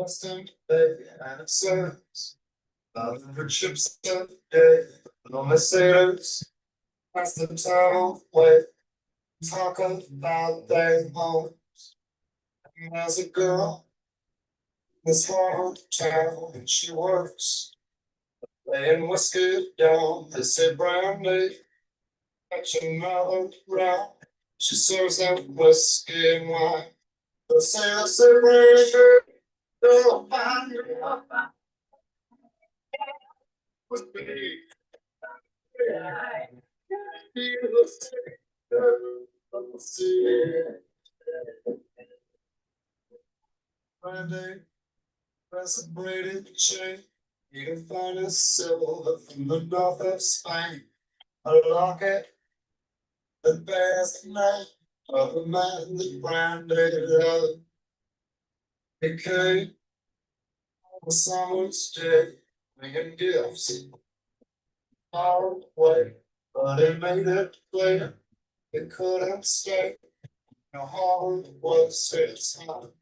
Western Bay and it serves nothing for chips and day. No messages, that's the tunnel way. Talk about their home. There's a girl in this small town and she works laying whiskey down. They say brandy, catch another round. She serves them whiskey and wine. They say brandy, they'll find you with me. Friday, press a braided chain. You can find a silver from the north of Spain. A locket that bears the name of a man that branded love. It came on a summer's day, bringing gifts far away. But it made it clear it couldn't stay. No heart was its heart.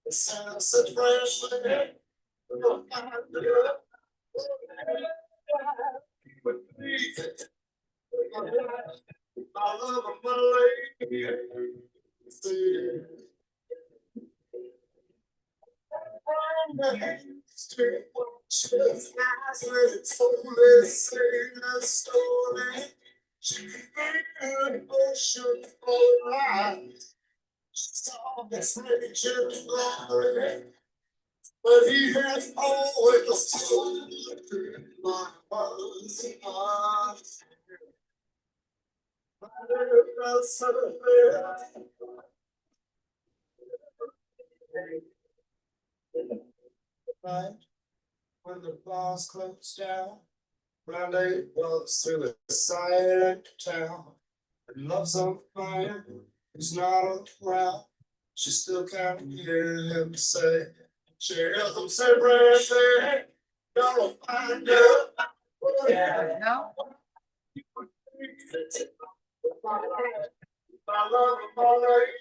The sunset freshly you'll find it. With me, I love my lady. See, the street She has told me, sing a story. She can feel an ocean for life. She saw this nature glory, but he has always told me my was not. Night when the bars close down, Monday walks through the silent town. And love's on fire, he's not around. She still can't hear him say, she hears him say, "Brandy, gonna find out." Yeah. No. I love him already.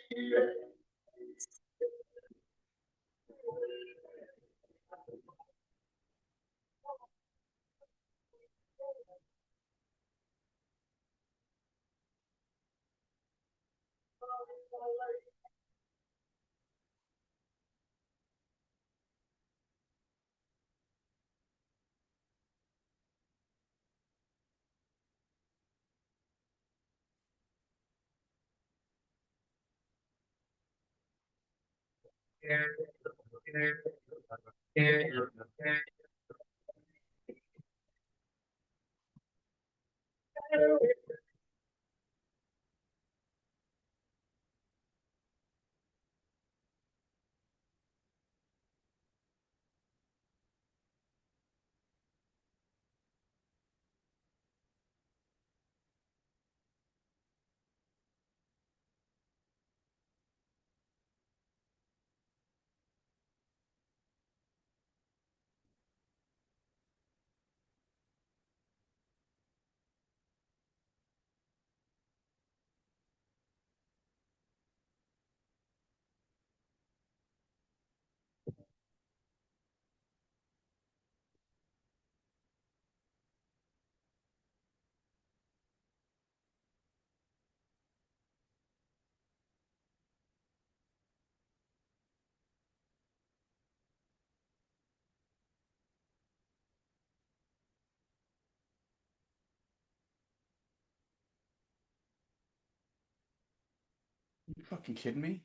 You fucking kidding me?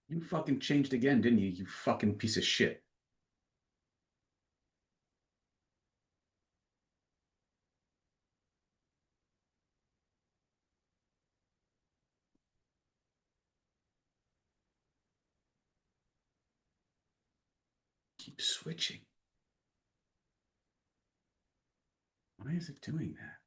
You fucking changed again, didn't you? You fucking piece of shit. Keep switching. Why is it doing that?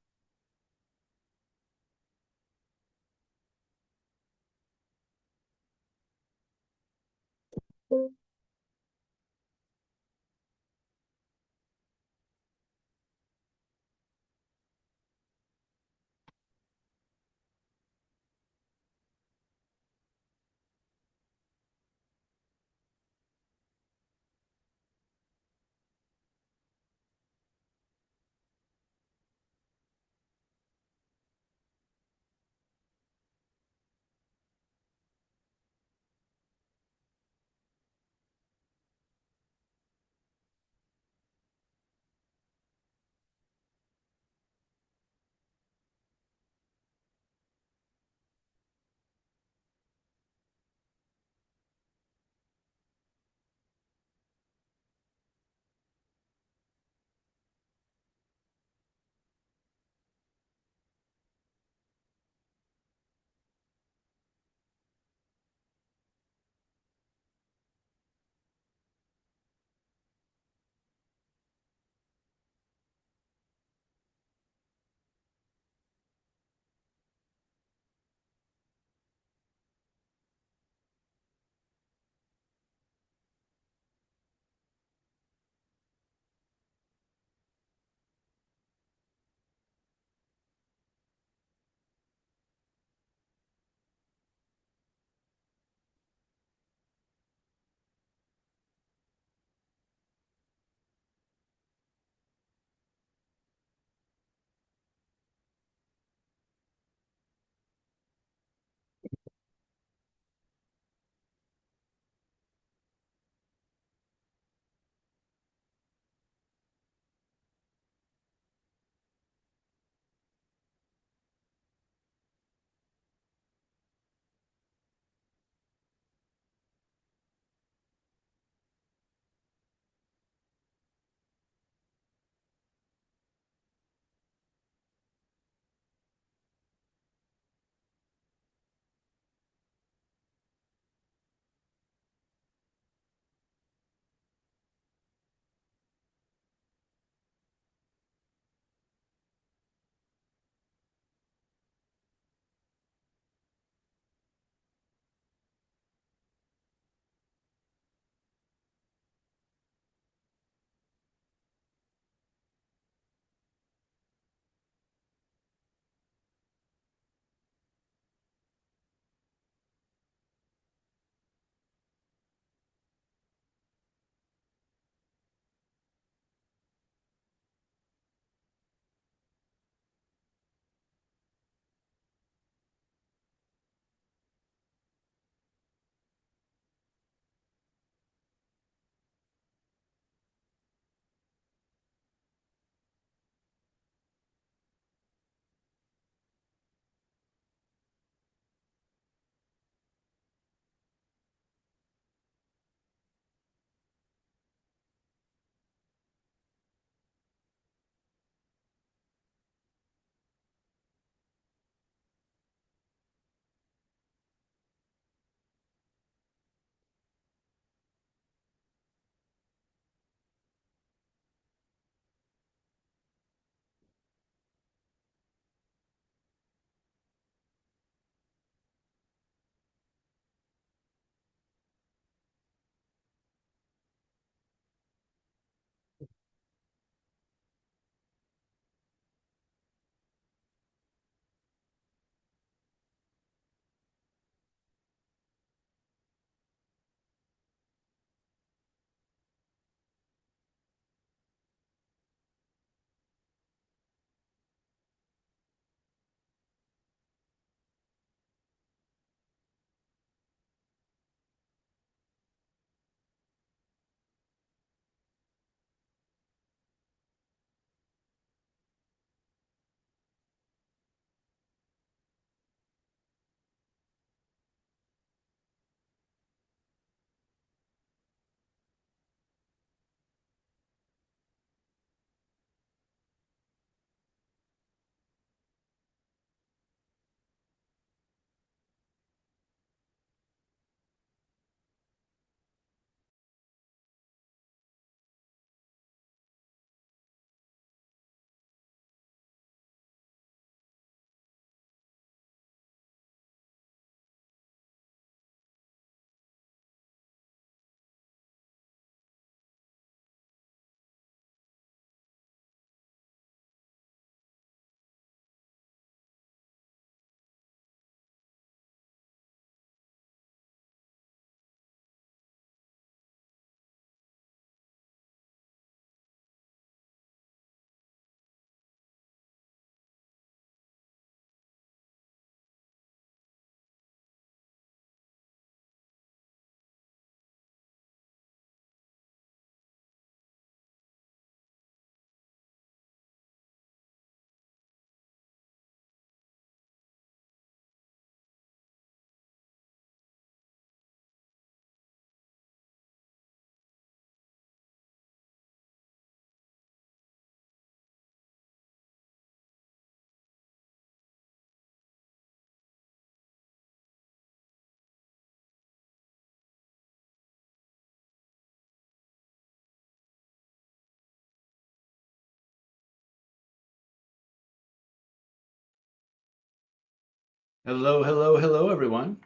Hello, hello, hello, everyone.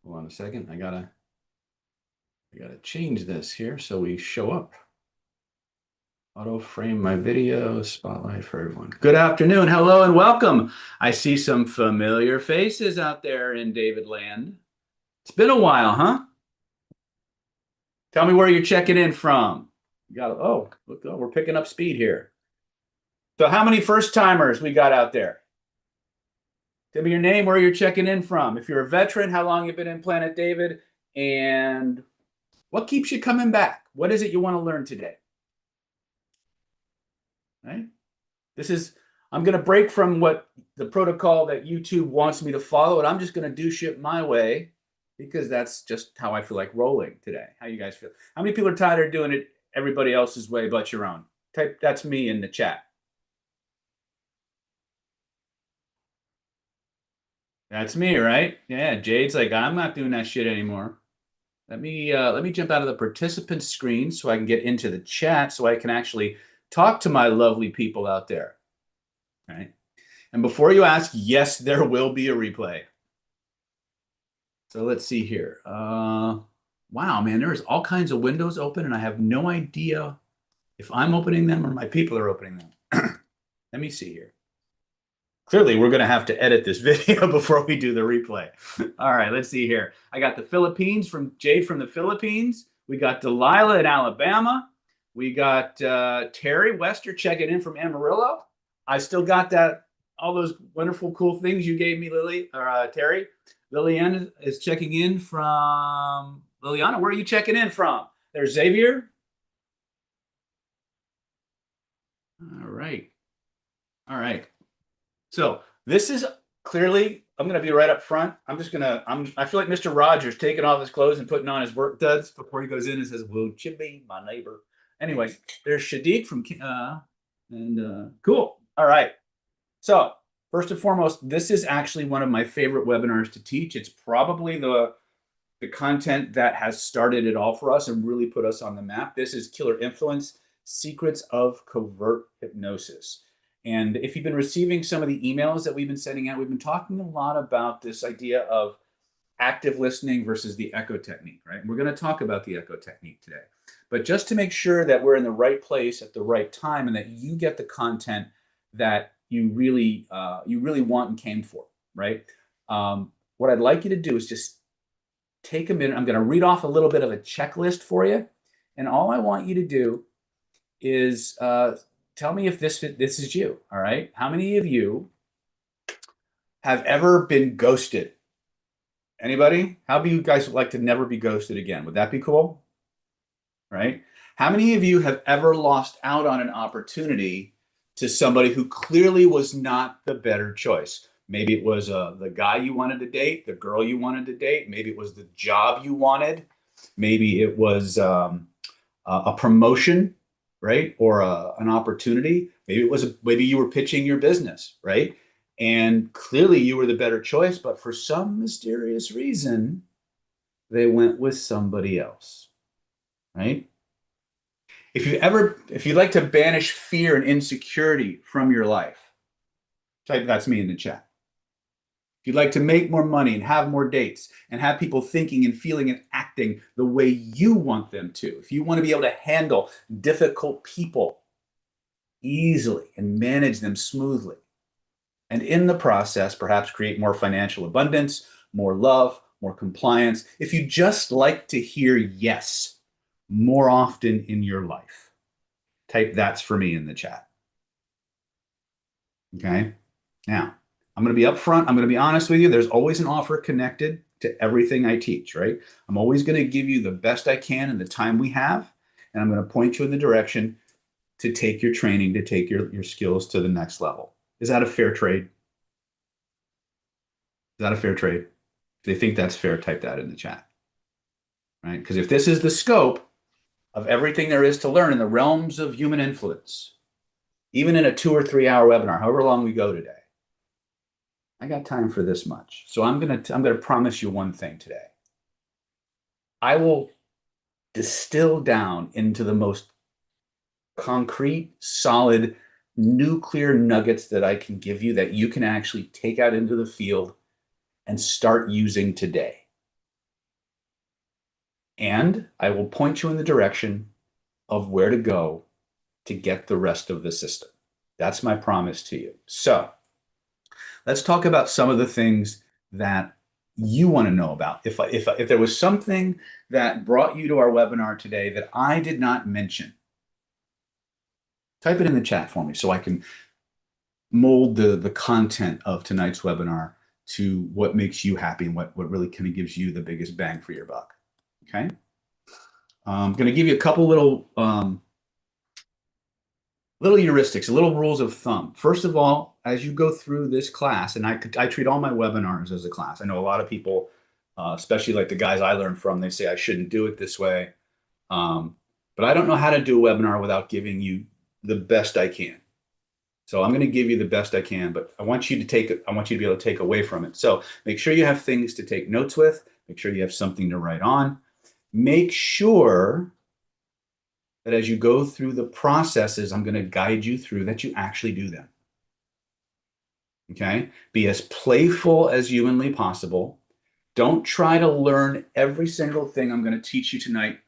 Hold on a second. I gotta change this here so we show up. Auto frame my video, spotlight for everyone. Good afternoon, hello, and welcome. I see some familiar faces out there in David Land. It's been a while, huh? Tell me where you're checking in from. Look, we're picking up speed here. So, how many first timers we got out there? Tell me your name, where you're checking in from. If you're a veteran, how long you've been in Planet David, and what keeps you coming back? What is it you want to learn today? Right? This is, I'm going to break from what the protocol that YouTube wants me to follow, and I'm just going to do shit my way because that's just how I feel like rolling today. How you guys feel? How many people are tired of doing it everybody else's way but your own? Type that's me in the chat. That's me, right? Yeah, Jade's like, I'm not doing that shit anymore. Let me jump out of the participant screen so I can get into the chat so I can actually talk to my lovely people out there. All right. And before you ask, yes, there will be a replay. So let's see here. Wow, man, there's all kinds of windows open, and I have no idea if I'm opening them or my people are opening them. Let me see here. Clearly, we're going to have to edit this video before we do the replay. All right, let's see here. I got the Philippines from Jade from the Philippines. We got Delilah in Alabama. We got Terry Wester checking in from Amarillo. I still got all those wonderful, cool things you gave me, Terry. Liliana is checking in from Liliana. Where are you checking in from? There's Xavier. All right. All right. So this is clearly, I'm going to be right up front. I feel like Mr. Rogers taking off his clothes and putting on his work duds before he goes in and says, "Won't you be my neighbor?" Anyway, there's Shadiq cool. All right. So first and foremost, this is actually one of my favorite webinars to teach. It's probably the content that has started it all for us and really put us on the map. This is Killer Influence, Secrets of Covert Hypnosis. And if you've been receiving some of the emails that we've been sending out, we've been talking a lot about this idea of active listening versus the echo technique, right? And we're going to talk about the echo technique today. But just to make sure that we're in the right place at the right time and that you get the content that you really want and came for, right? What I'd like you to do is just take a minute. I'm going to read off a little bit of a checklist for you. And all I want you to do is tell me if this is you. All right. How many of you have ever been ghosted? Anybody? How do you guys like to never be ghosted again? Would that be cool? Right? How many of you have ever lost out on an opportunity to somebody who clearly was not the better choice? Maybe it was the guy you wanted to date, the girl you wanted to date. Maybe it was the job you wanted. Maybe it was a promotion, right? Or an opportunity. Maybe you were pitching your business, right? And clearly you were the better choice, but for some mysterious reason, they went with somebody else, right? If you'd like to banish fear and insecurity from your life, type that's me in the chat. If you'd like to make more money and have more dates and have people thinking and feeling and acting the way you want them to, if you want to be able to handle difficult people easily and manage them smoothly, and in the process, perhaps create more financial abundance, more love, more compliance, if you just like to hear yes more often in your life, type that's for me in the chat. Okay. Now, I'm going to be upfront. I'm going to be honest with you. There's always an offer connected to everything I teach, right? I'm always going to give you the best I can in the time we have. And I'm going to point you in the direction to take your training, to take your skills to the next level. Is that a fair trade? Is that a fair trade? If they think that's fair, type that in the chat, right? Because if this is the scope of everything there is to learn in the realms of human influence, even in a 2 or 3 hour webinar, however long we go today, I got time for this much. So I'm gonna promise you one thing today. I will distill down into the most concrete, solid, nuclear nuggets that I can give you that you can actually take out into the field and start using today. And I will point you in the direction of where to go to get the rest of the system. That's my promise to you. So let's talk about some of the things that you want to know about. If there was something that brought you to our webinar today that I did not mention, type it in the chat for me so I can mold the content of tonight's webinar to what makes you happy and what really kind of gives you the biggest bang for your buck. Okay. I'm going to give you a couple little heuristics, little rules of thumb. First of all, as you go through this class, and I treat all my webinars as a class. I know a lot of people, especially like the guys I learned from, they say I shouldn't do it this way. But I don't know how to do a webinar without giving you the best I can. So I'm going to give you the best I can, but I want you to be able to take away from it. So make sure you have things to take notes with. Make sure you have something to write on. Make sure that as you go through the processes I'm going to guide you through, that you actually do them. Okay? Be as playful as humanly possible. Don't try to learn every single thing I'm going to teach you tonight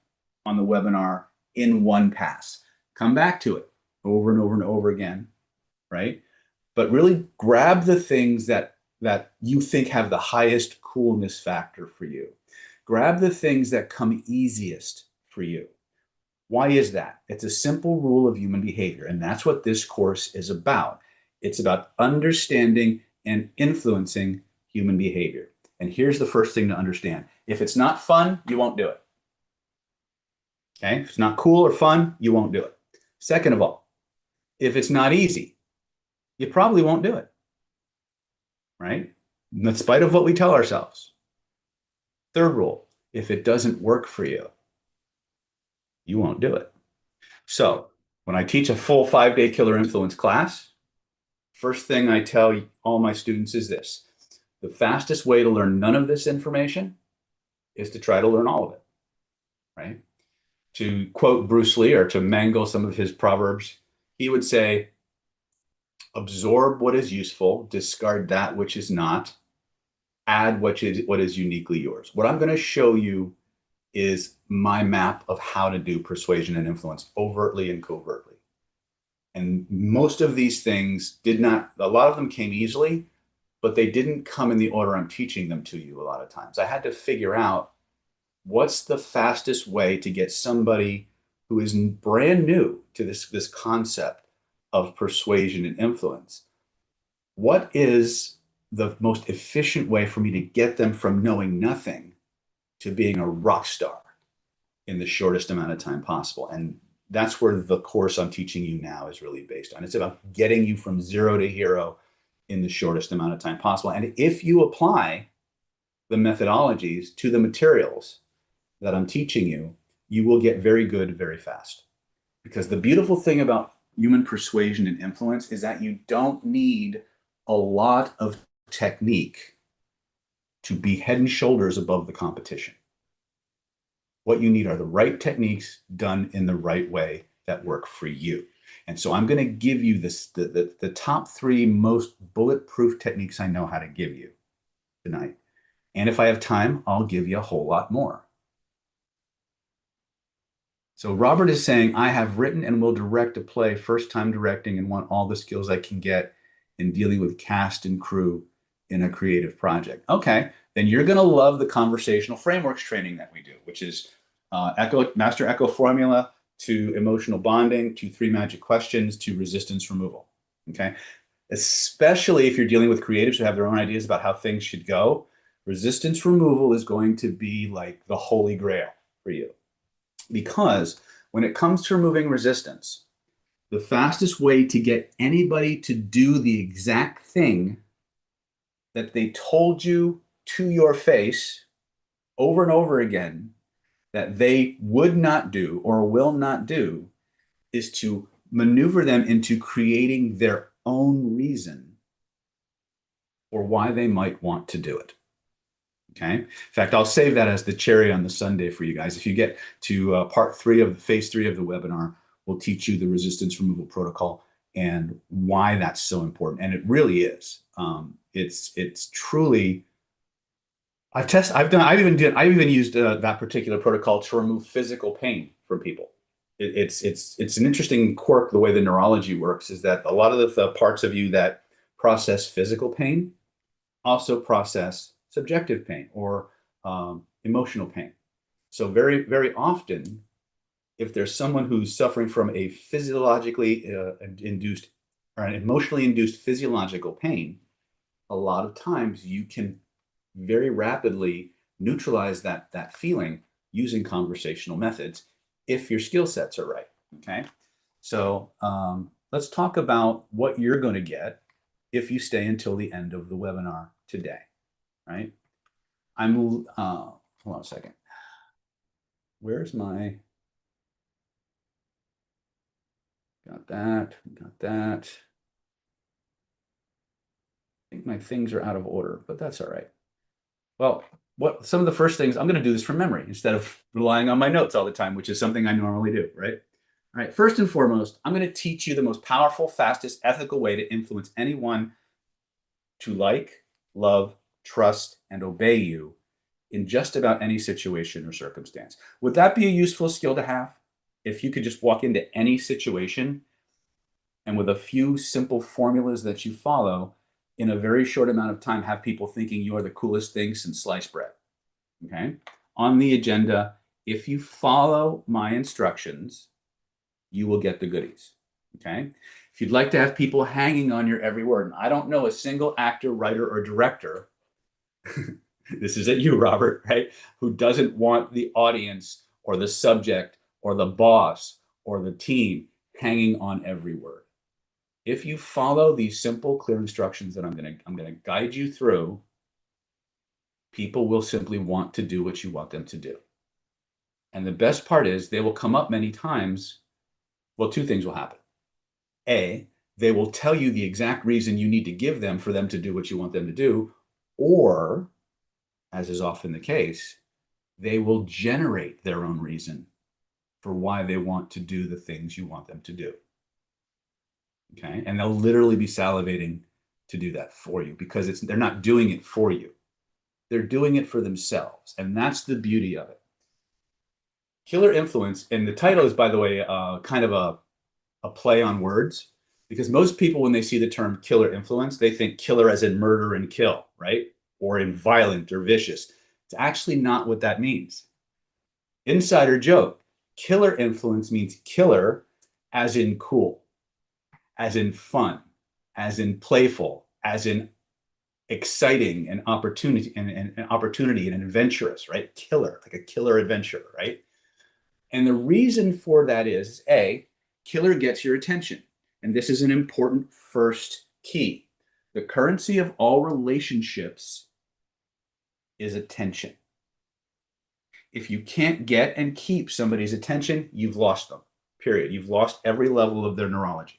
on the webinar in one pass. Come back to it over and over and over again, right? But really grab the things that you think have the highest coolness factor for you. Grab the things that come easiest for you. Why is that? It's a simple rule of human behavior, and that's what this course is about. It's about understanding and influencing human behavior. And here's the first thing to understand. If it's not fun, you won't do it. Okay? If it's not cool or fun, you won't do it. Second of all, if it's not easy, you probably won't do it. Right? In spite of what we tell ourselves. Third rule, if it doesn't work for you, you won't do it. So when I teach a full 5-day killer influence class, first thing I tell all my students is this: the fastest way to learn none of this information is to try to learn all of it, right? To quote Bruce Lee, or to mangle some of his proverbs, he would say, absorb what is useful, discard that which is not, add what is uniquely yours. What I'm going to show you is my map of how to do persuasion and influence overtly and covertly. And most of these things a lot of them came easily, but they didn't come in the order I'm teaching them to you a lot of times. I had to figure out what's the fastest way to get somebody who is brand new to this concept of persuasion and influence. What is the most efficient way for me to get them from knowing nothing to being a rock star in the shortest amount of time possible? And that's where the course I'm teaching you now is really based on. It's about getting you from 0 to hero in the shortest amount of time possible. And if you apply the methodologies to the materials that I'm teaching you, you will get very good very fast. Because the beautiful thing about human persuasion and influence is that you don't need a lot of technique to be head and shoulders above the competition. What you need are the right techniques done in the right way that work for you. And so I'm going to give you the top 3 most bulletproof techniques I know how to give you tonight. And if I have time, I'll give you a whole lot more. So Robert is saying, I have written and will direct a play, first time directing, and want all the skills I can get in dealing with cast and crew in a creative project. Okay, then you're going to love the conversational frameworks training that we do, which is Master Echo Formula to emotional bonding to 3 magic questions to resistance removal. Okay, especially if you're dealing with creatives who have their own ideas about how things should go, resistance removal is going to be like the holy grail for you. Because when it comes to removing resistance, the fastest way to get anybody to do the exact thing that they told you to your face over and over again that they would not do or will not do is to maneuver them into creating their own reason for why they might want to do it. Okay. In fact, I'll save that as the cherry on the sundae for you guys. If you get to part 3 of phase 3 of the webinar, we'll teach you the resistance removal protocol and why that's so important. And it really is. It's truly I've even used that particular protocol to remove physical pain from people. It's an interesting quirk the way the neurology works is that a lot of the parts of you that process physical pain also process subjective pain or emotional pain. So very often, if there's someone who's suffering from a physiologically induced or an emotionally induced physiological pain, a lot of times you can very rapidly neutralize that feeling using conversational methods if your skill sets are right. Okay. So let's talk about what you're going to get if you stay until the end of the webinar today. Right. Hold on a second. Where's my, got that, got that. I think my things are out of order, but that's all right. Well, what some of the first things I'm going to do this from memory instead of relying on my notes all the time, which is something I normally do, right? All right. First and foremost, I'm going to teach you the most powerful, fastest, ethical way to influence anyone to like, love, trust, and obey you in just about any situation or circumstance. Would that be a useful skill to have? If you could just walk into any situation and with a few simple formulas that you follow in a very short amount of time, have people thinking you are the coolest thing since sliced bread. Okay. On the agenda, if you follow my instructions, you will get the goodies. Okay. If you'd like to have people hanging on your every word, and I don't know a single actor, writer, or director, this is at you, Robert, right? Who doesn't want the audience or the subject or the boss or the team hanging on every word. If you follow these simple, clear instructions that I'm going to guide you through, people will simply want to do what you want them to do. And the best part is they will come up many times. Well, two things will happen. A, they will tell you the exact reason you need to give them for them to do what you want them to do. Or, as is often the case, they will generate their own reason for why they want to do the things you want them to do. Okay. And they'll literally be salivating to do that for you because they're not doing it for you. They're doing it for themselves. And that's the beauty of it. Killer influence, and the title is, by the way, kind of a play on words, because most people, when they see the term killer influence, they think killer as in murder and kill, right? Or in violent or vicious. It's actually not what that means. Insider joke, killer influence means killer as in cool, as in fun, as in playful, as in exciting and opportunity and opportunity and adventurous, right? Killer, like a killer adventure, right? And the reason for that is A, killer gets your attention. And this is an important first key. The currency of all relationships is attention. If you can't get and keep somebody's attention, you've lost them, period. You've lost every level of their neurology,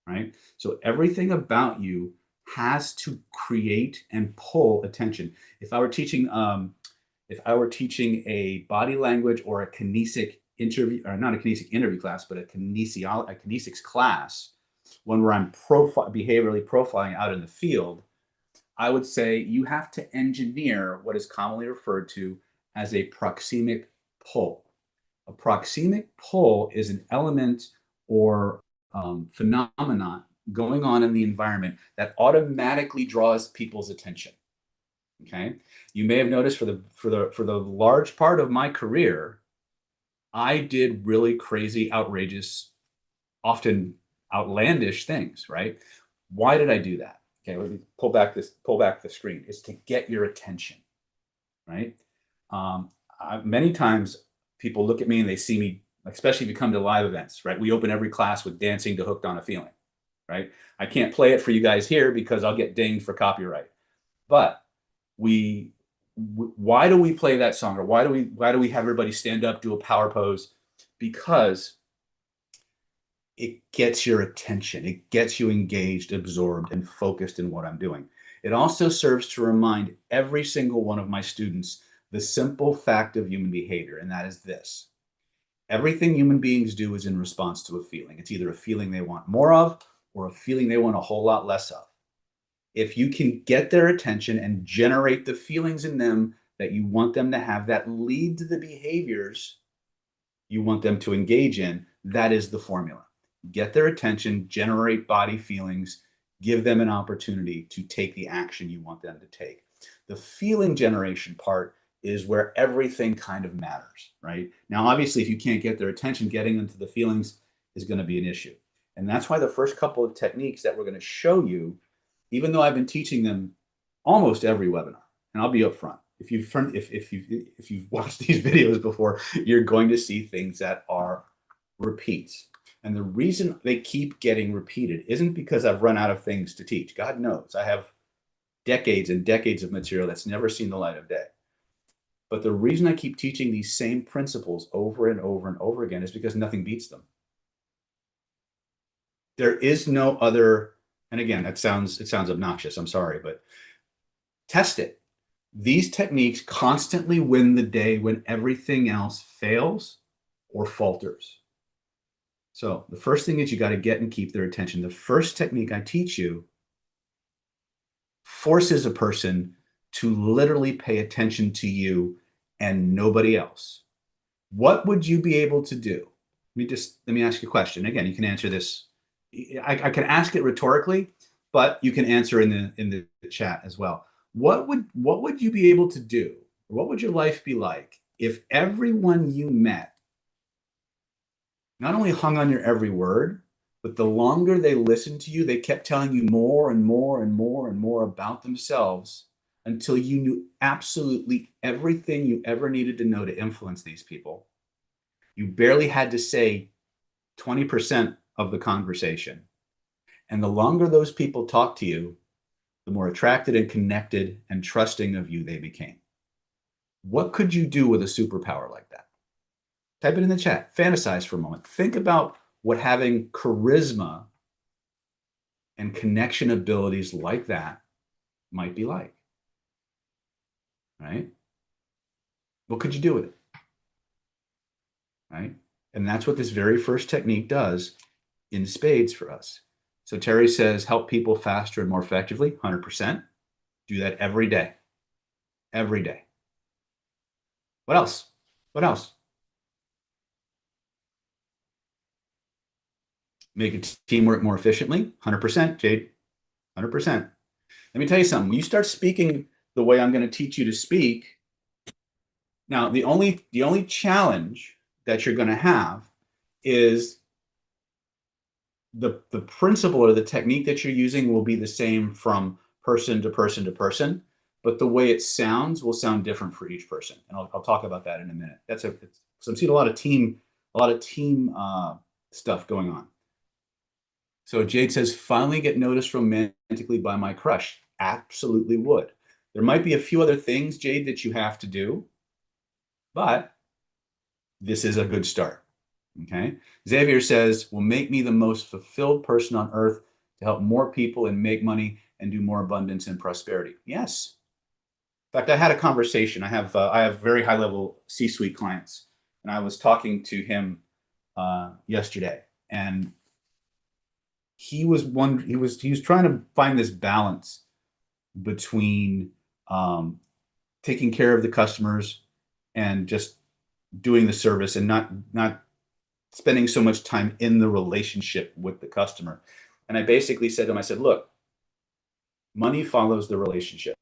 right? So everything about you has to create and pull attention. If I were teaching a body language or a kinesic interview, or not a kinesic interview class, but a kinesics class, one where I'm behaviorally profiling out in the field, I would say you have to engineer what is commonly referred to as a proxemic pull. A proxemic pull is an element or phenomenon going on in the environment that automatically draws people's attention. Okay, you may have noticed for the large part of my career, I did really crazy, outrageous, often outlandish things. Right? Why did I do that? Okay, let me pull back the screen. It's to get your attention. Right? Many times people look at me and they see me, especially if you come to live events. Right? We open every class with dancing to Hooked on a Feeling. Right? I can't play it for you guys here because I'll get dinged for copyright. But why do we play that song, or why do we have everybody stand up, do a power pose? Because it gets your attention, it gets you engaged, absorbed, and focused in what I'm doing. It also serves to remind every single one of my students the simple fact of human behavior, and that is this: everything human beings do is in response to a feeling. It's either a feeling they want more of or a feeling they want a whole lot less of. If you can get their attention and generate the feelings in them that you want them to have that lead to the behaviors you want them to engage in, that is the formula. Get their attention, generate body feelings, give them an opportunity to take the action you want them to take. The feeling generation part is where everything kind of matters, right? Now, obviously, if you can't get their attention, getting into the feelings is going to be an issue. And that's why the first couple of techniques that we're going to show you, even though I've been teaching them almost every webinar, and I'll be upfront. If you've watched these videos before, you're going to see things that are repeats. And the reason they keep getting repeated isn't because I've run out of things to teach. God knows I have decades and decades of material that's never seen the light of day. But the reason I keep teaching these same principles over and over and over again is because nothing beats them. There is no other, and again, it sounds obnoxious. I'm sorry, but test it. These techniques constantly win the day when everything else fails or falters. So the first thing is you got to get and keep their attention. The first technique I teach you forces a person to literally pay attention to you and nobody else. What would you be able to do? Let me ask you a question. Again, you can answer this. I can ask it rhetorically, but you can answer in the chat as well. What would you be able to do? What would your life be like if everyone you met not only hung on your every word, but the longer they listened to you, they kept telling you more and more and more and more about themselves until you knew absolutely everything you ever needed to know to influence these people. You barely had to say 20% of the conversation. And the longer those people talked to you, the more attracted and connected and trusting of you they became. What could you do with a superpower like that? Type it in the chat. Fantasize for a moment. Think about what having charisma and connection abilities like that might be like. Right? What could you do with it? Right? And that's what this very first technique does in spades for us. So Terry says, help people faster and more effectively. 100%. Do that every day. Every day. What else? What else? Make a team work more efficiently. 100%, Jade. 100%. Let me tell you something. When you start speaking the way I'm going to teach you to speak, now the only challenge that you're going to have is the principle or the technique that you're using will be the same from person to person to person, but the way it sounds will sound different for each person. And I'll talk about that in a minute. So I'm seeing a lot of team stuff going on. So Jade says, finally get noticed romantically by my crush. Absolutely would. There might be a few other things, Jade, that you have to do, but this is a good start. Okay. Xavier says, will make me the most fulfilled person on earth to help more people and make money and do more abundance and prosperity. Yes. In fact, I had a conversation. I have very high level C-suite clients, and I was talking to him yesterday, and he was trying to find this balance between taking care of the customers and just doing the service and not spending so much time in the relationship with the customer. And I basically said to him, I said, look, money follows the relationship.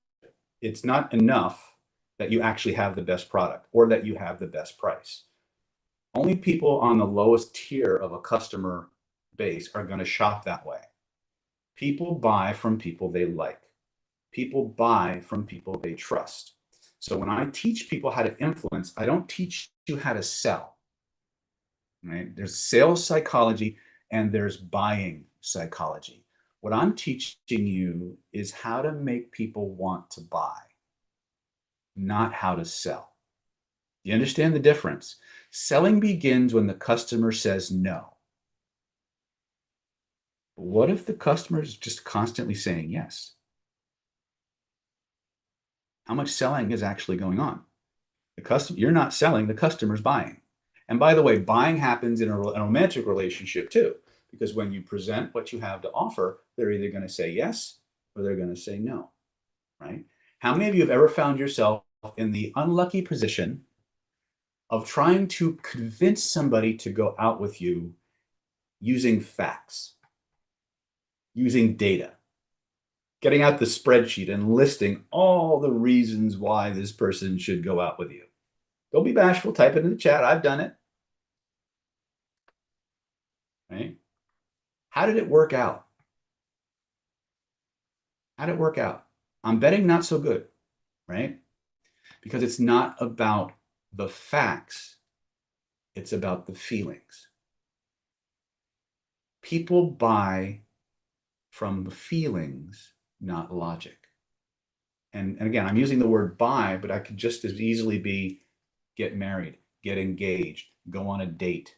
It's not enough that you actually have the best product or that you have the best price. Only people on the lowest tier of a customer base are going to shop that way. People buy from people they like. People buy from people they trust. So when I teach people how to influence, I don't teach you how to sell. Right? There's sales psychology and there's buying psychology. What I'm teaching you is how to make people want to buy, not how to sell. You understand the difference? Selling begins when the customer says no. But what if the customer is just constantly saying yes? How much selling is actually going on? You're not selling, the customer's buying. And by the way, buying happens in a romantic relationship too, because when you present what you have to offer, they're either going to say yes or they're going to say no, right? How many of you have ever found yourself in the unlucky position of trying to convince somebody to go out with you using facts, using data, getting out the spreadsheet and listing all the reasons why this person should go out with you? Don't be bashful. Type it in the chat. I've done it. Right? How did it work out? How did it work out? I'm betting not so good, right? Because it's not about the facts, it's about the feelings. People buy from the feelings, not logic. And again, I'm using the word buy, but I could just as easily be get married, get engaged, go on a date,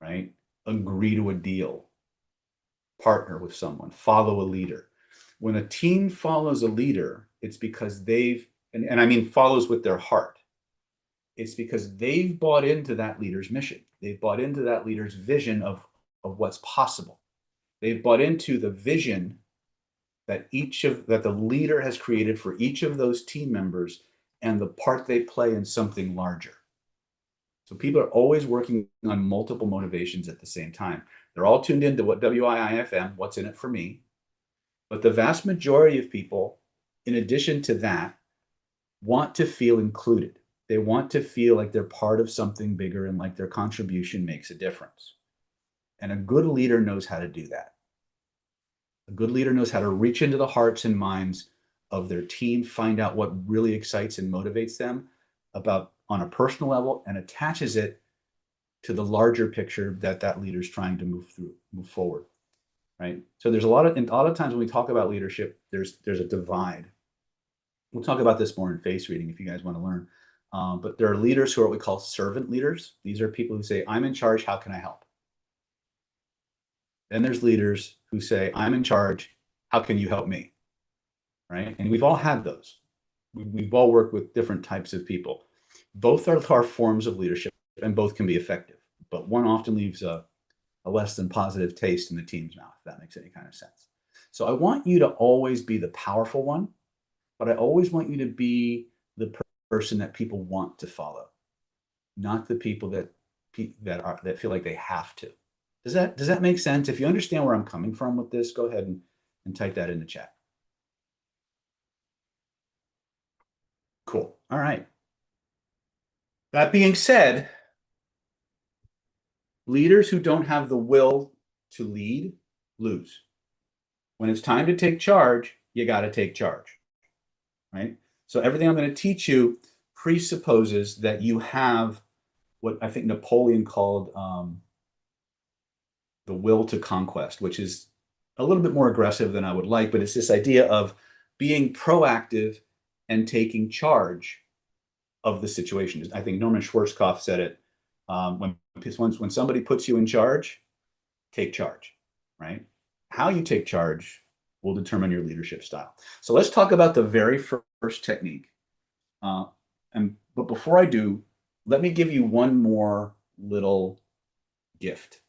right? Agree to a deal, partner with someone, follow a leader. When a team follows a leader, it's because and I mean follows with their heart. It's because they've bought into that leader's mission. They've bought into that leader's vision of what's possible. They've bought into the vision that the leader has created for each of those team members and the part they play in something larger. So people are always working on multiple motivations at the same time. They're all tuned into what WIIFM, what's in it for me. But the vast majority of people, in addition to that, want to feel included. They want to feel like they're part of something bigger and like their contribution makes a difference. And a good leader knows how to do that. A good leader knows how to reach into the hearts and minds of their team, find out what really excites and motivates them about on a personal level, and attaches it to the larger picture that leader's trying to move forward. Right. So there's a lot of times when we talk about leadership, there's a divide. We'll talk about this more in face reading if you guys want to learn. But there are leaders who are what we call servant leaders. These are people who say, I'm in charge, how can I help? Then there's leaders who say, I'm in charge, how can you help me? Right? And we've all had those. We've all worked with different types of people. Both are forms of leadership and both can be effective, but one often leaves a less than positive taste in the team's mouth, if that makes any kind of sense. So I want you to always be the powerful one, but I always want you to be the person that people want to follow, not the people that feel like they have to. Does that make sense? If you understand where I'm coming from with this, go ahead and type that in the chat. Cool. All right. That being said, leaders who don't have the will to lead lose. When it's time to take charge, you got to take charge, right? So everything I'm going to teach you presupposes that you have what I think Napoleon called the will to conquest, which is a little bit more aggressive than I would like, but it's this idea of being proactive and taking charge of the situation. I think Norman Schwarzkopf said it, when somebody puts you in charge, take charge, right? How you take charge will determine your leadership style. So let's talk about the very first technique. But before I do, let me give you one more little gift.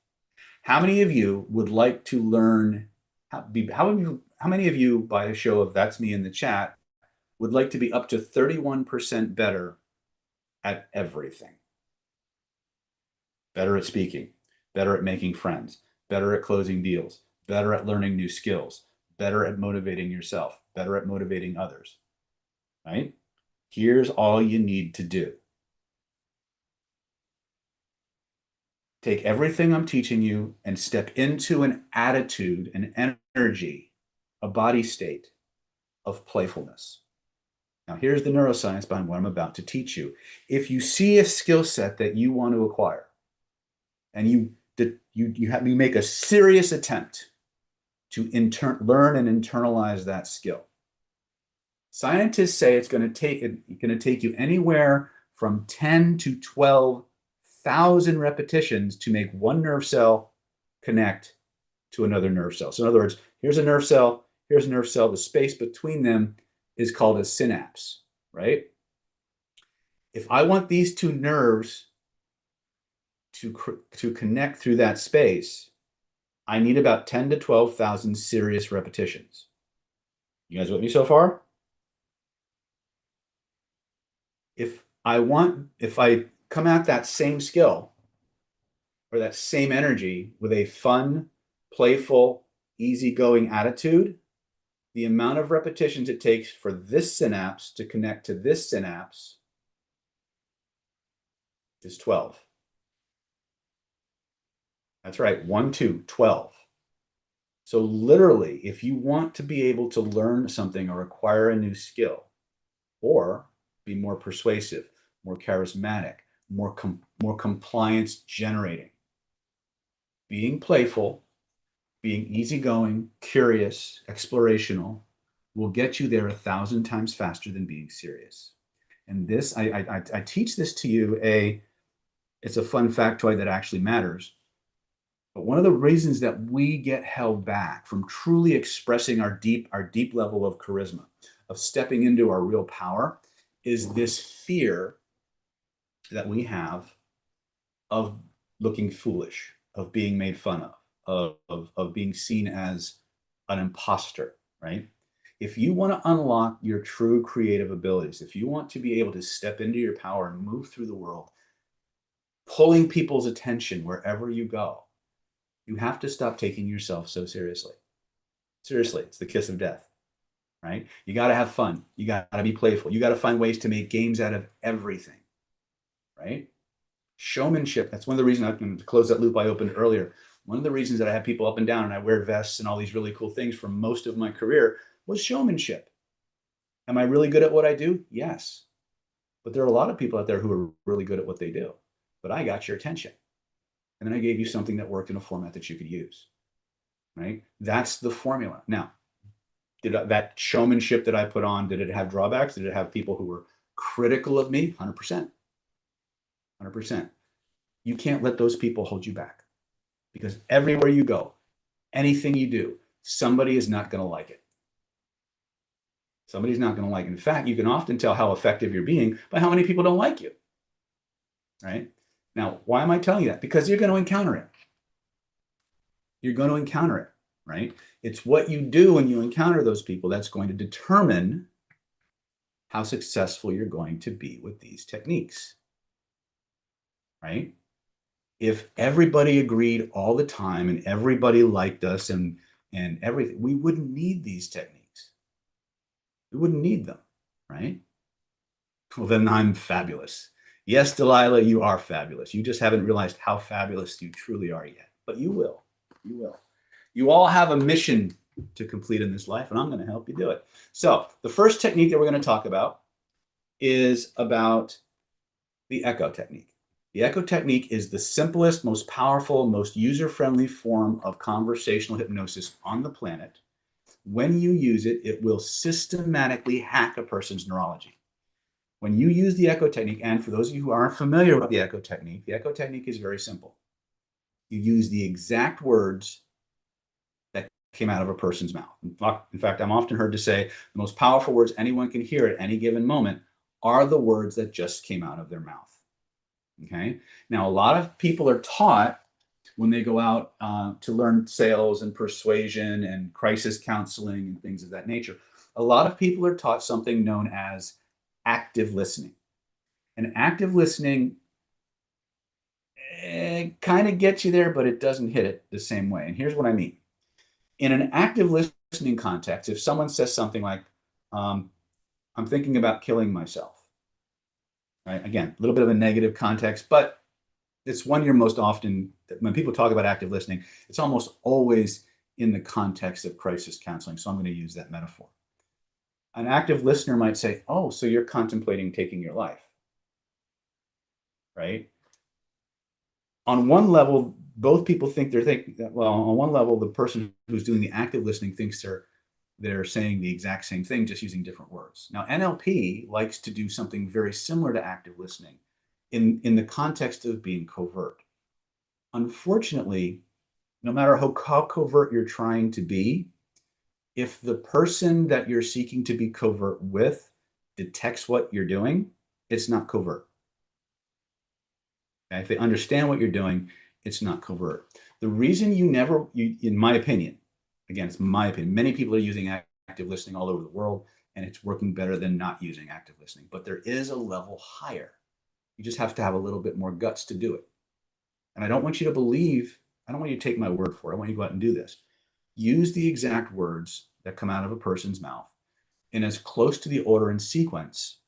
How many of you would like to learn? How many of you, by a show of that's me in the chat, would like to be up to 31% better at everything? Better at speaking, better at making friends, better at closing deals, better at learning new skills, better at motivating yourself, better at motivating others, right? Here's all you need to do. Take everything I'm teaching you and step into an attitude, an energy, a body state of playfulness. Now, here's the neuroscience behind what I'm about to teach you. If you see a skill set that you want to acquire, and you make a serious attempt to learn and internalize that skill, scientists say it's going to take you anywhere from 10 to 12,000 repetitions to make one nerve cell connect to another nerve cell. So in other words, here's a nerve cell, here's a nerve cell. The space between them is called a synapse, right? If I want these two nerves to connect through that space, I need about 10 to 12,000 serious repetitions. You guys with me so far? If I come at that same skill or that same energy with a fun, playful, easygoing attitude, the amount of repetitions it takes for this synapse to connect to this synapse is 12. That's right, 1, 2, 12. So literally, if you want to be able to learn something or acquire a new skill, or be more persuasive, more charismatic, more compliance generating, being playful, being easygoing, curious, explorational will get you there 1,000 times faster than being serious. And this, I teach this to you. It's a fun factoid that actually matters. But one of the reasons that we get held back from truly expressing our deep level of charisma, of stepping into our real power, is this fear that we have of looking foolish, of being made fun of being seen as an imposter, right? If you want to unlock your true creative abilities, if you want to be able to step into your power and move through the world, pulling people's attention wherever you go, you have to stop taking yourself so seriously. Seriously, it's the kiss of death, right? You got to have fun. You got to be playful. You got to find ways to make games out of everything, right? Showmanship. That's one of the reasons, to close that loop I opened earlier. One of the reasons that I have people up and down and I wear vests and all these really cool things for most of my career was showmanship. Am I really good at what I do? Yes. But there are a lot of people out there who are really good at what they do. But I got your attention. And then I gave you something that worked in a format that you could use, right? That's the formula. Now, that showmanship that I put on, did it have drawbacks? Did it have people who were critical of me? 100%. 100%. You can't let those people hold you back because everywhere you go, anything you do, somebody is not going to like it. Somebody's not going to like it. In fact, you can often tell how effective you're being by how many people don't like you, right? Now, why am I telling you that? Because you're going to encounter it. You're going to encounter it, right? It's what you do when you encounter those people that's going to determine how successful you're going to be with these techniques, right? If everybody agreed all the time and everybody liked us and everything, we wouldn't need these techniques. We wouldn't need them, right? Well, then I'm fabulous. Yes, Delilah, you are fabulous. You just haven't realized how fabulous you truly are yet, but you will. You will. You all have a mission to complete in this life, and I'm going to help you do it. So the first technique that we're going to talk about is about the echo technique. The echo technique is the simplest, most powerful, most user-friendly form of conversational hypnosis on the planet. When you use it, it will systematically hack a person's neurology. When you use the echo technique, and for those of you who aren't familiar with the echo technique is very simple. You use the exact words that came out of a person's mouth. In fact, I'm often heard to say the most powerful words anyone can hear at any given moment are the words that just came out of their mouth. Okay. Now, a lot of people are taught when they go out to learn sales and persuasion and crisis counseling and things of that nature. A lot of people are taught something known as active listening. And active listening kind of gets you there, but it doesn't hit it the same way. And here's what I mean. In an active listening context, if someone says something like, I'm thinking about killing myself, right? Again, a little bit of a negative context, but it's one you're most often, when people talk about active listening, it's almost always in the context of crisis counseling. So I'm going to use that metaphor. An active listener might say, oh, so you're contemplating taking your life, right? On one level, both people think they're thinking that, well, on one level, the person who's doing the active listening thinks they're saying the exact same thing, just using different words. Now, NLP likes to do something very similar to active listening in the context of being covert. Unfortunately, no matter how covert you're trying to be, if the person that you're seeking to be covert with detects what you're doing, it's not covert. Okay? If they understand what you're doing, it's not covert. The reason in my opinion, again, it's my opinion, many people are using active listening all over the world, and it's working better than not using active listening. But there is a level higher. You just have to have a little bit more guts to do it. And I don't want you to believe, I don't want you to take my word for it. I want you to go out and do this. Use the exact words that come out of a person's mouth in as close to the order and sequence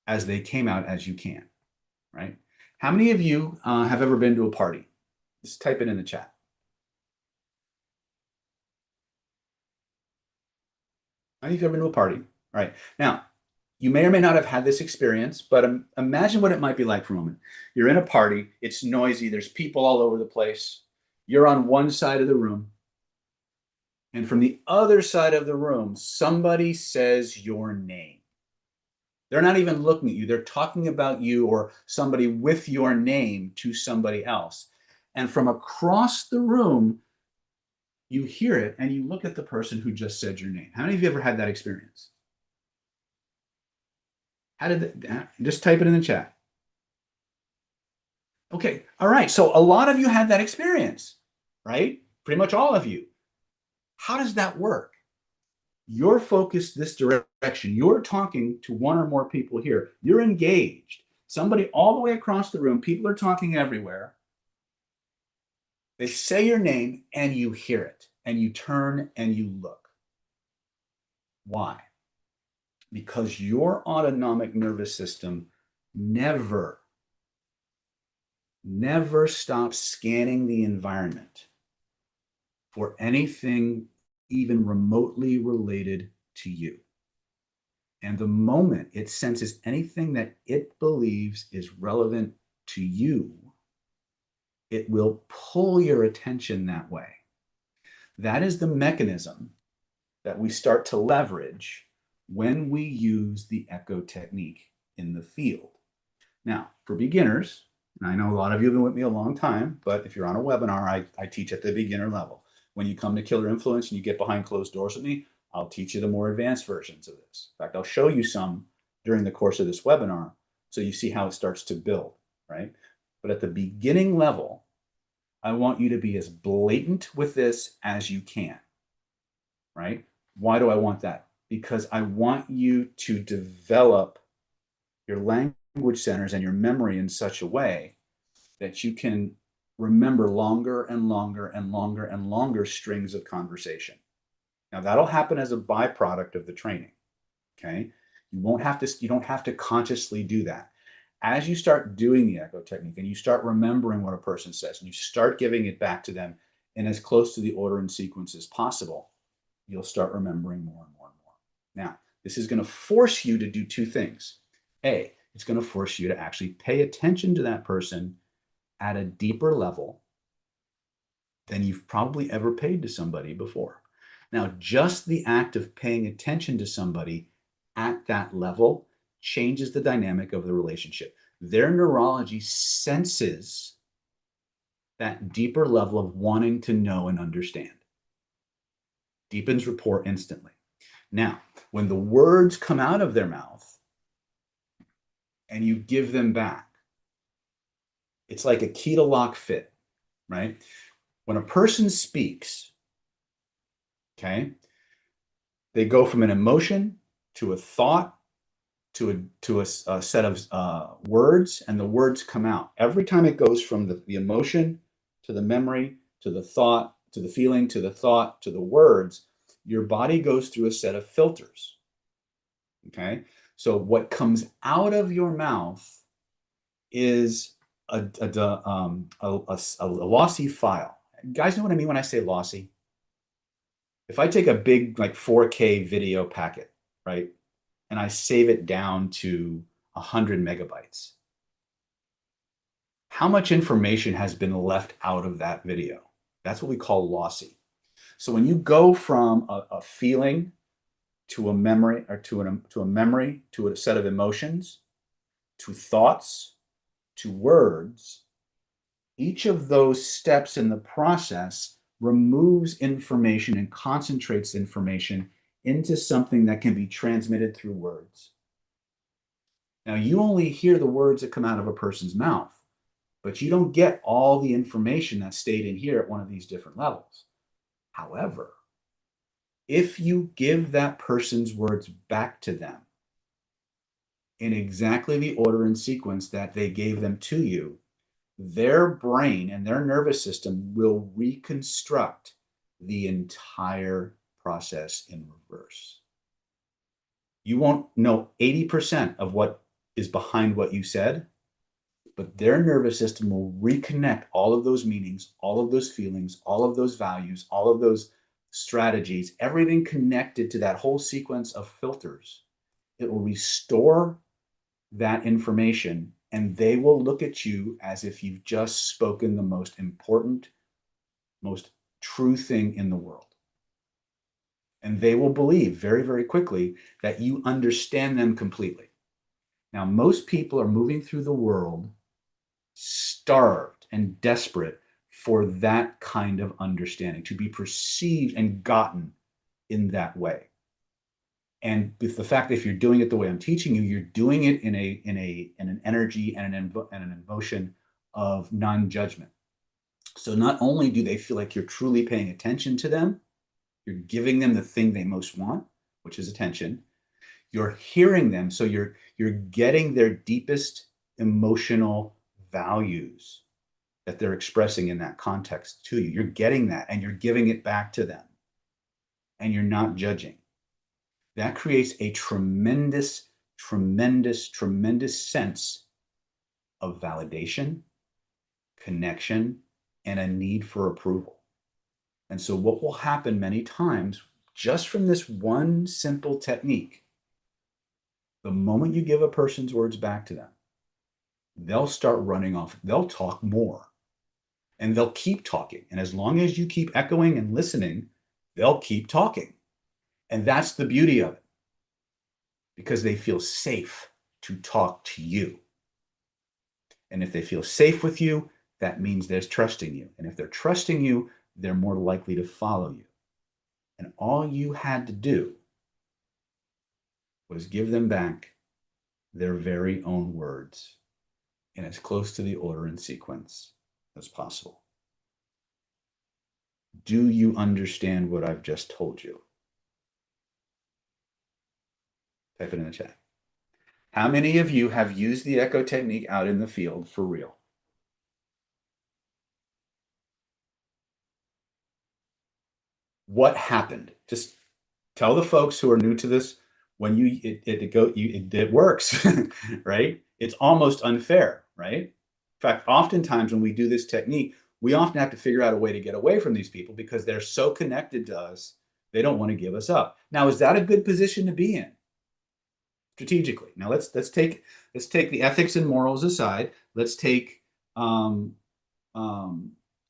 as they came out as you can, right? How many of you have ever been to a party? Just type it in the chat. How many of you ever been to a party? All right. Now, you may or may not have had this experience, but imagine what it might be like for a moment. You're in a party, it's noisy, there's people all over the place. You're on one side of the room, and from the other side of the room, somebody says your name. They're not even looking at you, they're talking about you or somebody with your name to somebody else. And from across the room, you hear it and you look at the person who just said your name. How many of you ever had that experience? How did that, just type it in the chat. Okay, all right. So a lot of you had that experience, right? Pretty much all of you. How does that work? You're focused this direction. You're talking to one or more people here. You're engaged. Somebody all the way across the room, people are talking everywhere. They say your name and you hear it and you turn and you look. Why? Because your autonomic nervous system never stops scanning the environment for anything even remotely related to you. And the moment it senses anything that it believes is relevant to you, it will pull your attention that way. That is the mechanism that we start to leverage when we use the echo technique in the field. Now, for beginners, and I know a lot of you have been with me a long time, but if you're on a webinar, I teach at the beginner level. When you come to Killer Influence and you get behind closed doors with me, I'll teach you the more advanced versions of this. In fact, I'll show you some during the course of this webinar so you see how it starts to build, right? But at the beginning level, I want you to be as blatant with this as you can, right? Why do I want that? Because I want you to develop your language centers and your memory in such a way that you can remember longer and longer and longer and longer strings of conversation. Now that'll happen as a byproduct of the training. Okay. You don't have to consciously do that. As you start doing the echo technique and you start remembering what a person says and you start giving it back to them in as close to the order and sequence as possible, you'll start remembering more and more and more. Now, this is going to force you to do two things. A, it's going to force you to actually pay attention to that person at a deeper level than you've probably ever paid to somebody before. Now, just the act of paying attention to somebody at that level changes the dynamic of the relationship. Their neurology senses that deeper level of wanting to know and understand. Deepens rapport instantly. Now, when the words come out of their mouth and you give them back, it's like a key to lock fit, right? When a person speaks, okay, they go from an emotion to a thought to a set of words, and the words come out. Every time it goes from the emotion to the memory to the thought to the feeling to the thought to the words, your body goes through a set of filters. Okay, so what comes out of your mouth is a lossy file. You guys know what I mean when I say lossy? If I take a big like 4K video packet, right, and I save it down to 100 megabytes, how much information has been left out of that video? That's what we call lossy. So when you go from a feeling to a memory, or to a memory, to a set of emotions, to thoughts, to words, each of those steps in the process removes information and concentrates information into something that can be transmitted through words. Now, you only hear the words that come out of a person's mouth, but you don't get all the information that stayed in here at one of these different levels. However, If you give that person's words back to them in exactly the order and sequence that they gave them to you, their brain and their nervous system will reconstruct the entire process in reverse. You won't know 80% of what is behind what you said, but their nervous system will reconnect all of those meanings, all of those feelings, all of those values, all of those strategies, everything connected to that whole sequence of filters. It will restore that information, and they will look at you as if you've just spoken the most important, most true thing in the world. And they will believe very, very quickly that you understand them completely. Now, most people are moving through the world starved and desperate for that kind of understanding, to be perceived and gotten in that way. And with the fact that if you're doing it the way I'm teaching you, you're doing it in an energy and an emotion of non-judgment. So not only do they feel like you're truly paying attention to them, you're giving them the thing they most want, which is attention. You're hearing them, so you're getting their deepest emotional values that they're expressing in that context to you. You're getting that and you're giving it back to them. And you're not judging. That creates a tremendous, tremendous, tremendous sense of validation, connection, and a need for approval. And so, what will happen many times, just from this one simple technique, the moment you give a person's words back to them, they'll start running off. They'll talk more and they'll keep talking. And as long as you keep echoing and listening, they'll keep talking. And that's the beauty of it, because they feel safe to talk to you. And if they feel safe with you, that means they're trusting you. And if they're trusting you, they're more likely to follow you. And all you had to do was give them back their very own words in as close to the order and sequence as possible. Do you understand what I've just told you? Type it in the chat. How many of you have used the echo technique out in the field for real? What happened? Just tell the folks who are new to this, when it works, right? It's almost unfair, right? In fact, oftentimes when we do this technique, we often have to figure out a way to get away from these people because they're so connected to us, they don't want to give us up. Now, is that a good position to be in strategically? Now, let's take the ethics and morals aside. Let's take all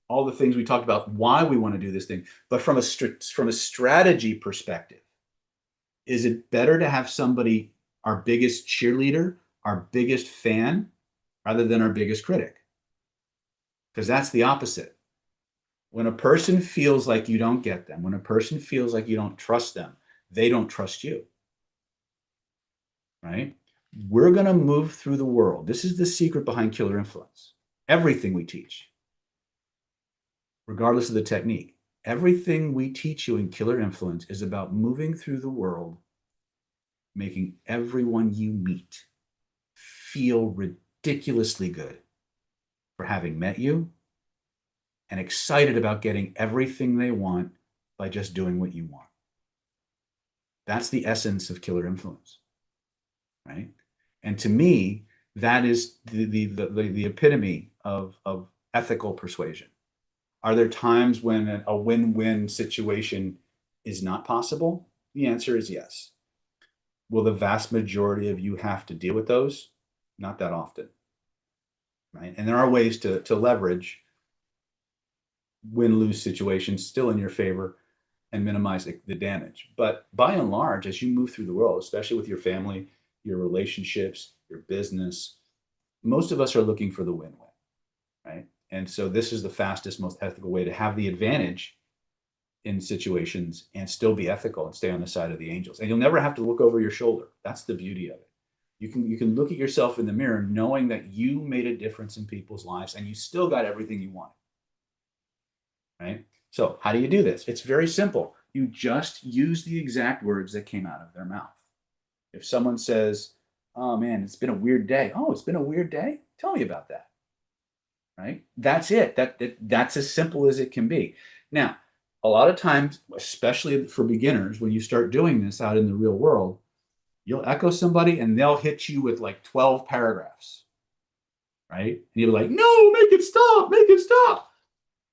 the things we talked about, why we want to do this thing. But from a strategy perspective, is it better to have somebody, our biggest cheerleader, our biggest fan, rather than our biggest critic? Because that's the opposite. When a person feels like you don't get them, when a person feels like you don't trust them, they don't trust you. Right? We're going to move through the world. This is the secret behind Killer Influence. Everything we teach, regardless of the technique, everything we teach you in Killer Influence is about moving through the world, making everyone you meet feel ridiculously good for having met you and excited about getting everything they want by just doing what you want. That's the essence of Killer Influence, right? And to me, that is the epitome of ethical persuasion. Are there times when a win-win situation is not possible? The answer is yes. Will the vast majority of you have to deal with those? Not that often, right? And there are ways to leverage win-lose situations still in your favor and minimize the damage. But by and large, as you move through the world, especially with your family, your relationships, your business, most of us are looking for the win-win, right? And so this is the fastest, most ethical way to have the advantage in situations and still be ethical and stay on the side of the angels. And you'll never have to look over your shoulder. That's the beauty of it. You can look at yourself in the mirror knowing that you made a difference in people's lives and you still got everything you wanted, right? So how do you do this? It's very simple. You just use the exact words that came out of their mouth. If someone says, "Oh man, it's been a weird day." "Oh, it's been a weird day? Tell me about that." Right? That's it. That's as simple as it can be. Now, a lot of times, especially for beginners, when you start doing this out in the real world, you'll echo somebody and they'll hit you with like 12 paragraphs, right? And you'll be like, "No, make it stop, make it stop."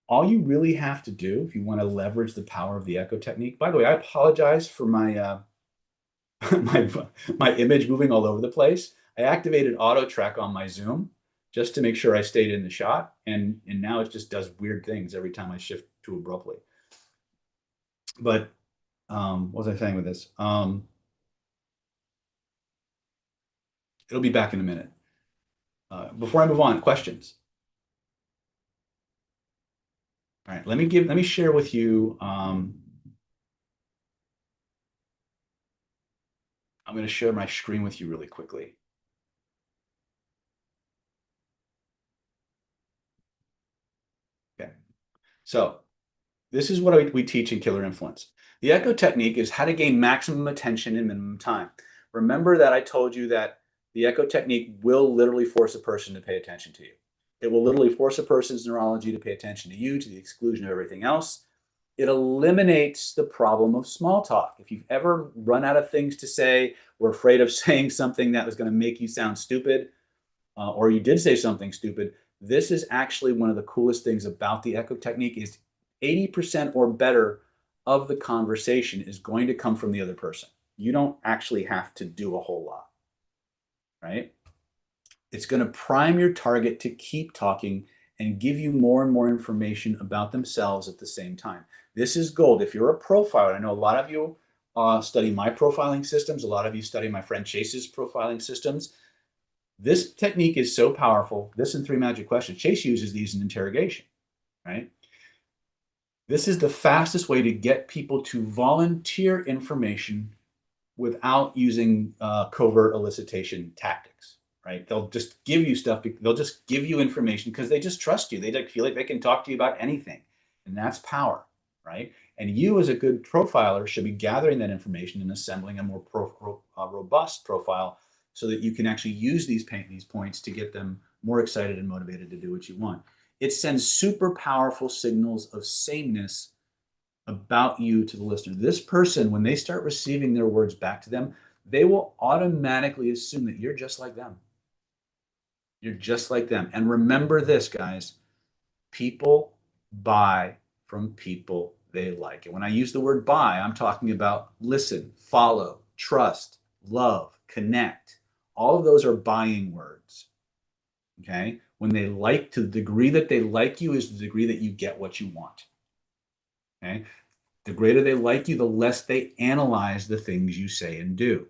All you really have to do if you want to leverage the power of the echo technique. By the way, I apologize for my my my image moving all over the place. I activated auto track on my Zoom just to make sure I stayed in the shot, and now it just does weird things every time I shift too abruptly. But what was I saying with this? It'll be back in a minute. Before I move on, questions. All right, let me share with you. I'm going to share my screen with you really quickly. Okay, so this is what we teach in Killer Influence. The echo technique is how to gain maximum attention in minimum time. Remember that I told you that the echo technique will literally force a person to pay attention to you. It will literally force a person's neurology to pay attention to you to the exclusion of everything else. It eliminates the problem of small talk. If you've ever run out of things to say, were afraid of saying something that was going to make you sound stupid, or you did say something stupid, this is actually one of the coolest things about the echo technique is 80% or better of the conversation is going to come from the other person. You don't actually have to do a whole lot, right? It's going to prime your target to keep talking and give you more and more information about themselves at the same time. This is gold. If you're a profiler, I know a lot of you study my profiling systems. A lot of you study my friend Chase's profiling systems. This technique is so powerful. This and 3 magic questions. Chase uses these in interrogation, right? This is the fastest way to get people to volunteer information without using covert elicitation tactics, right? They'll just give you stuff. They'll just give you information because they just trust you. They like, feel like they can talk to you about anything. And that's power, right? And you as a good profiler should be gathering that information and assembling a more robust profile so that you can actually use these points to get them more excited and motivated to do what you want. It sends super powerful signals of sameness about you to the listener. This person, when they start receiving their words back to them, they will automatically assume that you're just like them. You're just like them. And remember this, guys, people buy from people they like. And when I use the word buy, I'm talking about listen, follow, trust, love, connect. All of those are buying words. Okay. When they like, to the degree that they like you is the degree that you get what you want. Okay. The greater they like you, the less they analyze the things you say and do.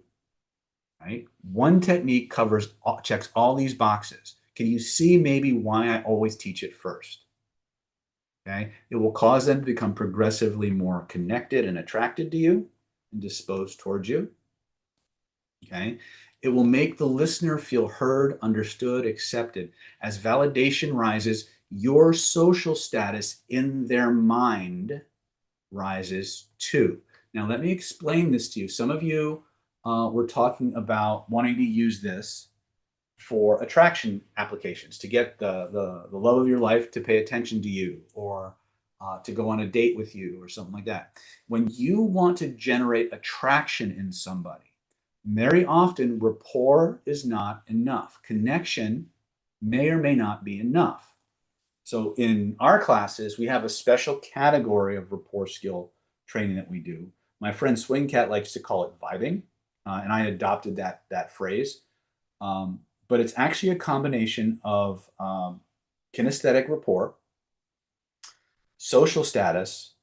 Right? One technique checks all these boxes. Can you see maybe why I always teach it first? Okay. It will cause them to become progressively more connected and attracted to you and disposed towards you. Okay. It will make the listener feel heard, understood, accepted. As validation rises, your social status in their mind rises too. Now, let me explain this to you. Some of you were talking about wanting to use this for attraction applications to get the love of your life to pay attention to you, or to go on a date with you or something like that. When you want to generate attraction in somebody, very often rapport is not enough. Connection may or may not be enough. So in our classes, we have a special category of rapport skill training that we do. My friend Swing Cat likes to call it vibing, and I adopted that phrase. But it's actually a combination of kinesthetic rapport, social status,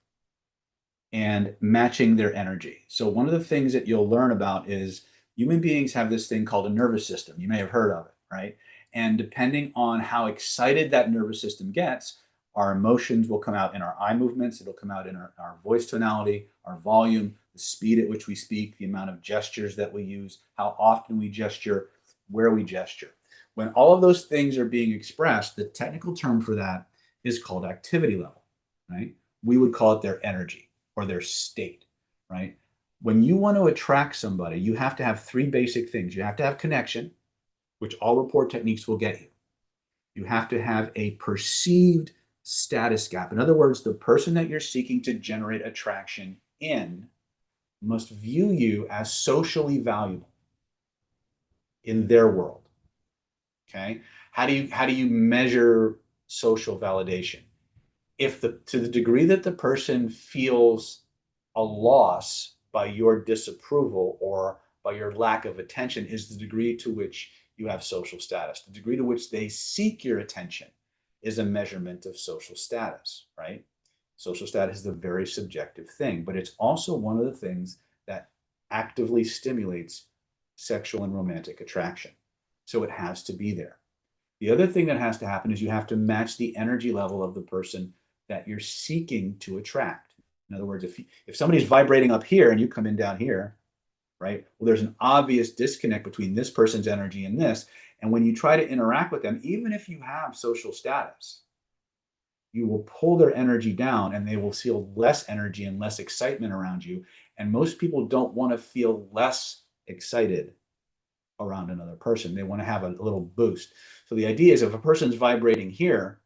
and matching their energy. So one of the things that you'll learn about is human beings have this thing called a nervous system. You may have heard of it, right? And depending on how excited that nervous system gets, our emotions will come out in our eye movements. It'll come out in our voice tonality, our volume, the speed at which we speak, the amount of gestures that we use, how often we gesture, where we gesture. When all of those things are being expressed, the technical term for that is called activity level, right? We would call it their energy or their state, right? When you want to attract somebody, you have to have three basic things. You have to have connection, which all rapport techniques will get you. You have to have a perceived status gap. In other words, the person that you're seeking to generate attraction in must view you as socially valuable in their world. Okay? How do you measure social validation? If the to the degree that the person feels a loss by your disapproval or by your lack of attention is the degree to which you have social status. The degree to which they seek your attention is a measurement of social status, right? Social status is a very subjective thing, but it's also one of the things that actively stimulates sexual and romantic attraction. So it has to be there. The other thing that has to happen is you have to match the energy level of the person that you're seeking to attract. In other words, if somebody's vibrating up here and you come in down here, right? Well, there's an obvious disconnect between this person's energy and this. And when you try to interact with them, even if you have social status, you will pull their energy down and they will feel less energy and less excitement around you. And most people don't want to feel less excited around another person. They want to have a little boost. So the idea is if a person's vibrating here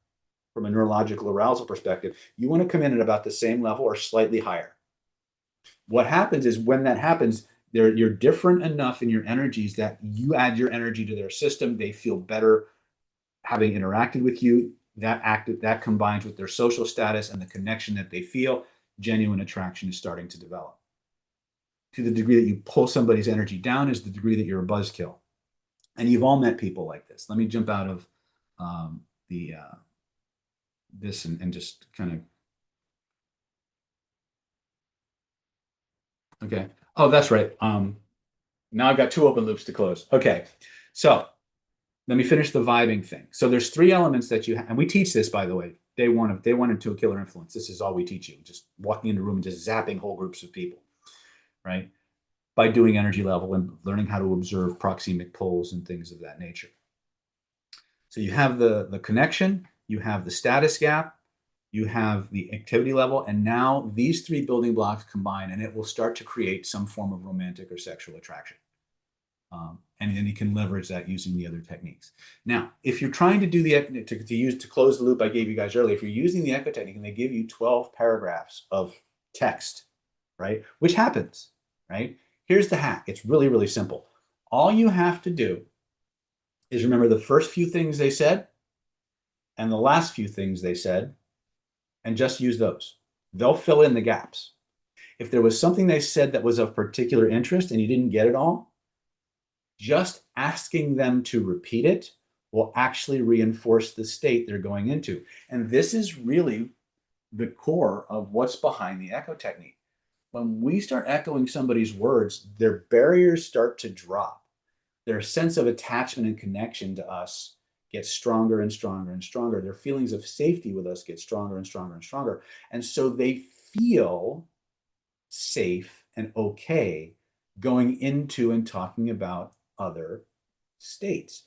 from a neurological arousal perspective, you want to come in at about the same level or slightly higher. What happens is when that happens, you're different enough in your energies that you add your energy to their system. They feel better having interacted with you. That combines with their social status and the connection that they feel. Genuine attraction is starting to develop. To the degree that you pull somebody's energy down is the degree that you're a buzzkill. And you've all met people like this. Let me jump out of the this and just kind of okay. Oh, that's right. Now I've got two open loops to close. Okay, so let me finish the vibing thing. So there's three elements that you have, and we teach this, by the way. Day one into a killer influence. This is all we teach you. Just walking into a room and just zapping whole groups of people, right? By doing energy level and learning how to observe proxemic pulls and things of that nature. So you have the connection, you have the status gap, you have the activity level, and now these three building blocks combine, and it will start to create some form of romantic or sexual attraction. And then you can leverage that using the other techniques. Now, if you're trying to do to close the loop I gave you guys earlier, if you're using the echo technique and they give you 12 paragraphs of text, right, which happens, right? Here's the hack. It's really, really simple. All you have to do is remember the first few things they said and the last few things they said, and just use those. They'll fill in the gaps. If there was something they said that was of particular interest and you didn't get it all, just asking them to repeat it will actually reinforce the state they're going into. And this is really the core of what's behind the echo technique. When we start echoing somebody's words, their barriers start to drop. Their sense of attachment and connection to us gets stronger and stronger and stronger. Their feelings of safety with us get stronger and stronger and stronger. And so they feel safe and okay going into and talking about other states.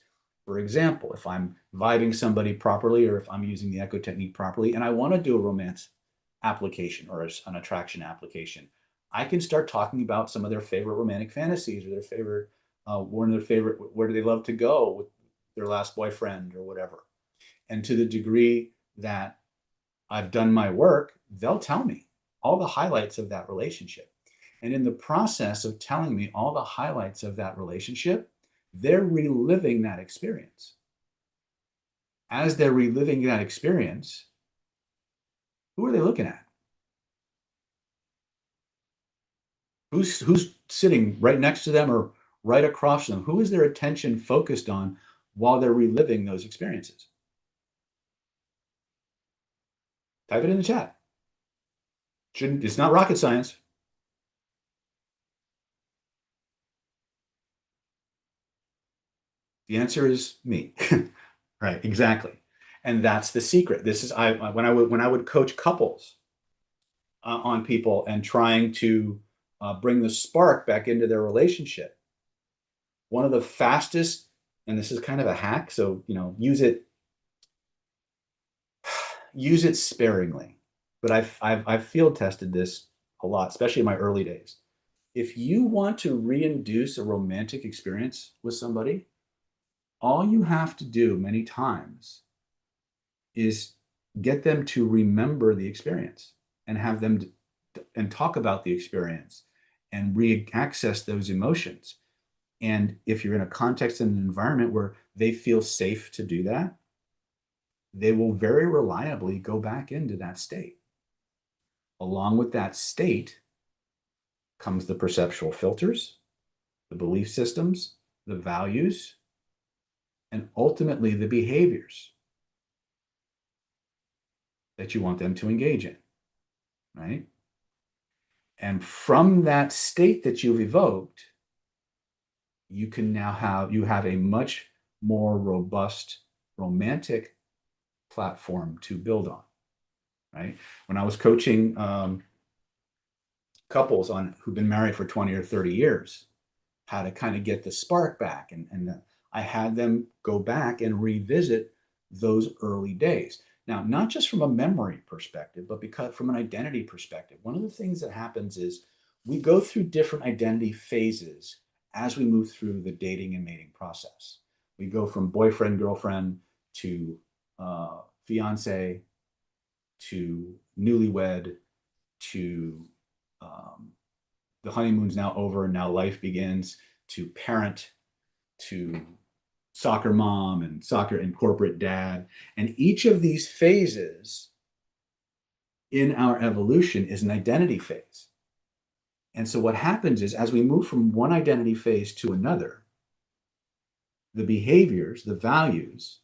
For example, if I'm vibing somebody properly or if I'm using the echo technique properly and I want to do a romance application or an attraction application, I can start talking about some of their favorite romantic fantasies or their favorite, where do they love to go with their last boyfriend or whatever. And to the degree that I've done my work, they'll tell me all the highlights of that relationship. And in the process of telling me all the highlights of that relationship, they're reliving that experience. As they're reliving that experience, who are they looking at? Who's sitting right next to them or right across from them? Who is their attention focused on while they're reliving those experiences? Type it in the chat. It's not rocket science. The answer is me. Right, exactly. And that's the secret. This is when I would coach couples on people and trying to bring the spark back into their relationship. One of the fastest, and this is kind of a hack, so use it sparingly. But I've field tested this a lot, especially in my early days. If you want to reinduce a romantic experience with somebody, all you have to do many times is get them to remember the experience and have them and talk about the experience and re-access those emotions. And if you're in a context and an environment where they feel safe to do that, they will very reliably go back into that state. Along with that state comes the perceptual filters, the belief systems, the values, and ultimately the behaviors that you want them to engage in, right? And from that state that you've evoked, you have a much more robust romantic platform to build on, right? When I was coaching couples who've been married for 20 or 30 years, how to kind of get the spark back, and I had them go back and revisit those early days. Now, not just from a memory perspective, but because from an identity perspective. One of the things that happens is we go through different identity phases as we move through the dating and mating process. We go from boyfriend, girlfriend to fiance to newlywed to the honeymoon's now over and now life begins, to parent, to soccer mom and soccer and corporate dad. And each of these phases in our evolution is an identity phase. And so what happens is as we move from one identity phase to another, the behaviors, the values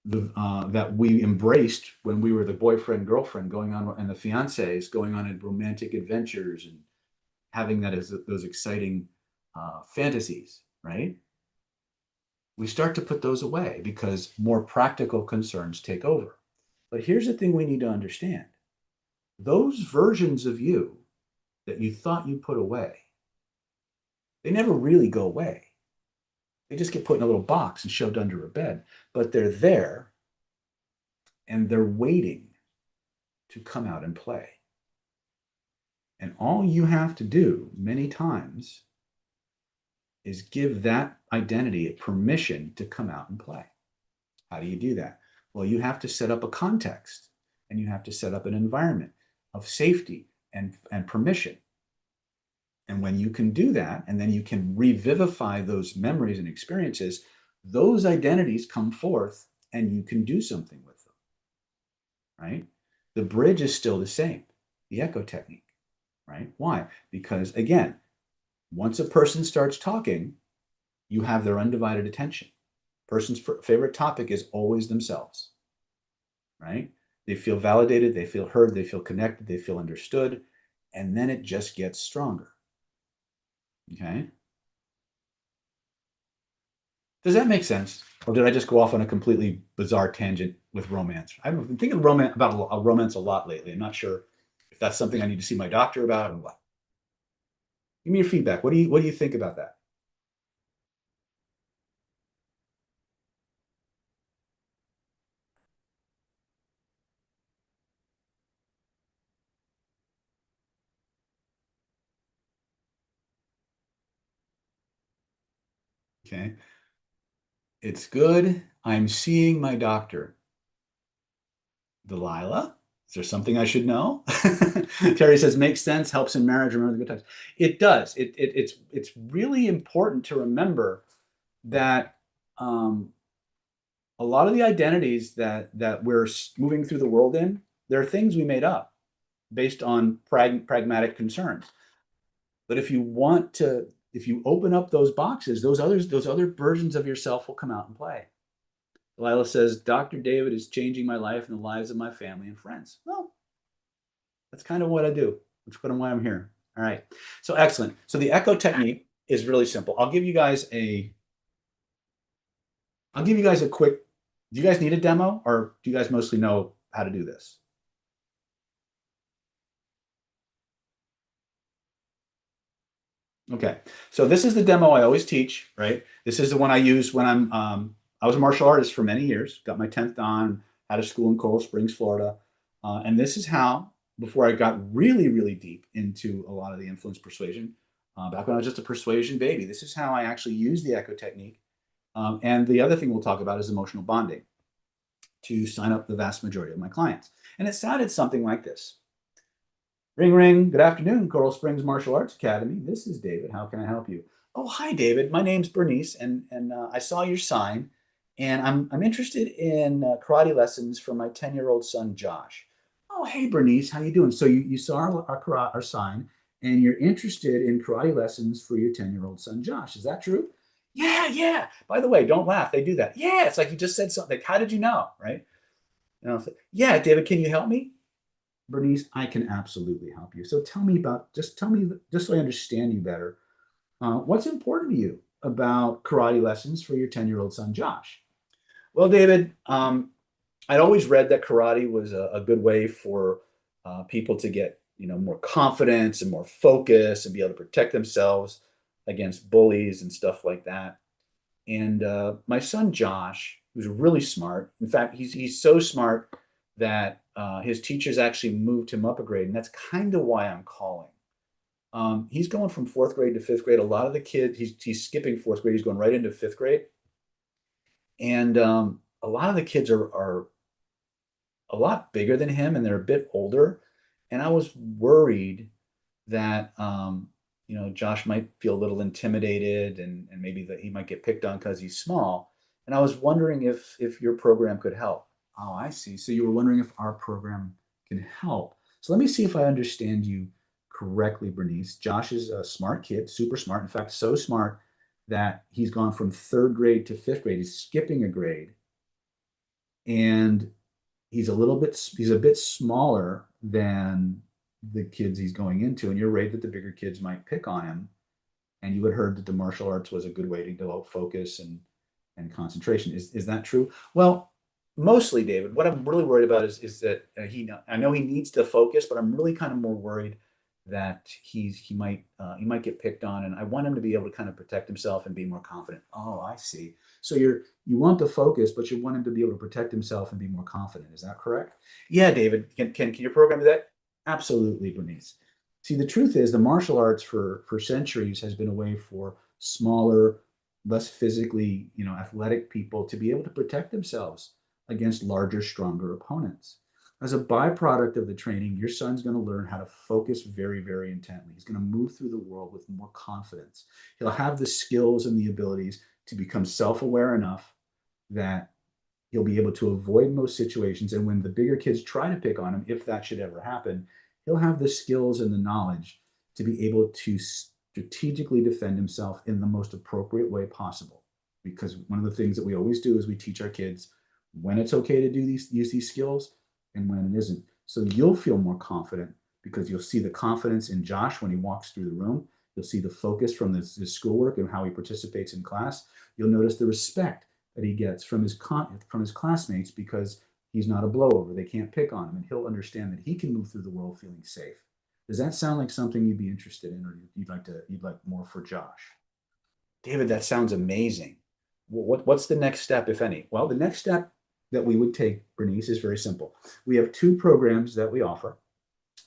that we embraced when we were the boyfriend, girlfriend going on, and the fiancés going on romantic adventures and having that as those exciting fantasies, right? We start to put those away because more practical concerns take over. But here's the thing we need to understand. Those versions of you that you thought you put away, they never really go away. They just get put in a little box and shoved under a bed, but they're there and they're waiting to come out and play. And all you have to do many times is give that identity a permission to come out and play. How do you do that? Well, you have to set up a context and you have to set up an environment of safety and permission. And when you can do that, and then you can revivify those memories and experiences, those identities come forth and you can do something with them, right? The bridge is still the same, the echo technique, right? Why? Because again, once a person starts talking, you have their undivided attention. Person's favorite topic is always themselves, right? They feel validated, they feel heard, they feel connected, they feel understood, and then it just gets stronger. Okay? Does that make sense? Or did I just go off on a completely bizarre tangent with romance? I've been thinking about romance a lot lately. I'm not sure if that's something I need to see my doctor about or what. Give me your feedback. What do you think about that? Okay. It's good. I'm seeing my doctor. Delilah, is there something I should know? Terry says, makes sense, helps in marriage, remember the good times. It does. It's really important to remember that a lot of the identities that we're moving through the world in, there are things we made up based on pragmatic concerns. But if you open up those boxes, those other versions of yourself will come out and play. Delilah says, Dr. David is changing my life and the lives of my family and friends. Well, that's kind of what I do. That's kind of why I'm here. All right. So excellent. So the echo technique is really simple. I'll give you guys a quick, do you guys need a demo or do you guys mostly know how to do this? Okay. So this is the demo I always teach, right? This is the one I use when I was a martial artist for many years, got my 10th dan, had a school in Coral Springs, Florida. And this is how before I got really, really deep into a lot of the influence persuasion, back when I was just a persuasion baby. This is how I actually use the echo technique. And the other thing we'll talk about is emotional bonding to sign up the vast majority of my clients. And it sounded something like this. Ring, ring. Good afternoon, Coral Springs Martial Arts Academy. This is David. How can I help you? Oh, hi, David. My name's Bernice, and I saw your sign, and I'm interested in karate lessons for my 10-year-old son, Josh. Oh, hey, Bernice. How you doing? So you saw our sign, and you're interested in karate lessons for your 10-year-old son, Josh. Is that true? Yeah, yeah. By the way, don't laugh. They do that. Yeah, it's like you just said something. Like, how did you know? Right? And I'll say, yeah, David, can you help me? Bernice, I can absolutely help you. So tell me, just so I understand you better, what's important to you about karate lessons for your 10-year-old son, Josh? Well, David, I'd always read that karate was a good way for people to get, more confidence and more focus and be able to protect themselves against bullies and stuff like that. And my son Josh, who's really smart. In fact, he's so smart that his teachers actually moved him up a grade, and that's kind of why I'm calling. He's going from fourth grade to fifth grade. A lot of the kids, he's skipping fourth grade. He's going right into fifth grade, and a lot of the kids are a lot bigger than him, and they're a bit older. And I was worried that Josh might feel a little intimidated and maybe that he might get picked on because he's small. And I was wondering if your program could help. Oh, I see. So you were wondering if our program can help. So let me see if I understand you correctly, Bernice. Josh is a smart kid, super smart. In fact, so smart that he's gone from third grade to fifth grade. He's skipping a grade. And he's a bit smaller than the kids he's going into, and you're right that the bigger kids might pick on him. And you had heard that the martial arts was a good way to develop focus and concentration. Is that true? Well, mostly, David. What I'm really worried about is that I know he needs to focus, but I'm really kind of more worried that he might get picked on, and I want him to be able to kind of protect himself and be more confident. Oh, I see. So you want the focus, but you want him to be able to protect himself and be more confident. Is that correct? Yeah, David. Can your program do that? Absolutely, Bernice. See, the truth is, the martial arts for centuries has been a way for smaller, less physically, athletic people to be able to protect themselves against larger, stronger opponents. As a byproduct of the training, your son's going to learn how to focus very, very intently. He's going to move through the world with more confidence. He'll have the skills and the abilities to become self-aware enough that he'll be able to avoid most situations. And when the bigger kids try to pick on him, if that should ever happen, he'll have the skills and the knowledge to be able to strategically defend himself in the most appropriate way possible. Because one of the things that we always do is we teach our kids when it's okay to use these skills and when it isn't. So you'll feel more confident because you'll see the confidence in Josh when he walks through the room. You'll see the focus from his schoolwork and how he participates in class. You'll notice the respect that he gets from his classmates because he's not a blowover. They can't pick on him, and he'll understand that he can move through the world feeling safe. Does that sound like something you'd be interested in, or you'd like more for Josh? David, that sounds amazing. What's the next step, if any? Well, the next step that we would take, Bernice, is very simple. We have two programs that we offer.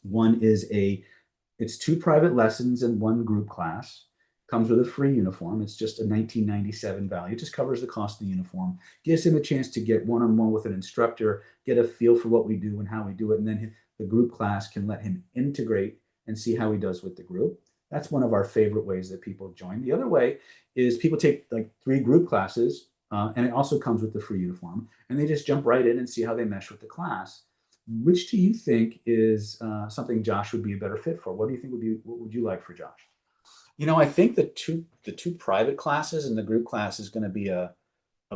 One is it's two private lessons and one group class. Comes with a free uniform. It's just a 1997 value. It just covers the cost of the uniform. Gives him a chance to get one-on-one with an instructor, get a feel for what we do and how we do it, and then the group class can let him integrate and see how he does with the group. That's one of our favorite ways that people join. The other way is people take like 3 group classes, and it also comes with the free uniform, and they just jump right in and see how they mesh with the class. Which do you think is something Josh would be a better fit for? What do you think what would you like for Josh? I think the two private classes and the group class is going to be a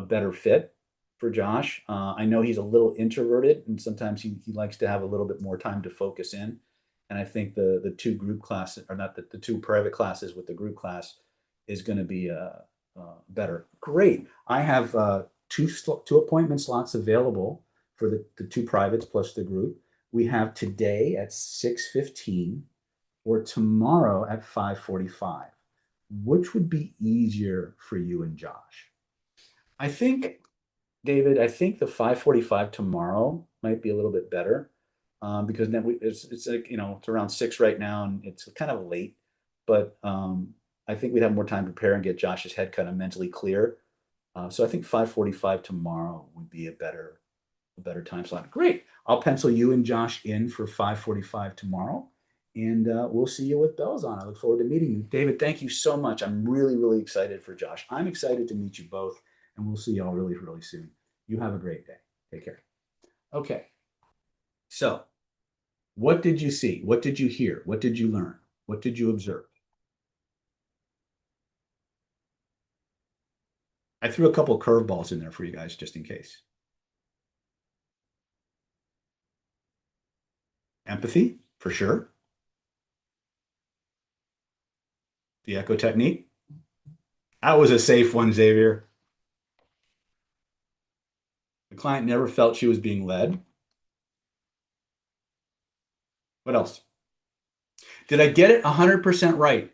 better fit for Josh. I know he's a little introverted, and sometimes he likes to have a little bit more time to focus in. And I think the two group classes, or not the two private classes with the group class, is going to be better. Great. I have two appointment slots available for the two privates plus the group. We have today at 6:15 or tomorrow at 5:45. Which would be easier for you and Josh? I think, David, I think the 5:45 tomorrow might be a little bit better. because then it's like, it's around 6 right now and it's kind of late, but I think we'd have more time to prepare and get Josh's head kind of mentally clear. So I think 5:45 tomorrow would be a better time slot. Great. I'll pencil you and Josh in for 5:45 tomorrow, and we'll see you with bells on. I look forward to meeting you. David, thank you so much. I'm really, really excited for Josh. I'm excited to meet you both, and we'll see y'all really, really soon. You have a great day. Take care. Okay. So, what did you see? What did you hear? What did you learn? What did you observe? I threw a couple curveballs in there for you guys just in case. Empathy, for sure. The echo technique. That was a safe one, Xavier. The client never felt she was being led. What else? Did I get it 100% right?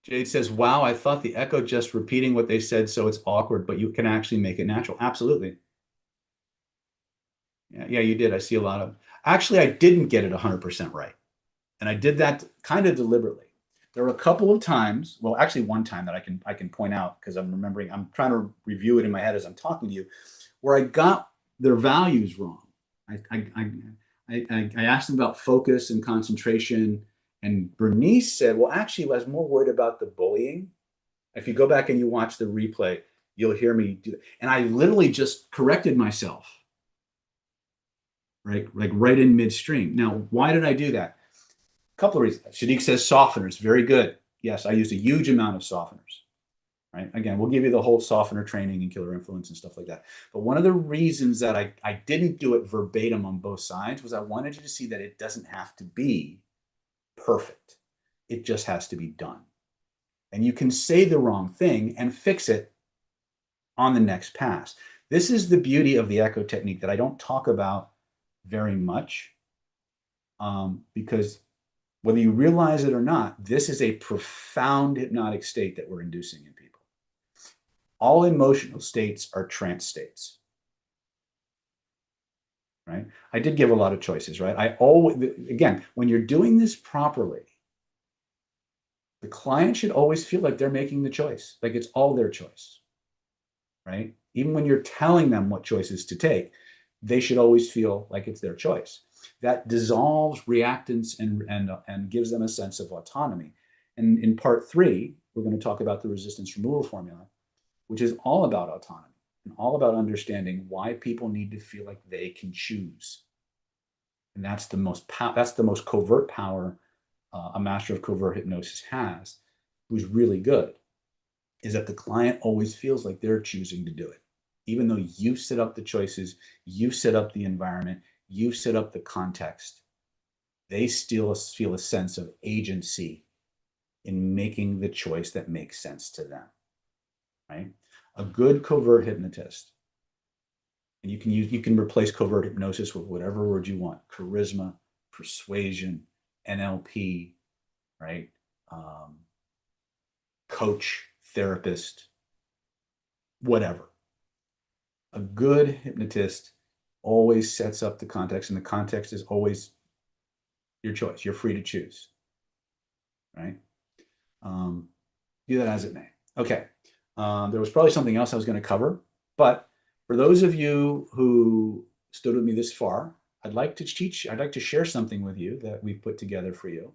Jade says, wow, I thought the echo just repeating what they said, so it's awkward, but you can actually make it natural. Absolutely. Yeah, you did. I see a lot of. Actually, I didn't get it 100% right. And I did that kind of deliberately. There were a couple of times, well, actually one time that I can point out because I'm remembering, I'm trying to review it in my head as I'm talking to you, where I got their values wrong. I asked them about focus and concentration, and Bernice said, "Well, actually, I was more worried about the bullying." If you go back and you watch the replay, you'll hear me do it. And I literally just corrected myself, right, like right in midstream. Now, why did I do that? A couple of reasons. Shadiq says softeners, very good. Yes, I used a huge amount of softeners. Right. Again, we'll give you the whole softener training and killer influence and stuff like that. But one of the reasons that I didn't do it verbatim on both sides was I wanted you to see that it doesn't have to be perfect. It just has to be done. And you can say the wrong thing and fix it on the next pass. This is the beauty of the echo technique that I don't talk about very much, because whether you realize it or not, this is a profound hypnotic state that we're inducing in people. All emotional states are trance states, right? I did give a lot of choices, right? I always, again, when you're doing this properly, the client should always feel like they're making the choice, like it's all their choice, right? Even when you're telling them what choices to take, they should always feel like it's their choice. That dissolves reactance and gives them a sense of autonomy. And in part 3, we're going to talk about the resistance removal formula, which is all about autonomy and all about understanding why people need to feel like they can choose. And that's the most covert power a master of covert hypnosis has, who's really good, is that the client always feels like they're choosing to do it. Even though you set up the choices, you set up the environment, you set up the context, they still feel a sense of agency in making the choice that makes sense to them, right? A good covert hypnotist, and you can replace covert hypnosis with whatever word you want: charisma, persuasion, NLP, right? Coach, therapist, whatever. A good hypnotist always sets up the context, and the context is always your choice. You're free to choose, right? Do that as it may. Okay. There was probably something else I was going to cover, but for those of you who stood with me this far, I'd like to share something with you that we've put together for you.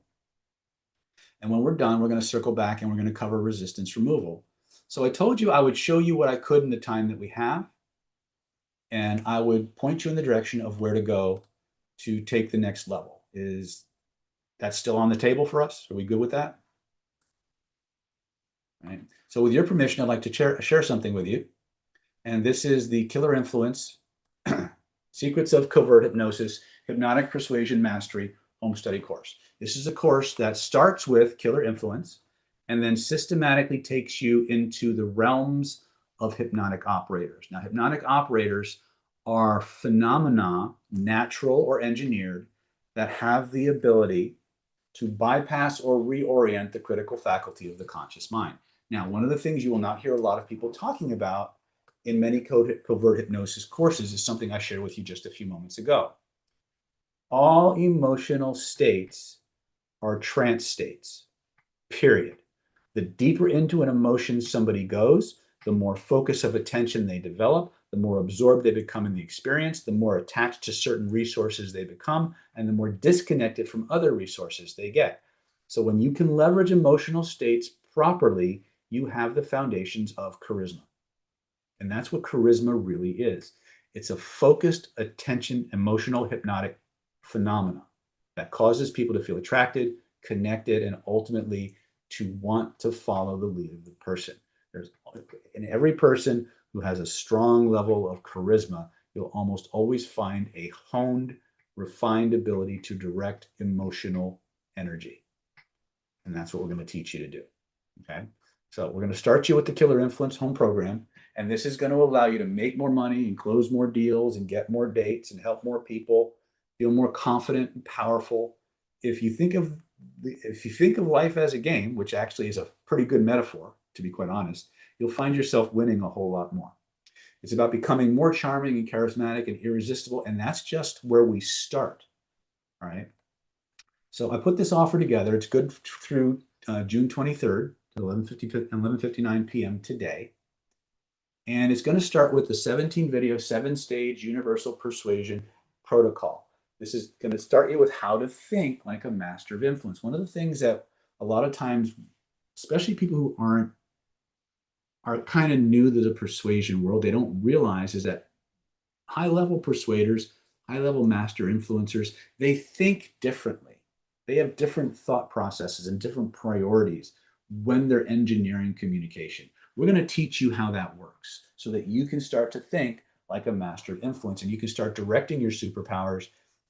And when we're done, we're going to circle back and we're going to cover resistance removal. So I told you I would show you what I could in the time that we have, and I would point you in the direction of where to go to take the next level. Is that still on the table for us? Are we good with that? Right. So with your permission, I'd like to share something with you. And this is the Killer Influence, Secrets of Covert Hypnosis, Hypnotic Persuasion Mastery Home Study course. This is a course that starts with Killer Influence and then systematically takes you into the realms of hypnotic operators. Now, hypnotic operators are phenomena, natural or engineered, that have the ability to bypass or reorient the critical faculty of the conscious mind. Now, one of the things you will not hear a lot of people talking about in many covert hypnosis courses is something I shared with you just a few moments ago. All emotional states are trance states, period. The deeper into an emotion somebody goes, the more focus of attention they develop, the more absorbed they become in the experience, the more attached to certain resources they become, and the more disconnected from other resources they get. So when you can leverage emotional states properly, you have the foundations of charisma. And that's what charisma really is. It's a focused attention, emotional, hypnotic phenomena that causes people to feel attracted, connected, and ultimately to want to follow the lead of the person. There's in every person who has a strong level of charisma, you'll almost always find a honed, refined ability to direct emotional energy. And that's what we're going to teach you to do. Okay. So we're going to start you with the Killer Influence Home Program. And this is going to allow you to make more money and close more deals and get more dates and help more people, feel more confident and powerful. If you think of life as a game, which actually is a pretty good metaphor, to be quite honest, you'll find yourself winning a whole lot more. It's about becoming more charming and charismatic and irresistible. And that's just where we start. All right. So I put this offer together. It's good through June 23rd at 11:59 p.m. today. And it's going to start with the 17 video, 7-stage universal persuasion protocol. This is going to start you with how to think like a master of influence. One of the things that a lot of times, especially people who are kind of new to the persuasion world, they don't realize is that high-level persuaders, high-level master influencers, they think differently. They have different thought processes and different priorities when they're engineering communication. We're going to teach you how that works so that you can start to think like a master of influence and you can start directing your superpowers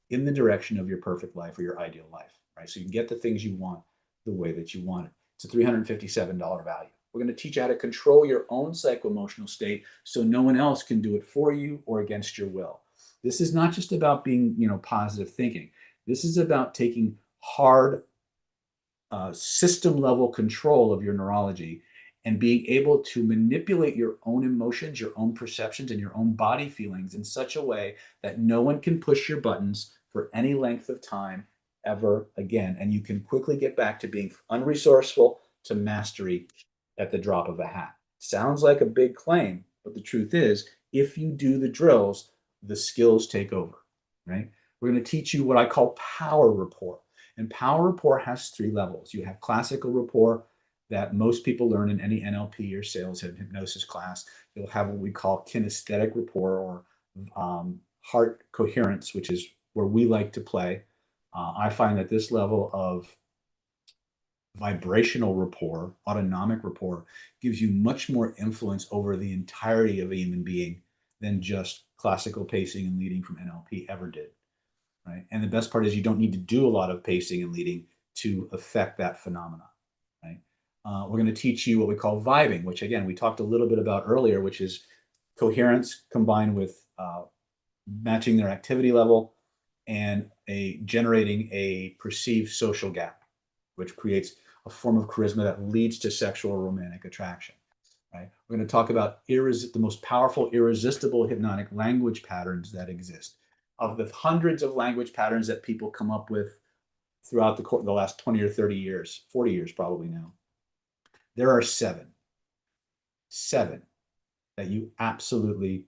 in the direction of your perfect life or your ideal life, right? So you can get the things you want the way that you want it. It's a $357 value. We're going to teach you how to control your own psycho-emotional state so no one else can do it for you or against your will. This is not just about being, positive thinking. This is about taking hard system level control of your neurology and being able to manipulate your own emotions, your own perceptions, and your own body feelings in such a way that no one can push your buttons for any length of time ever again. And you can quickly get back to being unresourceful to mastery at the drop of a hat. Sounds like a big claim, but the truth is, if you do the drills, the skills take over, right? We're going to teach you what I call power rapport. And power rapport has 3 levels. You have classical rapport that most people learn in any NLP or sales and hypnosis class. You'll have what we call kinesthetic rapport or heart coherence, which is where we like to play. I find that this level of vibrational rapport, autonomic rapport, gives you much more influence over the entirety of a human being than just classical pacing and leading from NLP ever did. Right. And the best part is you don't need to do a lot of pacing and leading to affect that phenomena. Right. We're going to teach you what we call vibing, which again, we talked a little bit about earlier, which is coherence combined with matching their activity level and generating a perceived social gap, which creates a form of charisma that leads to sexual or romantic attraction. Right. We're going to talk about the most powerful, irresistible hypnotic language patterns that exist. Of the hundreds of language patterns that people come up with throughout the last 20 or 30 years, 40 years probably now, there are seven that you absolutely,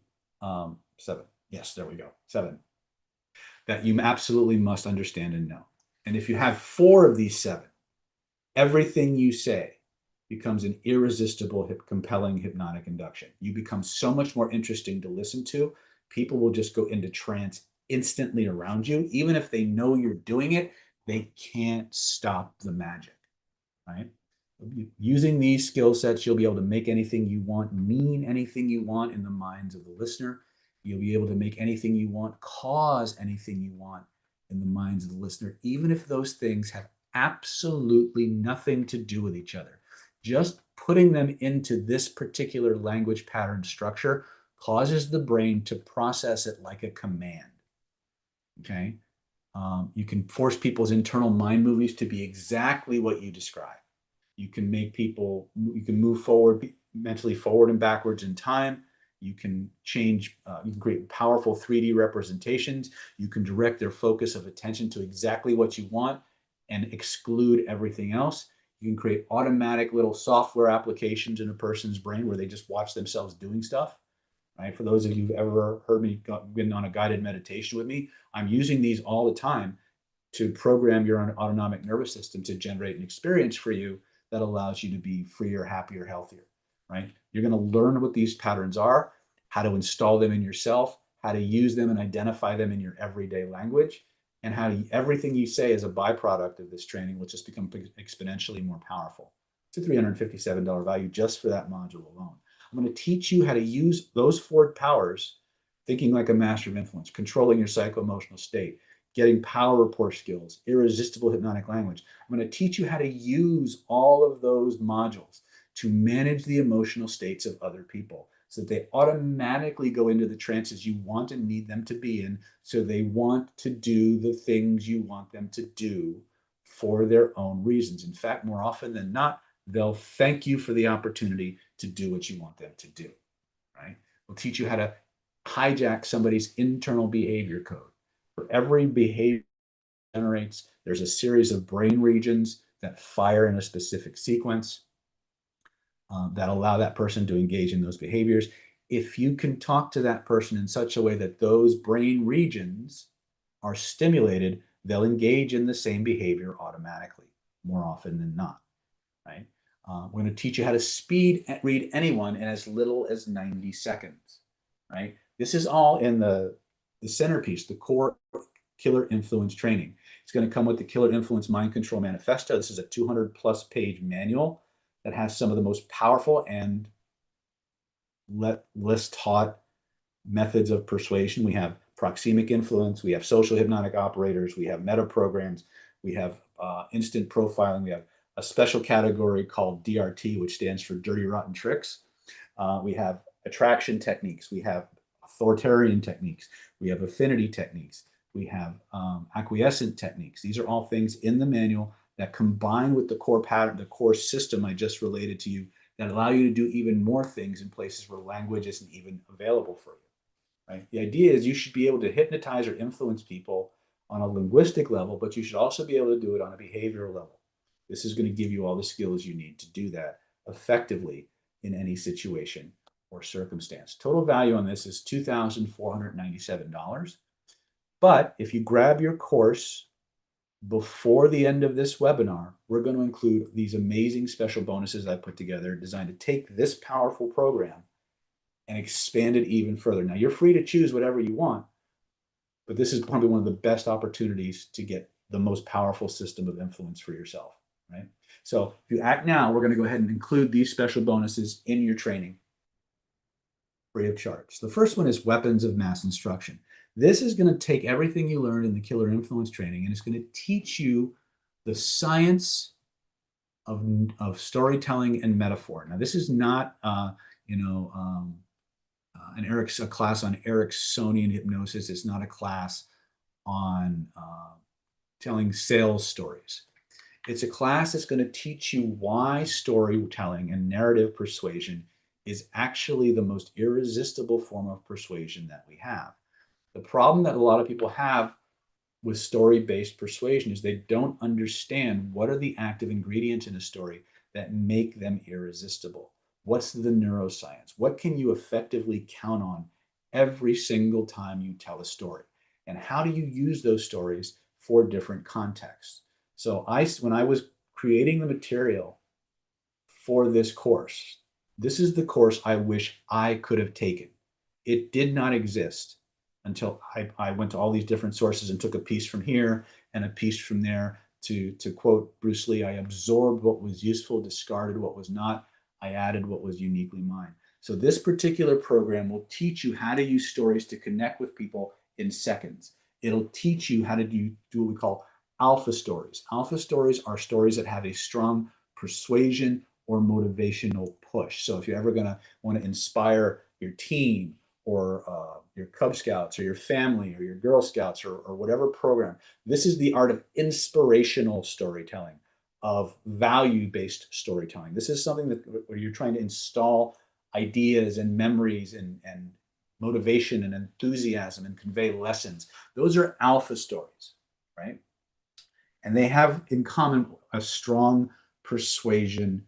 seven. Yes, there we go. 7 that you absolutely must understand and know. And if you have 4 of these 7, everything you say becomes an irresistible, compelling hypnotic induction. You become so much more interesting to listen to. People will just go into trance instantly around you. Even if they know you're doing it, they can't stop the magic, right? Using these skill sets, you'll be able to make anything you want, mean anything you want in the minds of the listener. You'll be able to make anything you want, cause anything you want in the minds of the listener, even if those things have absolutely nothing to do with each other. Just putting them into this particular language pattern structure causes the brain to process it like a command. Okay. You can force people's internal mind movies to be exactly what you describe. You can make people, you can move forward, mentally forward and backwards in time. You can change, you can create powerful 3D representations. You can direct their focus of attention to exactly what you want and exclude everything else. You can create automatic little software applications in a person's brain where they just watch themselves doing stuff, right? For those of you who've ever heard me been on a guided meditation with me, I'm using these all the time to program your own autonomic nervous system to generate an experience for you that allows you to be freer, happier, healthier, right? You're going to learn what these patterns are, how to install them in yourself, how to use them and identify them in your everyday language, and how everything you say as a byproduct of this training will just become exponentially more powerful. It's a $357 value just for that module alone. I'm going to teach you how to use those 4 powers, thinking like a master of influence, controlling your psycho-emotional state, getting power rapport skills, irresistible hypnotic language. I'm going to teach you how to use all of those modules to manage the emotional states of other people so that they automatically go into the trances you want and need them to be in, so they want to do the things you want them to do for their own reasons. In fact, more often than not, they'll thank you for the opportunity to do what you want them to do, right? We'll teach you how to hijack somebody's internal behavior code. For every behavior generates, there's a series of brain regions that fire in a specific sequence that allow that person to engage in those behaviors. If you can talk to that person in such a way that those brain regions are stimulated, they'll engage in the same behavior automatically, more often than not, right? We're going to teach you how to speed read anyone in as little as 90 seconds, right? This is all in the centerpiece, the core Killer Influence training. It's going to come with the Killer Influence Mind Control Manifesto. This is a 200+ page manual that has some of the most powerful and less taught methods of persuasion. We have proxemic influence, we have social hypnotic operators, we have meta programs, we have instant profiling, we have a special category called DRT, which stands for Dirty Rotten Tricks. We have attraction techniques, we have authoritarian techniques, we have affinity techniques, we have acquiescent techniques. These are all things in the manual that combine with the core pattern, the core system I just related to you, that allow you to do even more things in places where language isn't even available for you, right? The idea is you should be able to hypnotize or influence people on a linguistic level, but you should also be able to do it on a behavioral level. This is going to give you all the skills you need to do that effectively in any situation or circumstance. Total value on this is $2,497. But if you grab your course before the end of this webinar, we're going to include these amazing special bonuses I put together designed to take this powerful program and expand it even further. Now, you're free to choose whatever you want, but this is probably one of the best opportunities to get the most powerful system of influence for yourself, right? So if you act now, we're going to go ahead and include these special bonuses in your training free of charge. The first one is weapons of mass instruction. This is going to take everything you learned in the Killer Influence training, and it's going to teach you the science of storytelling and metaphor. Now, this is not, a class on Ericksonian hypnosis. It's not a class on telling sales stories. It's a class that's going to teach you why storytelling and narrative persuasion is actually the most irresistible form of persuasion that we have. The problem that a lot of people have with story-based persuasion is they don't understand what are the active ingredients in a story that make them irresistible. What's the neuroscience? What can you effectively count on every single time you tell a story? And how do you use those stories for different contexts? So when I was creating the material for this course, this is the course I wish I could have taken. It did not exist until I went to all these different sources and took a piece from here and a piece from there. To quote Bruce Lee, I absorbed what was useful, discarded what was not, I added what was uniquely mine. So this particular program will teach you how to use stories to connect with people in seconds. It'll teach you how to do what we call alpha stories. Alpha stories are stories that have a strong persuasion or motivational push. So if you're ever going to want to inspire your team or your Cub Scouts or your family or your Girl Scouts or whatever program, this is the art of inspirational storytelling, of value-based storytelling. This is something that where you're trying to install ideas and memories and motivation and enthusiasm and convey lessons. Those are alpha stories, right? And they have in common a strong persuasion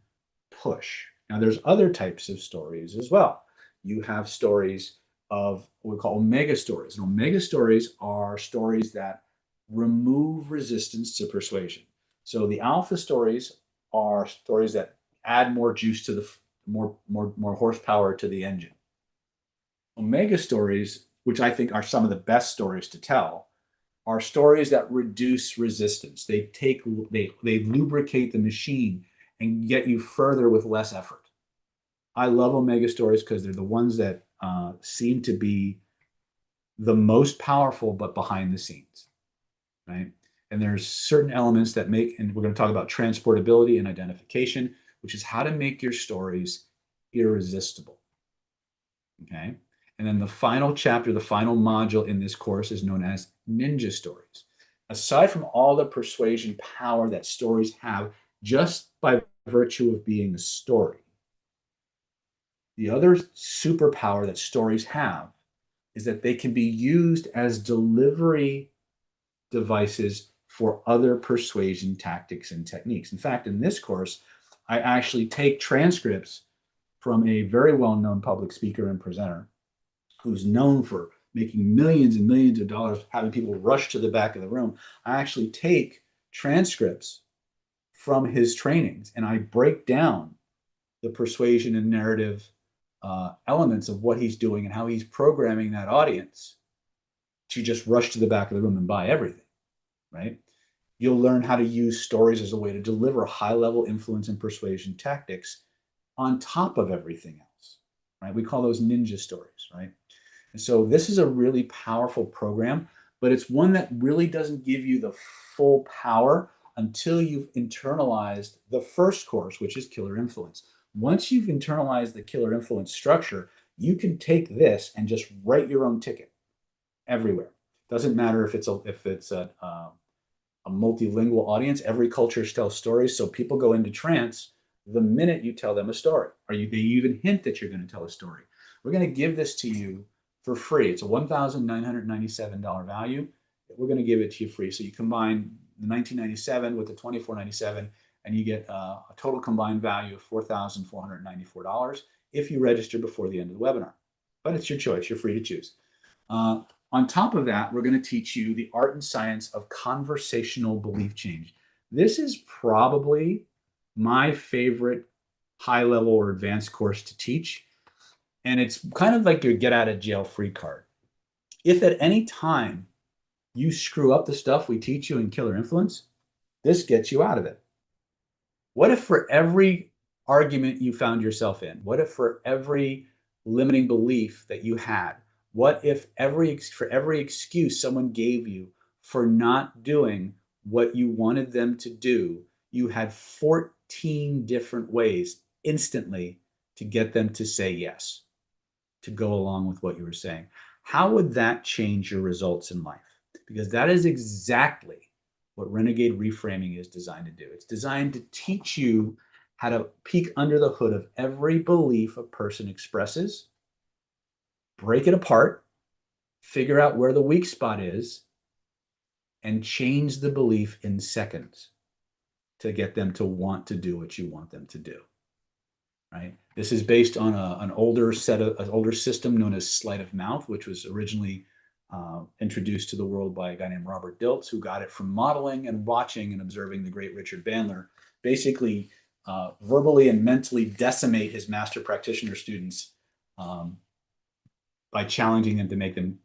push. Now, there's other types of stories as well. You have stories of what we call omega stories. And omega stories are stories that remove resistance to persuasion. So the alpha stories are stories that add more juice to the more horsepower to the engine. Omega stories, which I think are some of the best stories to tell, are stories that reduce resistance. They lubricate the machine and get you further with less effort. I love omega stories because they're the ones that seem to be the most powerful, but behind the scenes, right? And there's certain elements that make, and we're going to talk about transportability and identification, which is how to make your stories irresistible. Okay. And then the final chapter, the final module in this course is known as ninja stories. Aside from all the persuasion power that stories have just by virtue of being a story, the other superpower that stories have is that they can be used as delivery devices for other persuasion tactics and techniques. In fact, in this course, I actually take transcripts from a very well-known public speaker and presenter who's known for making millions and millions of dollars, having people rush to the back of the room. I actually take transcripts from his trainings and I break down the persuasion and narrative elements of what he's doing and how he's programming that audience to just rush to the back of the room and buy everything, right? You'll learn how to use stories as a way to deliver high-level influence and persuasion tactics on top of everything else, right? We call those ninja stories, right? And so this is a really powerful program, but it's one that really doesn't give you the full power until you've internalized the first course, which is Killer Influence. Once you've internalized the Killer Influence structure, you can take this and just write your own ticket everywhere. Doesn't matter if it's a multilingual audience. Every culture tells stories, so people go into trance the minute you tell them a story, or they even hint that you're going to tell a story. We're going to give this to you for free. It's a $1,997 value. We're going to give it to you free. So you combine the $1,997 with the $2,497, and you get a total combined value of $4,494 if you register before the end of the webinar. But it's your choice. You're free to choose. On top of that, we're going to teach you the art and science of conversational belief change. This is probably my favorite high-level or advanced course to teach. And it's kind of like your get out of jail free card. If at any time you screw up the stuff we teach you in Killer Influence, this gets you out of it. What if for every argument you found yourself in, what if for every limiting belief that you had, what if for every excuse someone gave you for not doing what you wanted them to do, you had 14 different ways instantly to get them to say yes, to go along with what you were saying? How would that change your results in life? Because that is exactly what Renegade Reframing is designed to do. It's designed to teach you how to peek under the hood of every belief a person expresses, break it apart, figure out where the weak spot is, and change the belief in seconds to get them to want to do what you want them to do. Right? This is based on an older system known as sleight of mouth, which was originally introduced to the world by a guy named Robert Dilts, who got it from modeling and watching and observing the great Richard Bandler basically verbally and mentally decimate his master practitioner students by challenging them to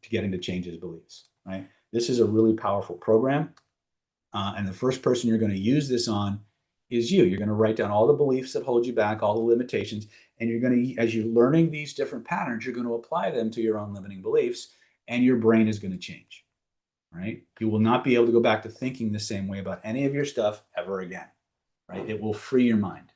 get him to change his beliefs. Right? This is a really powerful program, and the first person you're going to use this on is you. You're going to write down all the beliefs that hold you back, all the limitations, and you're going to, as you're learning these different patterns, you're going to apply them to your own limiting beliefs, and your brain is going to change. Right? You will not be able to go back to thinking the same way about any of your stuff ever again. Right? It will free your mind.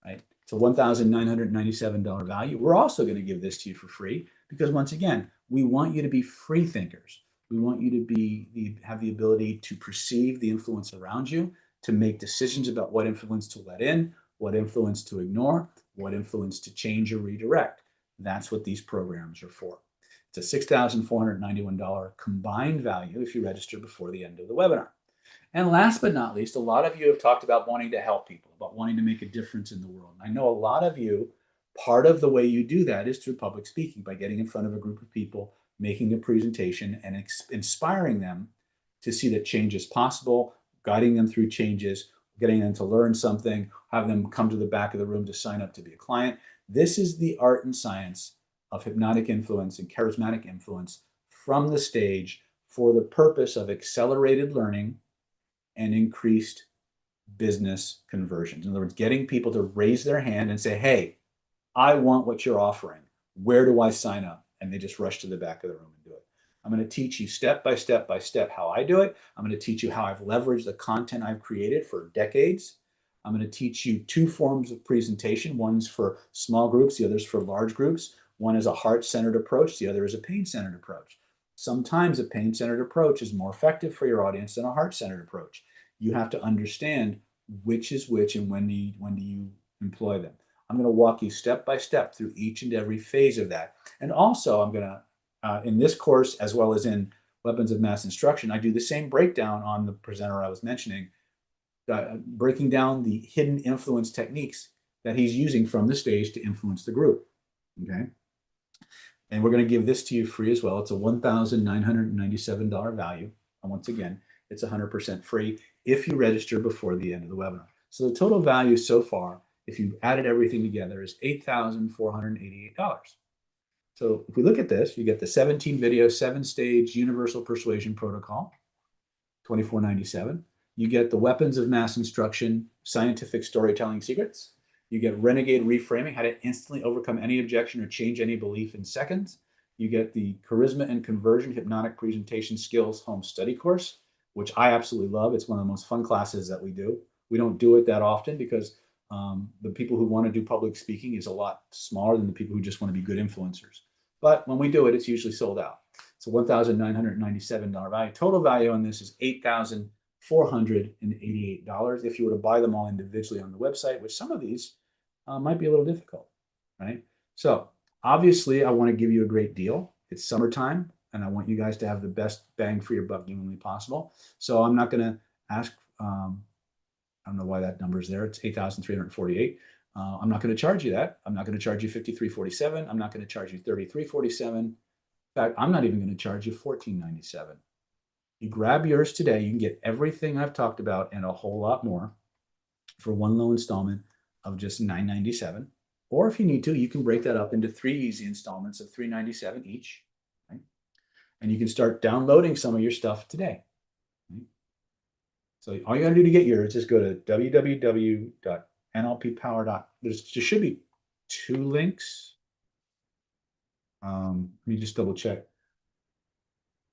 Right? It's a $1,997 value. We're also going to give this to you for free because, once again, we want you to be free thinkers. We want you to have the ability to perceive the influence around you, to make decisions about what influence to let in, what influence to ignore, what influence to change or redirect. That's what these programs are for. It's a $6,491 combined value if you register before the end of the webinar. And last but not least, a lot of you have talked about wanting to help people, about wanting to make a difference in the world. I know a lot of you, part of the way you do that is through public speaking, by getting in front of a group of people, making a presentation, and inspiring them to see that change is possible, guiding them through changes, getting them to learn something, have them come to the back of the room to sign up to be a client. This is the art and science of hypnotic influence and charismatic influence from the stage for the purpose of accelerated learning and increased business conversions. In other words, getting people to raise their hand and say, hey, I want what you're offering. Where do I sign up? And they just rush to the back of the room and do it. I'm going to teach you step by step how I do it. I'm going to teach you how I've leveraged the content I've created for decades. I'm going to teach you two forms of presentation. One's for small groups, the other's for large groups. One is a heart-centered approach, the other is a pain-centered approach. Sometimes a pain-centered approach is more effective for your audience than a heart-centered approach. You have to understand which is which and when do you employ them. I'm going to walk you step by step through each and every phase of that. And also I'm going to, in this course, as well as in Weapons of Mass Instruction, I do the same breakdown on the presenter I was mentioning, breaking down the hidden influence techniques that he's using from the stage to influence the group. Okay. And we're going to give this to you free as well. It's a $1,997 value. And once again, it's 100% free if you register before the end of the webinar. So the total value so far, if you added everything together, is $8,488. So if we look at this, you get the 17 video, 7-stage universal persuasion protocol, $24.97. You get the Weapons of Mass Instruction, scientific storytelling secrets. You get Renegade Reframing, how to instantly overcome any objection or change any belief in seconds. You get the Charisma and Conversion Hypnotic Presentation Skills Home Study Course, which I absolutely love. It's one of the most fun classes that we do. We don't do it that often because the people who want to do public speaking is a lot smaller than the people who just want to be good influencers. But when we do it, it's usually sold out. It's a $1,997 value. Total value on this is $8,488 if you were to buy them all individually on the website, which some of these might be a little difficult, right? So obviously I want to give you a great deal. It's summertime and I want you guys to have the best bang for your buck humanly possible. So I'm not going to ask, I don't know why that number is there. It's 8,348. I'm not going to charge you that. I'm not going to charge you $53.47. I'm not going to charge you $33.47. In fact, I'm not even going to charge you $14.97. You grab yours today. You can get everything I've talked about and a whole lot more for one low installment of just $9.97. Or if you need to, you can break that up into 3 easy installments of $3.97 each. Right? And you can start downloading some of your stuff today. Right? So all you got to do to get yours is go to www.nlppower. There should be 2 links. Let me just double check.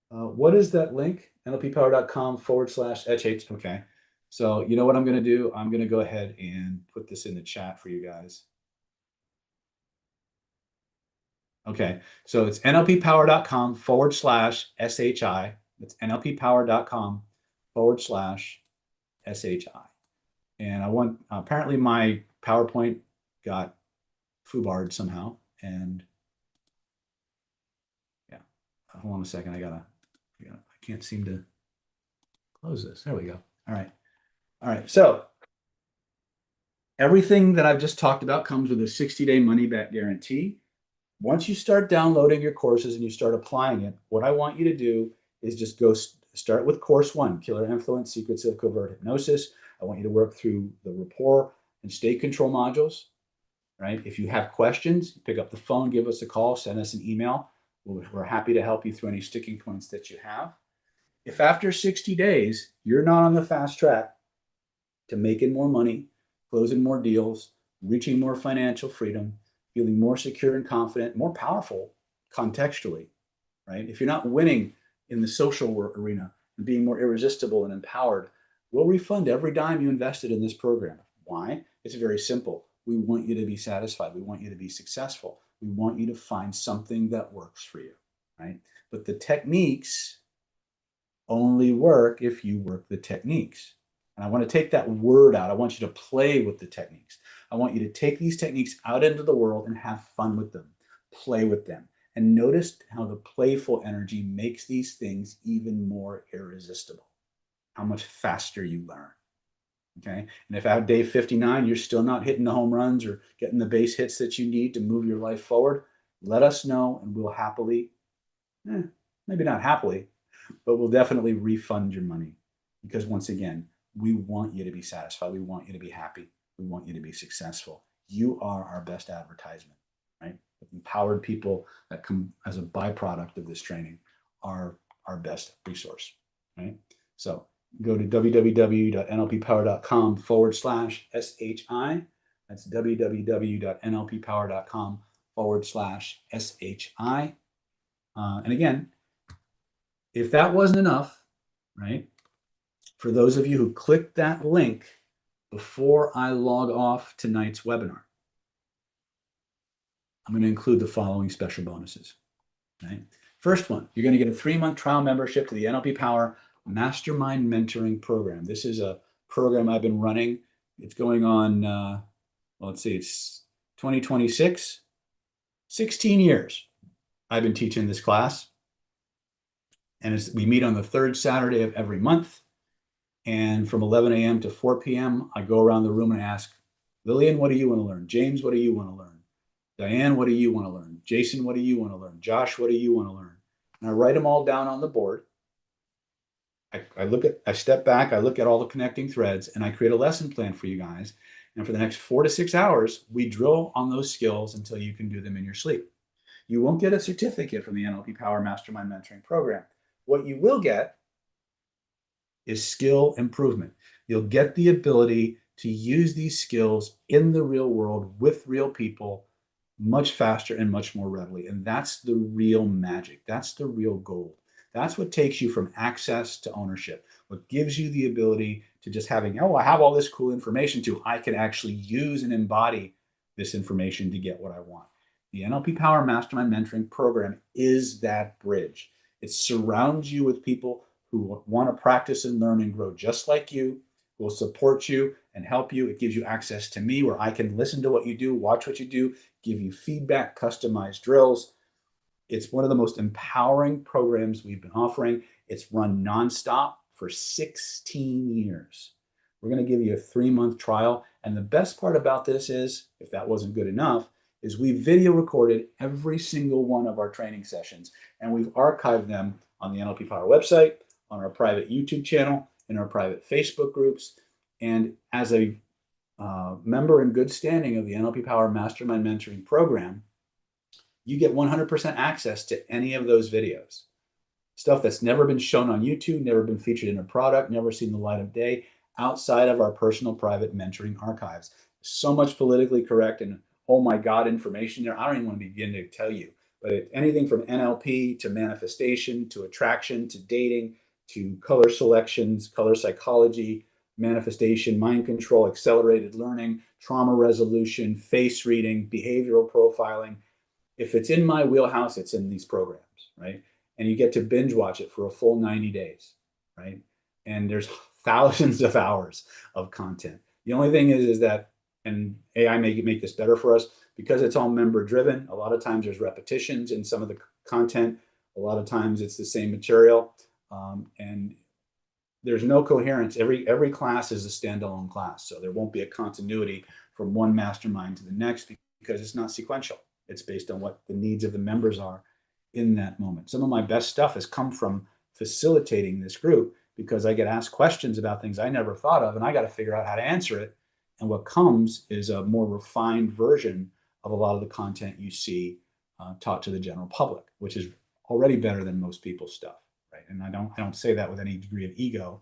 What is that link? nlppower.com/HH. Okay. So you know what I'm going to do? I'm going to go ahead and put this in the chat for you guys. Okay. So it's nlppower.com/SHI. It's nlppower.com/SHI. And I want, apparently my PowerPoint got foobarred somehow. And yeah, hold on a second. I can't seem to close this. There we go. All right. All right. So everything that I've just talked about comes with a 60-day money-back guarantee. Once you start downloading your courses and you start applying it, what I want you to do is just go start with course 1, Killer Influence, Secrets of Covert Hypnosis. I want you to work through the rapport and state control modules, right? If you have questions, pick up the phone, give us a call, send us an email. We're happy to help you through any sticking points that you have. If after 60 days, you're not on the fast track to making more money, closing more deals, reaching more financial freedom, feeling more secure and confident, more powerful contextually, right? If you're not winning in the social arena and being more irresistible and empowered, we'll refund every dime you invested in this program. Why? It's very simple. We want you to be satisfied. We want you to be successful. We want you to find something that works for you, right? But the techniques only work if you work the techniques. And I want to take that word out. I want you to play with the techniques. I want you to take these techniques out into the world and have fun with them, play with them, and notice how the playful energy makes these things even more irresistible, how much faster you learn. Okay. And if at day 59, you're still not hitting the home runs or getting the base hits that you need to move your life forward, let us know and we'll happily, maybe not happily, but we'll definitely refund your money. Because once again, we want you to be satisfied. We want you to be happy. We want you to be successful. You are our best advertisement, right? Empowered people that come as a byproduct of this training are our best resource, right? So go to www.nlppower.com/SHI. That's www.nlppower.com/SHI. And again, if that wasn't enough, right? For those of you who clicked that link before I log off tonight's webinar, I'm going to include the following special bonuses. Right? First one, you're going to get a 3-month trial membership to the NLP Power Mastermind Mentoring Program. This is a program I've been running. It's going on, well, let's see, it's 2026, 16 years I've been teaching this class. And we meet on the third Saturday of every month. And from 11 a.m. to 4 p.m., I go around the room and ask, Lillian, what do you want to learn? James, what do you want to learn? Diane, what do you want to learn? Jason, what do you want to learn? Josh, what do you want to learn? And I write them all down on the board. I step back, I look at all the connecting threads, and I create a lesson plan for you guys. And for the next 4 to 6 hours, we drill on those skills until you can do them in your sleep. You won't get a certificate from the NLP Power Mastermind Mentoring Program. What you will get is skill improvement. You'll get the ability to use these skills in the real world with real people much faster and much more readily. And that's the real magic. That's the real gold. That's what takes you from access to ownership. What gives you the ability to just having, oh, I have all this cool information to, I can actually use and embody this information to get what I want. The NLP Power Mastermind Mentoring Program is that bridge. It surrounds you with people who want to practice and learn and grow just like you, will support you and help you. It gives you access to me where I can listen to what you do, watch what you do, give you feedback, customized drills. It's one of the most empowering programs we've been offering. It's run nonstop for 16 years. We're going to give you a 3-month trial. And the best part about this is, if that wasn't good enough, is we video recorded every single one of our training sessions, and we've archived them on the NLP Power website, on our private YouTube channel, in our private Facebook groups. And as a member in good standing of the NLP Power Mastermind Mentoring Program, you get 100% access to any of those videos. Stuff that's never been shown on YouTube, never been featured in a product, never seen the light of day, outside of our personal private mentoring archives. So much politically correct and oh my God information there. I don't even want to begin to tell you, but anything from NLP to manifestation to attraction to dating to color selections, color psychology, manifestation, mind control, accelerated learning, trauma resolution, face reading, behavioral profiling. If it's in my wheelhouse, it's in these programs, right? And you get to binge watch it for a full 90 days, right? And there's thousands of hours of content. The only thing is that, and AI may make this better for us, because it's all member driven, a lot of times there's repetitions in some of the content. A lot of times it's the same material. And there's no coherence. Every class is a standalone class. So there won't be a continuity from one mastermind to the next because it's not sequential. It's based on what the needs of the members are in that moment. Some of my best stuff has come from facilitating this group because I get asked questions about things I never thought of, and I got to figure out how to answer it. And what comes is a more refined version of a lot of the content you see taught to the general public, which is already better than most people's stuff, right? And I don't say that with any degree of ego,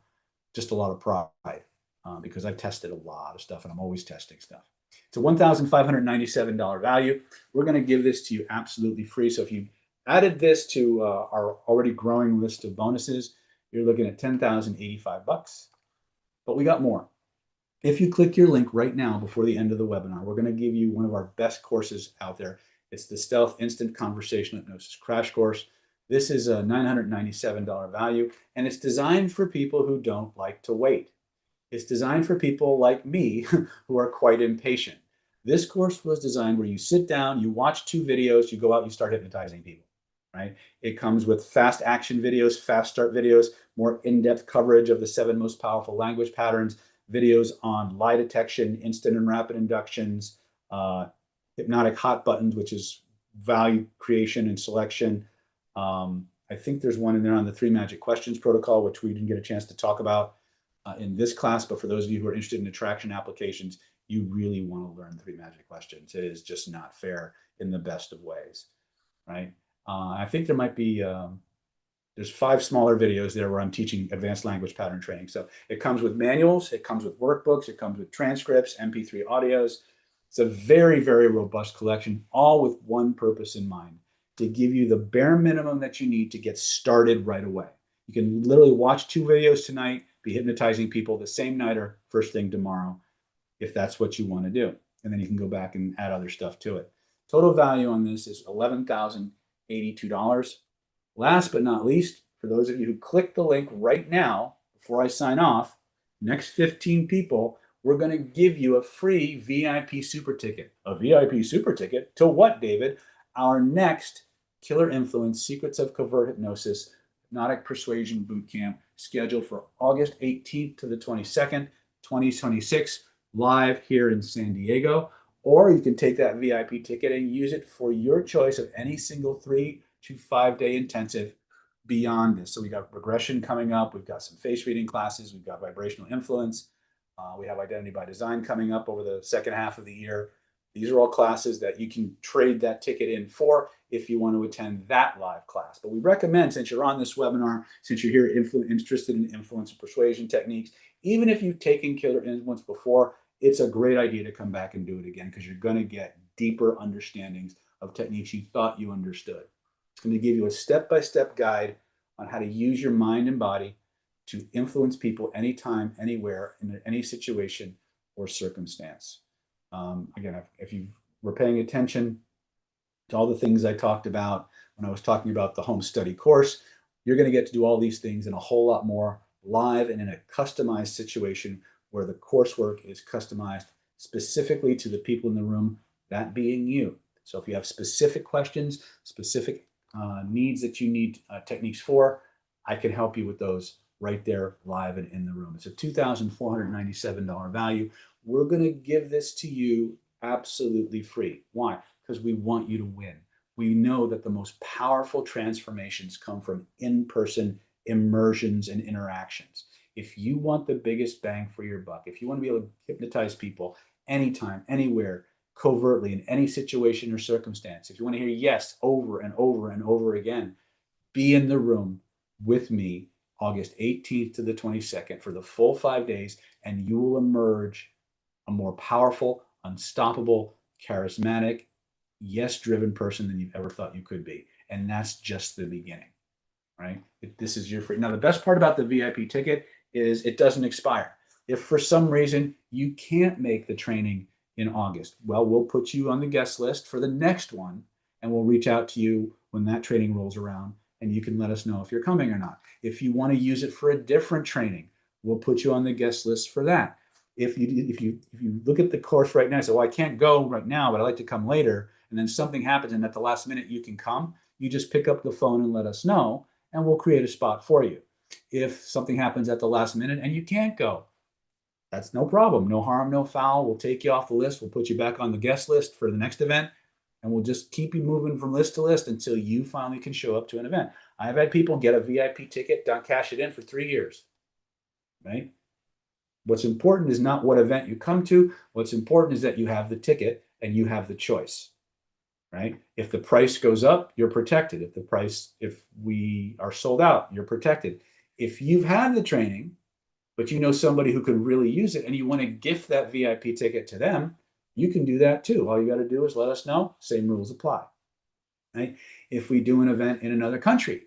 just a lot of pride, because I've tested a lot of stuff and I'm always testing stuff. It's a $1,597 value. We're going to give this to you absolutely free. So if you added this to our already growing list of bonuses, you're looking at $10,085. But we got more. If you click your link right now before the end of the webinar, we're going to give you one of our best courses out there. It's the Stealth Instant Conversational Hypnosis Crash Course. This is a $997 value, and it's designed for people who don't like to wait. It's designed for people like me who are quite impatient. This course was designed where you sit down, you watch 2 videos, you go out, you start hypnotizing people, right? It comes with fast action videos, fast start videos, more in-depth coverage of the 7 most powerful language patterns, videos on lie detection, instant and rapid inductions, hypnotic hot buttons, which is value creation and selection. I think there's one in there on the 3 magic questions protocol, which we didn't get a chance to talk about in this class. But for those of you who are interested in attraction applications, you really want to learn 3 magic questions. It is just not fair in the best of ways, right? I think there might be there's 5 smaller videos there where I'm teaching advanced language pattern training. So it comes with manuals, it comes with workbooks, it comes with transcripts, MP3 audios. It's a very, very robust collection, all with one purpose in mind, to give you the bare minimum that you need to get started right away. You can literally watch 2 videos tonight, be hypnotizing people the same night or first thing tomorrow, if that's what you want to do. And then you can go back and add other stuff to it. Total value on this is $11,082. Last but not least, for those of you who click the link right now, before I sign off, next 15 people, we're going to give you a free VIP super ticket. A VIP super ticket to what, David? Our next Killer Influence Secrets of Covert Hypnosis Hypnotic Persuasion Bootcamp, scheduled for August 18th to the 22nd, 2026, live here in San Diego. Or you can take that VIP ticket and use it for your choice of any single 3 to 5 day intensive beyond this. So we got regression coming up. We've got some face reading classes. We've got vibrational influence. We have identity by design coming up over the second half of the year. These are all classes that you can trade that ticket in for if you want to attend that live class. But we recommend, since you're on this webinar, since you're here interested in influence and persuasion techniques, even if you've taken Killer Influence before, it's a great idea to come back and do it again, because you're going to get deeper understandings of techniques you thought you understood. It's going to give you a step-by-step guide on how to use your mind and body to influence people anytime, anywhere, in any situation or circumstance. Again, if you were paying attention to all the things I talked about when I was talking about the home study course, you're going to get to do all these things and a whole lot more live and in a customized situation where the coursework is customized specifically to the people in the room, that being you. So if you have specific questions, specific needs that you need techniques for, I can help you with those right there live and in the room. It's a $2,497 value. We're going to give this to you absolutely free. Why? Because we want you to win. We know that the most powerful transformations come from in-person immersions and interactions. If you want the biggest bang for your buck, if you want to be able to hypnotize people anytime, anywhere, covertly, in any situation or circumstance, if you want to hear yes over and over and over again, be in the room with me August 18th to the 22nd for the full 5 days, and you will emerge a more powerful, unstoppable, charismatic, yes-driven person than you've ever thought you could be. And that's just the beginning, right? This is your free. Now, the best part about the VIP ticket is it doesn't expire. If for some reason you can't make the training in August, well, we'll put you on the guest list for the next one, and we'll reach out to you when that training rolls around, and you can let us know if you're coming or not. If you want to use it for a different training, we'll put you on the guest list for that. If you look at the course right now and say, well, I can't go right now, but I'd like to come later, and then something happens and at the last minute you can come, you just pick up the phone and let us know, and we'll create a spot for you. If something happens at the last minute and you can't go, that's no problem. No harm, no foul. We'll take you off the list. We'll put you back on the guest list for the next event, and we'll just keep you moving from list to list until you finally can show up to an event. I've had people get a VIP ticket, don't cash it in for 3 years, right? What's important is not what event you come to. What's important is that you have the ticket and you have the choice, right? If the price goes up, you're protected. If we are sold out, you're protected. If you've had the training, but you know somebody who could really use it and you want to gift that VIP ticket to them, you can do that too. All you got to do is let us know. Same rules apply, right? If we do an event in another country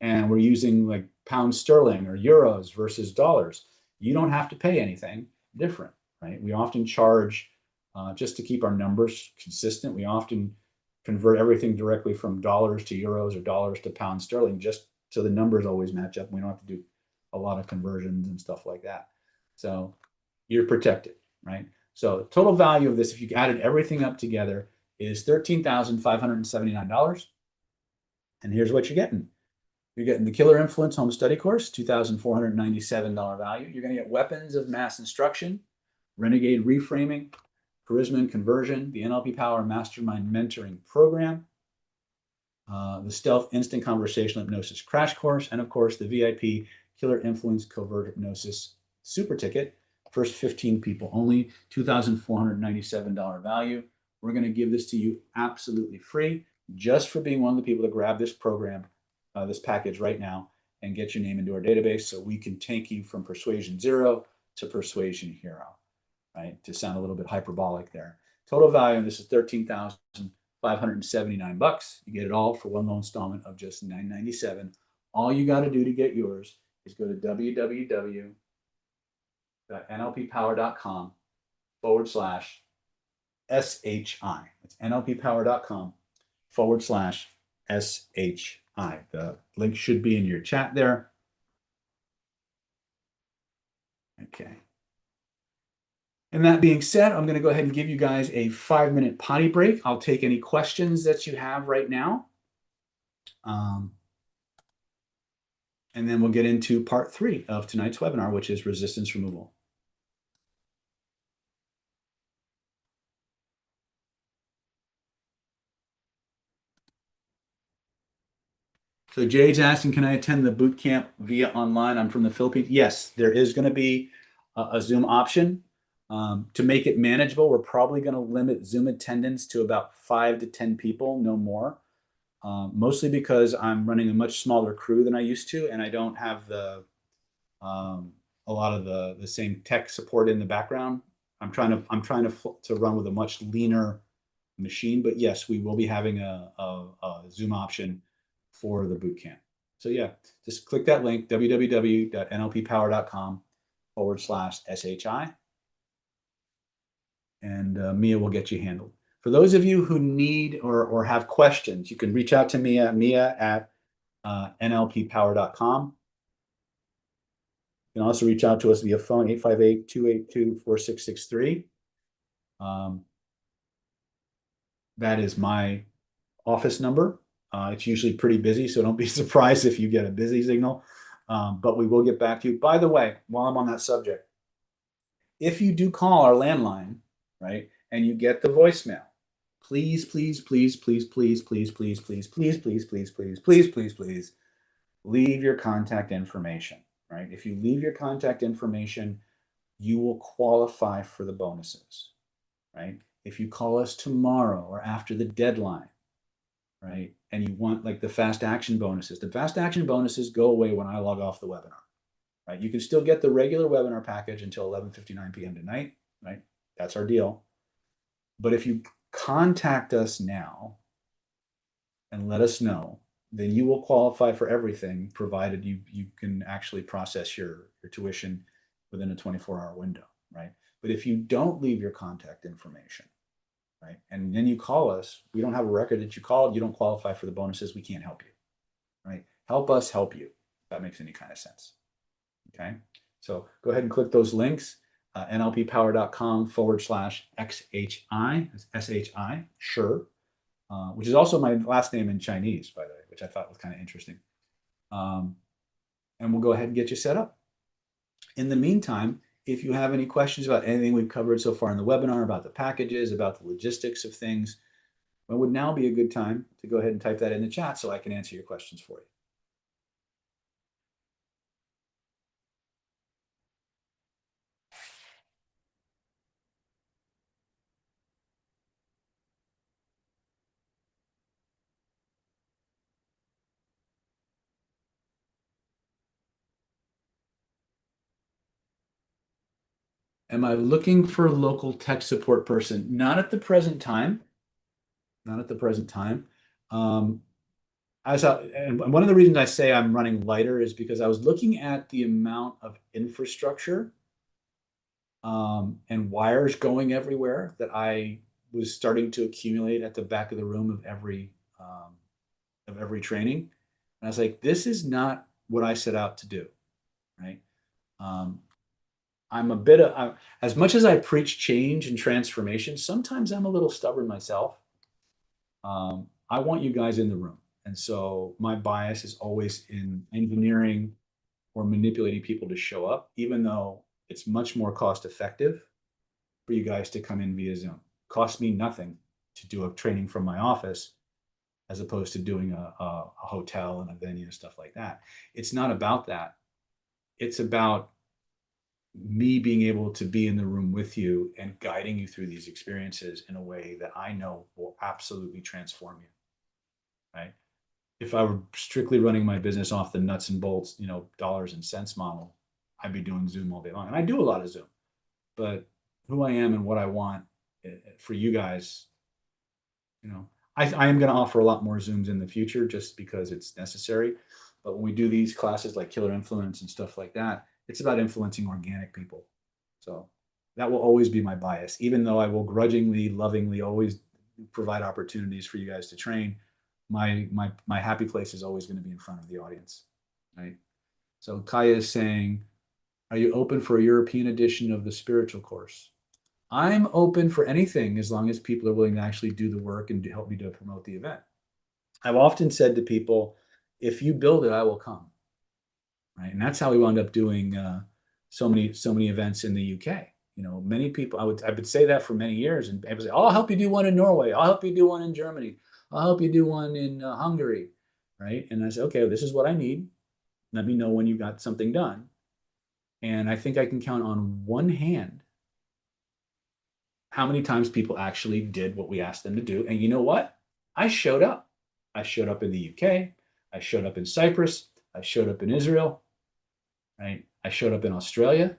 and we're using like pounds sterling or euros versus dollars, you don't have to pay anything different, right? We often charge, just to keep our numbers consistent, we often convert everything directly from dollars to euros or dollars to pounds sterling, just so the numbers always match up. We don't have to do a lot of conversions and stuff like that. So you're protected, right? So total value of this, if you added everything up together, is $13,579. And here's what you're getting. You're getting the Killer Influence Home Study Course, $2,497 value. You're going to get Weapons of Mass Instruction, Renegade Reframing, Charisma and Conversion, the NLP Power Mastermind Mentoring Program, the Stealth Instant Conversational Hypnosis Crash Course, and of course, the VIP Killer Influence Covert Hypnosis Super Ticket. First 15 people only, $2,497 value. We're going to give this to you absolutely free, just for being one of the people to grab this program, this package right now, and get your name into our database so we can take you from Persuasion Zero to Persuasion Hero, right? To sound a little bit hyperbolic there. Total value of this is $13,579. You get it all for one low installment of just $997. All you got to do to get yours is go to www.nlppower.com/SHI. It's nlppower.com/SHI. The link should be in your chat there. Okay. And that being said, I'm going to go ahead and give you guys a 5-minute potty break. I'll take any questions that you have right now. And then we'll get into part 3 of tonight's webinar, which is resistance removal. So Jade's asking, can I attend the boot camp via online? I'm from the Philippines. Yes, there is going to be a Zoom option. To make it manageable, we're probably going to limit Zoom attendance to about 5 to 10 people, no more. Mostly because I'm running a much smaller crew than I used to, and I don't have a lot of the same tech support in the background. I'm trying to run with a much leaner machine, but yes, we will be having a Zoom option for the boot camp. So yeah, just click that link, www.nlppower.com/SHI, and Mia will get you handled. For those of you who need or have questions, you can reach out to Mia at nlppower.com. You can also reach out to us via phone, 858-282-4663. That is my office number. It's usually pretty busy, so don't be surprised if you get a busy signal. But we will get back to you. By the way, while I'm on that subject, if you do call our landline, right, and you get the voicemail, please, please, please, please, please, please, please, please, please, please, please, please, please, please, please, leave your contact information, right? If you leave your contact information, you will qualify for the bonuses, right? If you call us tomorrow or after the deadline, right, and you want like the fast action bonuses, the fast action bonuses go away when I log off the webinar, right? You can still get the regular webinar package until 11:59 p.m. tonight, right? That's our deal. But if you contact us now and let us know, then you will qualify for everything, provided you can actually process your tuition within a 24-hour window, right? But if you don't leave your contact information, right, and then you call us, we don't have a record that you called, you don't qualify for the bonuses, we can't help you, right? Help us help you, if that makes any kind of sense. Okay, so go ahead and click those links, nlppower.com/XHI, SHI, sure, which is also my last name in Chinese, by the way, which I thought was kind of interesting. And we'll go ahead and get you set up. In the meantime, if you have any questions about anything we've covered so far in the webinar, about the packages, about the logistics of things, it would now be a good time to go ahead and type that in the chat so I can answer your questions for you. Am I looking for a local tech support person? Not at the present time. Not at the present time. And one of the reasons I say I'm running lighter is because I was looking at the amount of infrastructure and wires going everywhere that I was starting to accumulate at the back of the room of every training. And I was like, this is not what I set out to do, right? I'm a bit of, as much as I preach change and transformation, sometimes I'm a little stubborn myself. I want you guys in the room. And so my bias is always in engineering or manipulating people to show up, even though it's much more cost effective for you guys to come in via Zoom. Costs me nothing to do a training from my office as opposed to doing a hotel and a venue and stuff like that. It's not about that. It's about me being able to be in the room with you and guiding you through these experiences in a way that I know will absolutely transform you. Right. If I were strictly running my business off the nuts and bolts, dollars and cents model, I'd be doing Zoom all day long. And I do a lot of Zoom, but who I am and what I want for you guys, I am going to offer a lot more Zooms in the future just because it's necessary. But when we do these classes like Killer Influence and stuff like that, it's about influencing organic people. So that will always be my bias, even though I will grudgingly, lovingly always provide opportunities for you guys to train. My happy place is always going to be in front of the audience, right? So Kaya is saying, are you open for a European edition of the spiritual course? I'm open for anything as long as people are willing to actually do the work and to help me to promote the event. I've often said to people, if you build it, I will come. Right. And that's how we wound up doing so many events in the UK. Many people, I would say that for many years, and people say, oh, I'll help you do one in Norway. I'll help you do one in Germany. I'll help you do one in Hungary. Right. And I say, okay, well, this is what I need. Let me know when you got something done. And I think I can count on one hand how many times people actually did what we asked them to do. And you know what? I showed up. I showed up in the UK. I showed up in Cyprus. I showed up in Israel. Right? I showed up in Australia.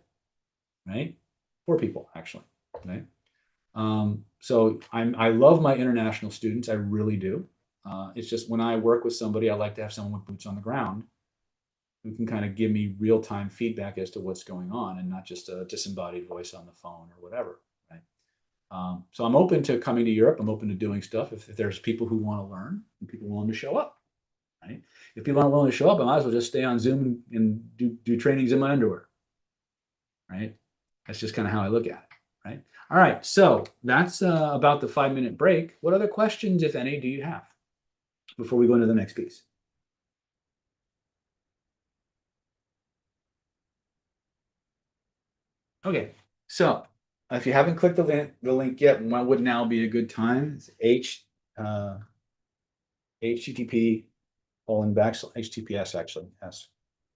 Right? 4 people actually. Right? So I love my international students. I really do. It's just when I work with somebody, I like to have someone with boots on the ground who can kind of give me real time feedback as to what's going on and not just a disembodied voice on the phone or whatever. Right? So I'm open to coming to Europe. I'm open to doing stuff if there's people who want to learn and people willing to show up. Right? If people aren't willing to show up, I might as well just stay on Zoom and do trainings in my underwear. Right? That's just kind of how I look at it. Right? All right. So that's about the 5-minute break. What other questions, if any, do you have before we go into the next piece? Okay. So if you haven't clicked the link yet, when would now be a good time? It's HTTP HTTPS actually, yes,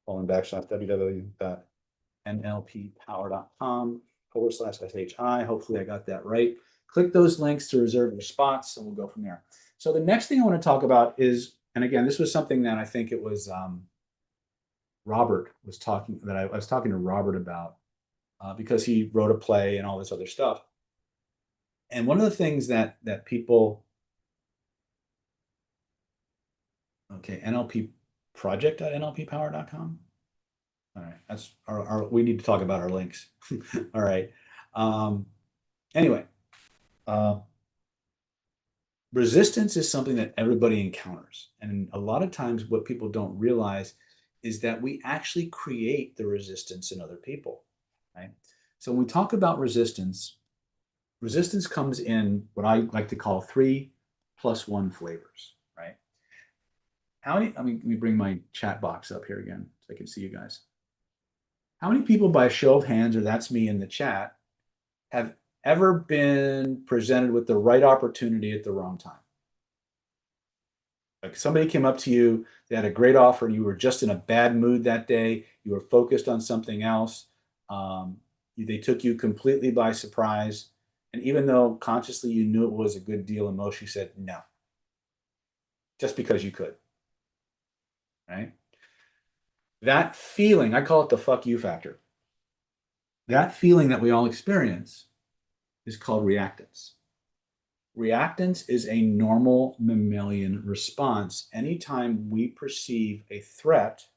www.nlppower.com/SHI. Hopefully I got that right. Click those links to reserve your spots and we'll go from there. So the next thing I want to talk about is, and again, this was something that I think it was Robert was talking, that I was talking to Robert about because he wrote a play and all this other stuff. And one of the things that people, okay, NLP project.nlppower.com. All right, that's we need to talk about our links. All right. Anyway, uh, resistance is something that everybody encounters, and a lot of times what people don't realize is that we actually create the resistance in other people. Right. So when we talk about resistance, resistance comes in what I like to call 3+1 flavors. Right. How many? I mean, let me bring my chat box up here again so I can see you guys. How many people, by a show of hands, or that's me in the chat, have ever been presented with the right opportunity at the wrong time? Like somebody came up to you, they had a great offer, and you were just in a bad mood that day. You were focused on something else. They took you completely by surprise. And even though consciously you knew it was a good deal, emotionally said no, just because you could. Right? That feeling, I call it the fuck you factor. That feeling that we all experience is called reactance. Reactance is a normal mammalian response anytime we perceive a threat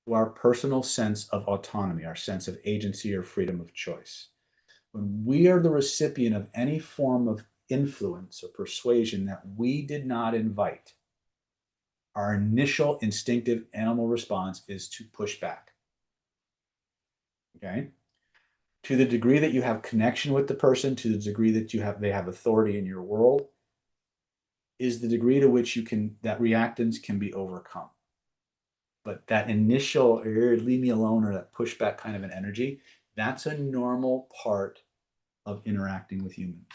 to our personal sense of autonomy, our sense of agency or freedom of choice. When we are the recipient of any form of influence or persuasion that we did not invite, our initial instinctive animal response is to push back. Okay. To the degree that you have connection with the person, to the degree that they have authority in your world, is the degree to which that reactance can be overcome. But that initial leave me alone or that pushback kind of an energy, that's a normal part of interacting with humans.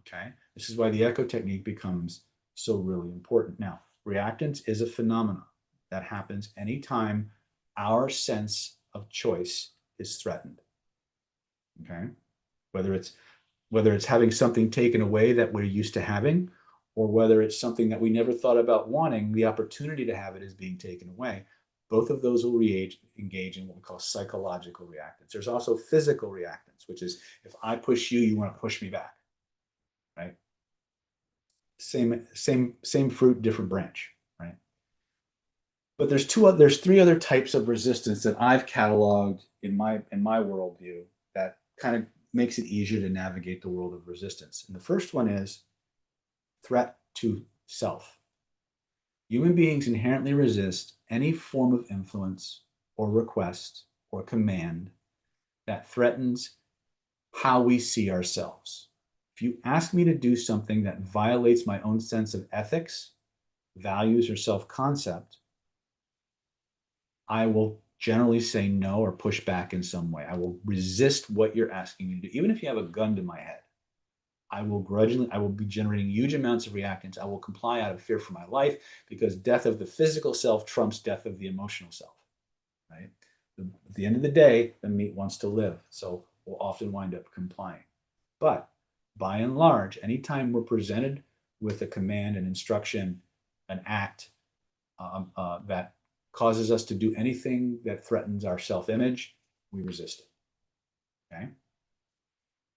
Okay. This is why the echo technique becomes so really important. Now, reactance is a phenomenon that happens anytime our sense of choice is threatened. Okay. Whether it's having something taken away that we're used to having, or whether it's something that we never thought about wanting, the opportunity to have it is being taken away. Both of those will engage in what we call psychological reactance. There's also physical reactance, which is if I push you, you want to push me back, right? Same fruit, different branch, right? But there's three other types of resistance that I've cataloged in my worldview that kind of makes it easier to navigate the world of resistance. And the first one is threat to self. Human beings inherently resist any form of influence or request or command that threatens how we see ourselves. If you ask me to do something that violates my own sense of ethics, values, or self concept, I will generally say no or push back in some way. I will resist what you're asking me to do. Even if you have a gun to my head, I will be generating huge amounts of reactance. I will comply out of fear for my life because death of the physical self trumps death of the emotional self, right? At the end of the day, the meat wants to live. So we'll often wind up complying. But by and large, anytime we're presented with a command, an instruction, an act that causes us to do anything that threatens our self-image, we resist it. Okay.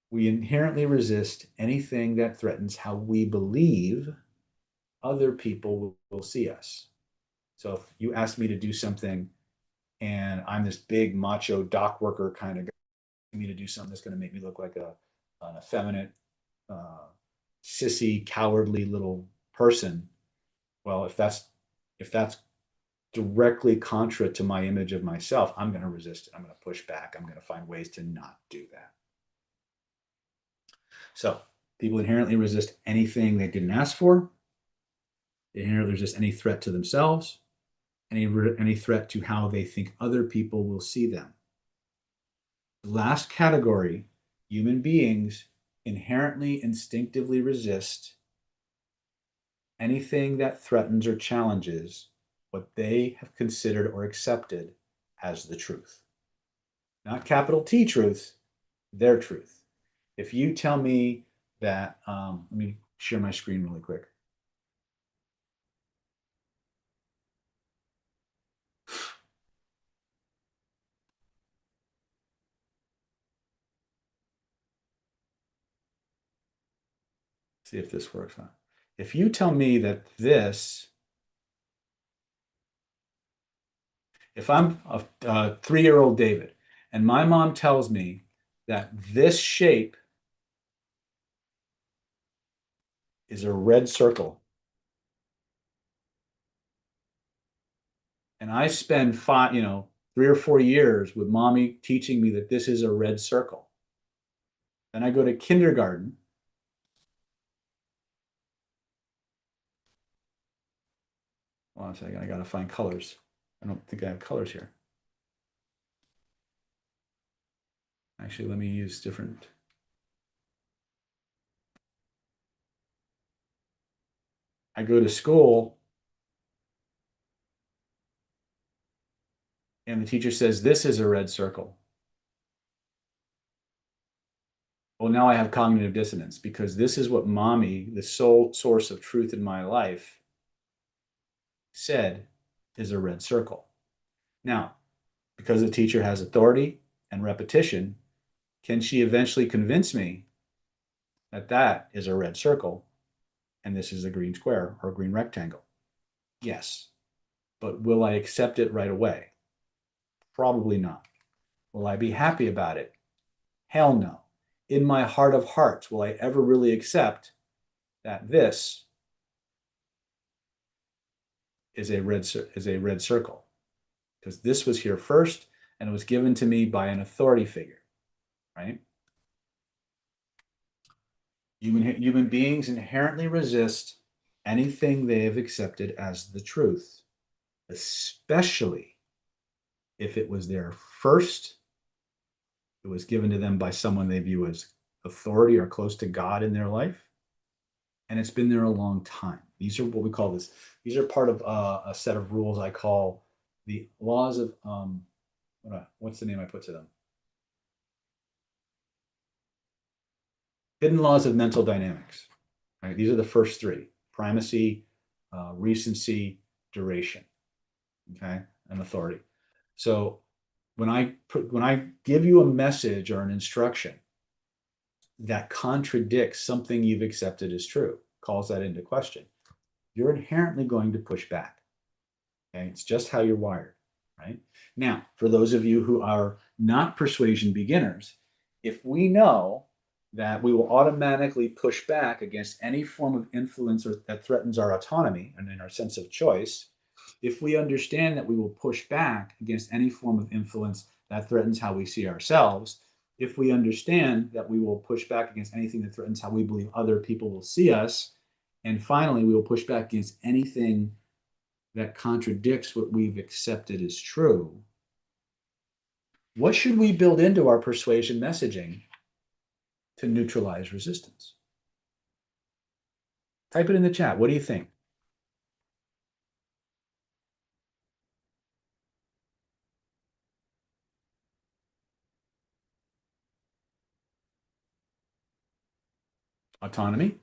We inherently resist anything that threatens how we believe other people will see us. So if you ask me to do something and I'm this big macho dock worker kind of guy, me to do something that's going to make me look like an effeminate, uh, sissy, cowardly little person. Well, if that's directly contra to my image of myself, I'm going to resist it. I'm going to push back. I'm going to find ways to not do that. So people inherently resist anything they didn't ask for. They inherently resist any threat to themselves, any threat to how they think other people will see them. The last category, human beings inherently instinctively resist anything that threatens or challenges what they have considered or accepted as the truth. Not capital T truth, their truth. If you tell me that, let me share my screen really quick. See if this works. If you tell me that if I'm a 3-year-old David and my mom tells me that this shape is a red circle, and I spend 3 or 4 years with mommy teaching me that this is a red circle, then I go to kindergarten. Hold on a second, I gotta find colors. I don't think I have colors here. Actually, let me use different. I go to school and the teacher says, this is a red circle. Well, now I have cognitive dissonance because this is what mommy, the sole source of truth in my life, said is a red circle. Now, because the teacher has authority and repetition, can she eventually convince me that that is a red circle and this is a green square or a green rectangle? Yes. But will I accept it right away? Probably not. Will I be happy about it? Hell no. In my heart of hearts, will I ever really accept that this is a red circle? Because this was here first, and it was given to me by an authority figure, right? Human beings inherently resist anything they have accepted as the truth, especially if it was their first, it was given to them by someone they view as authority or close to God in their life, and it's been there a long time. These are what we call this. These are part of a set of rules I call the laws of what's the name I put to them? Hidden laws of mental dynamics. Right? These are the first three: primacy, recency, duration, okay, and authority. So when I give you a message or an instruction that contradicts something you've accepted as true, calls that into question, you're inherently going to push back. Okay, it's just how you're wired, right? Now, for those of you who are not persuasion beginners, if we know that we will automatically push back against any form of influence that threatens our autonomy and in our sense of choice, if we understand that we will push back against any form of influence that threatens how we see ourselves, if we understand that we will push back against anything that threatens how we believe other people will see us, and finally, we will push back against anything that contradicts what we've accepted as true, what should we build into our persuasion messaging to neutralize resistance? Type it in the chat. What do you think? Autonomy,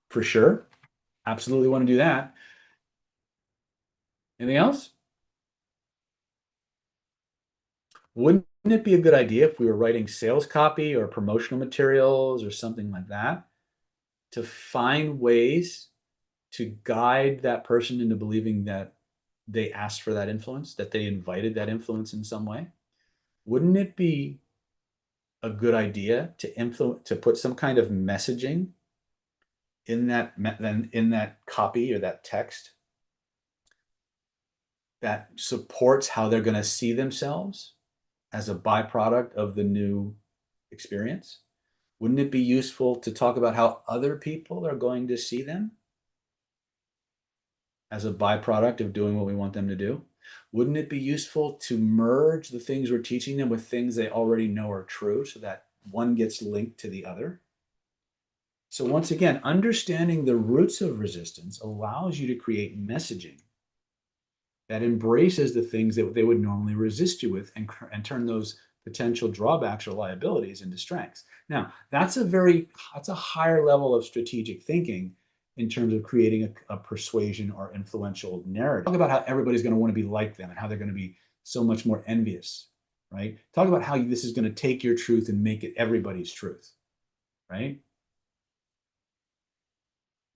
for sure. Absolutely want to do that. Anything else? Wouldn't it be a good idea if we were writing sales copy or promotional materials or something like that to find ways to guide that person into believing that they asked for that influence, that they invited that influence in some way? Wouldn't it be a good idea to put some kind of messaging in that copy or that text that supports how they're going to see themselves as a byproduct of the new experience? Wouldn't it be useful to talk about how other people are going to see them as a byproduct of doing what we want them to do? Wouldn't it be useful to merge the things we're teaching them with things they already know are true so that one gets linked to the other? So once again, understanding the roots of resistance allows you to create messaging that embraces the things that they would normally resist you with and turn those potential drawbacks or liabilities into strengths. Now, that's a higher level of strategic thinking in terms of creating a persuasion or influential narrative. Talk about how everybody's going to want to be like them and how they're going to be so much more envious, right? Talk about how this is going to take your truth and make it everybody's truth, right?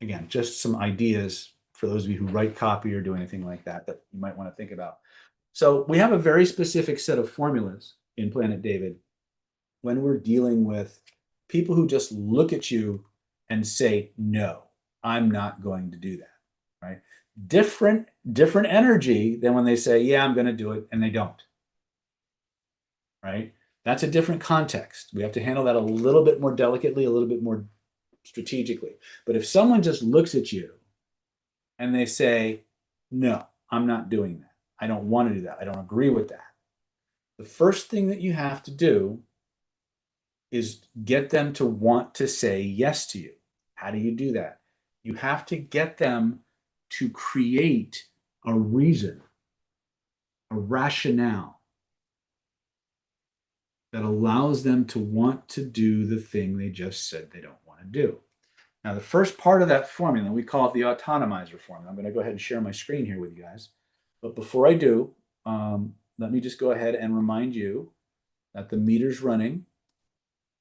Again, just some ideas for those of you who write copy or do anything like that you might want to think about. So we have a very specific set of formulas in Planet David when we're dealing with people who just look at you and say, no, I'm not going to do that, right? Different energy than when they say, yeah, I'm going to do it, and they don't, right? That's a different context. We have to handle that a little bit more delicately, a little bit more strategically. But if someone just looks at you and they say, no, I'm not doing that. I don't want to do that. I don't agree with that. The first thing that you have to do is get them to want to say yes to you. How do you do that? You have to get them to create a reason, a rationale that allows them to want to do the thing they just said they don't want to do. Now, the first part of that formula, we call it the autonomizer formula. I'm going to go ahead and share my screen here with you guys. But before I do, let me just go ahead and remind you that the meter's running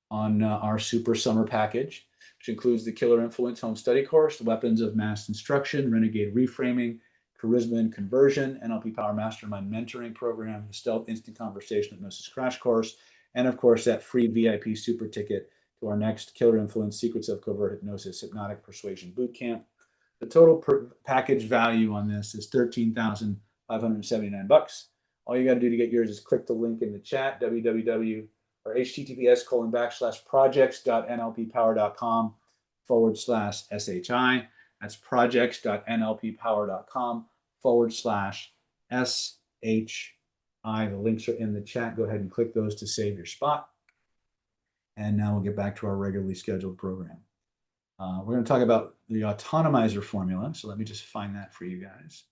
on our super summer package, which includes the Killer Influence Home Study Course, the Weapons of Mass Instruction, Renegade Reframing, Charisma and Conversion, NLP Power Mastermind Mentoring Program, the Stealth Instant Conversation Hypnosis Crash Course, and of course that free VIP super ticket to our next Killer Influence Secrets of Covert Hypnosis Hypnotic Persuasion Bootcamp. The total package value on this is $13,579. All you got to do to get yours is click the link in the chat, www or https:/projects.nlppower.com/SHI. That's projects.nlppower.com/SHI. The links are in the chat. Go ahead and click those to save your spot. And now we'll get back to our regularly scheduled program. We're going to talk about the autonomizer formula. So let me just find that for you guys.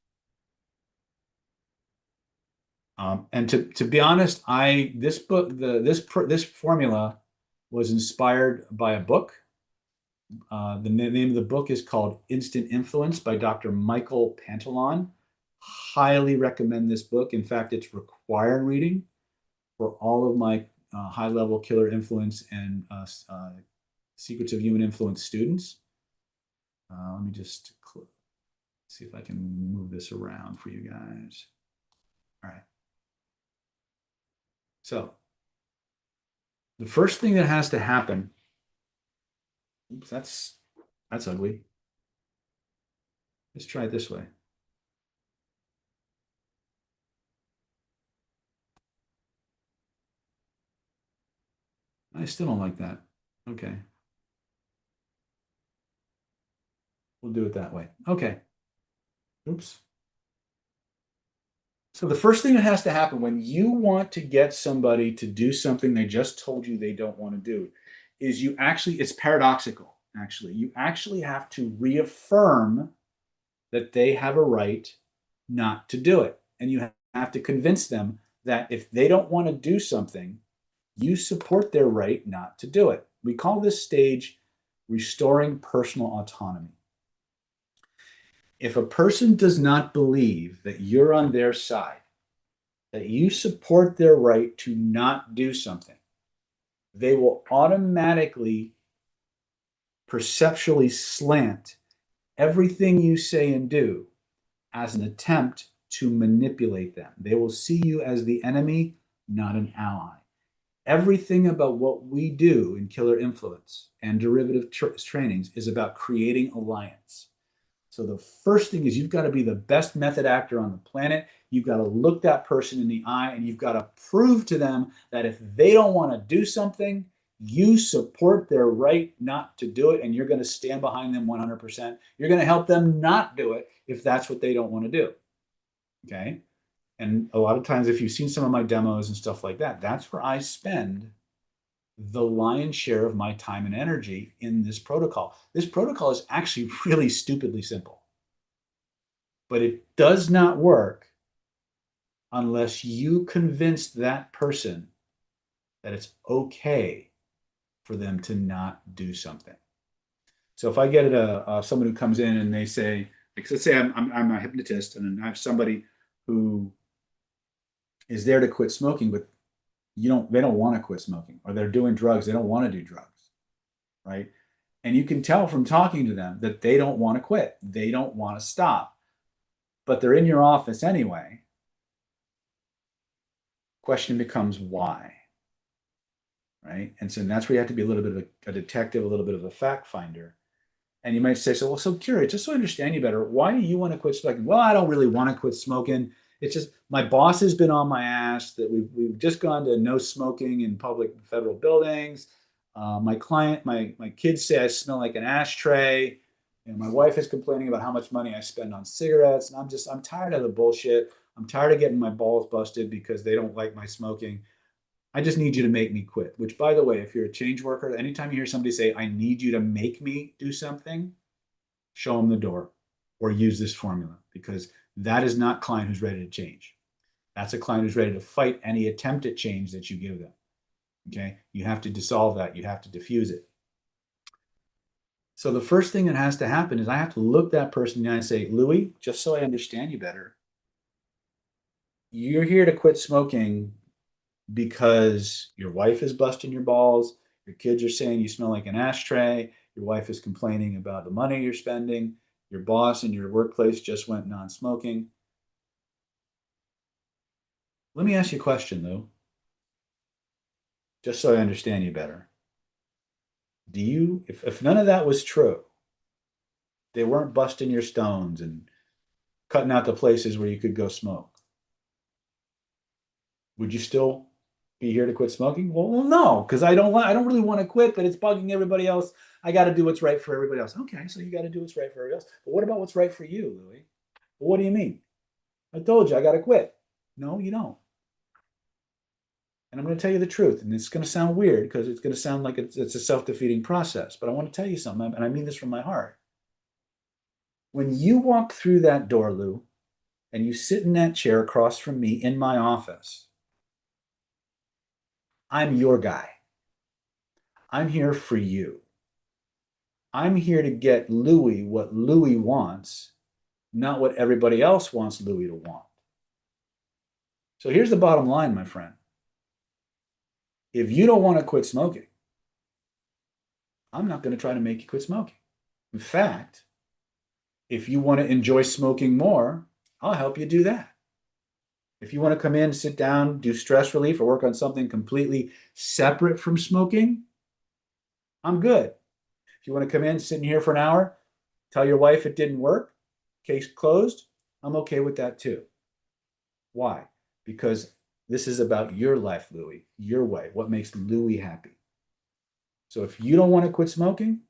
And to be honest, this formula was inspired by a book. The name of the book is called Instant Influence by Dr. Michael Pantalon. Highly recommend this book. In fact, it's required reading for all of my high-level killer influence and secrets of human influence students. Let me just see if I can move this around for you guys. All right. So the first thing that has to happen, oops, that's ugly. Let's try it this way. I still don't like that. Okay. We'll do it that way. Okay. Oops. So the first thing that has to happen when you want to get somebody to do something they just told you they don't want to do is it's paradoxical, actually. You actually have to reaffirm that they have a right not to do it. And you have to convince them that if they don't want to do something, you support their right not to do it. We call this stage restoring personal autonomy. If a person does not believe that you're on their side, that you support their right to not do something, they will automatically perceptually slant everything you say and do as an attempt to manipulate them. They will see you as the enemy, not an ally. Everything about what we do in Killer Influence and derivative trainings is about creating alliance. So the first thing is you've got to be the best method actor on the planet. You've got to look that person in the eye and you've got to prove to them that if they don't want to do something, you support their right not to do it and you're going to stand behind them 100%. You're going to help them not do it if that's what they don't want to do. Okay? And a lot of times, if you've seen some of my demos and stuff like that, that's where I spend the lion's share of my time and energy in this protocol. This protocol is actually really stupidly simple, but it does not work unless you convince that person that it's okay for them to not do something. So if I get someone who comes in and they say, like, let's say I'm a hypnotist and I have somebody who is there to quit smoking, but they don't want to quit smoking, or they're doing drugs, they don't want to do drugs, right? And you can tell from talking to them that they don't want to quit, they don't want to stop, but they're in your office anyway. Question becomes why, right? And so that's where you have to be a little bit of a detective, a little bit of a fact finder. And you might say, so curious, just so I understand you better, why do you want to quit smoking? Well, I don't really want to quit smoking. It's just my boss has been on my ass that we've just gone to no smoking in public federal buildings. My kids say I smell like an ashtray. And my wife is complaining about how much money I spend on cigarettes. And I'm tired of the bullshit. I'm tired of getting my balls busted because they don't like my smoking. I just need you to make me quit. Which, by the way, if you're a change worker, anytime you hear somebody say, I need you to make me do something, show them the door or use this formula, because that is not a client who's ready to change. That's a client who's ready to fight any attempt at change that you give them. Okay? You have to dissolve that. You have to diffuse it. So the first thing that has to happen is I have to look that person in the eye and say, Louis, just so I understand you better, you're here to quit smoking because your wife is busting your balls, your kids are saying you smell like an ashtray, your wife is complaining about the money you're spending, your boss in your workplace just went non-smoking. Let me ask you a question, Lou, just so I understand you better. If none of that was true, they weren't busting your stones and cutting out the places where you could go smoke, Would you still be here to quit smoking? Well, no, because I don't really want to quit, but it's bugging everybody else. I got to do what's right for everybody else. Okay, so you got to do what's right for everybody else. But what about what's right for you, Louis? Well, what do you mean? I told you I got to quit. No, you don't. And I'm going to tell you the truth. And it's going to sound weird because it's going to sound like it's a self-defeating process. But I want to tell you something, and I mean this from my heart. When you walk through that door, Lou, and you sit in that chair across from me in my office, I'm your guy. I'm here for you. I'm here to get Louis what Louis wants, not what everybody else wants Louis to want. So here's the bottom line, my friend. If you don't want to quit smoking, I'm not going to try to make you quit smoking. In fact, if you want to enjoy smoking more, I'll help you do that. If you want to come in, sit down, do stress relief, or work on something completely separate from smoking, I'm good. If you want to come in, sit in here for an hour, tell your wife it didn't work, case closed, I'm okay with that too. Why? Because this is about your life, Louis, your way, what makes Louis happy. So if you don't want to quit smoking,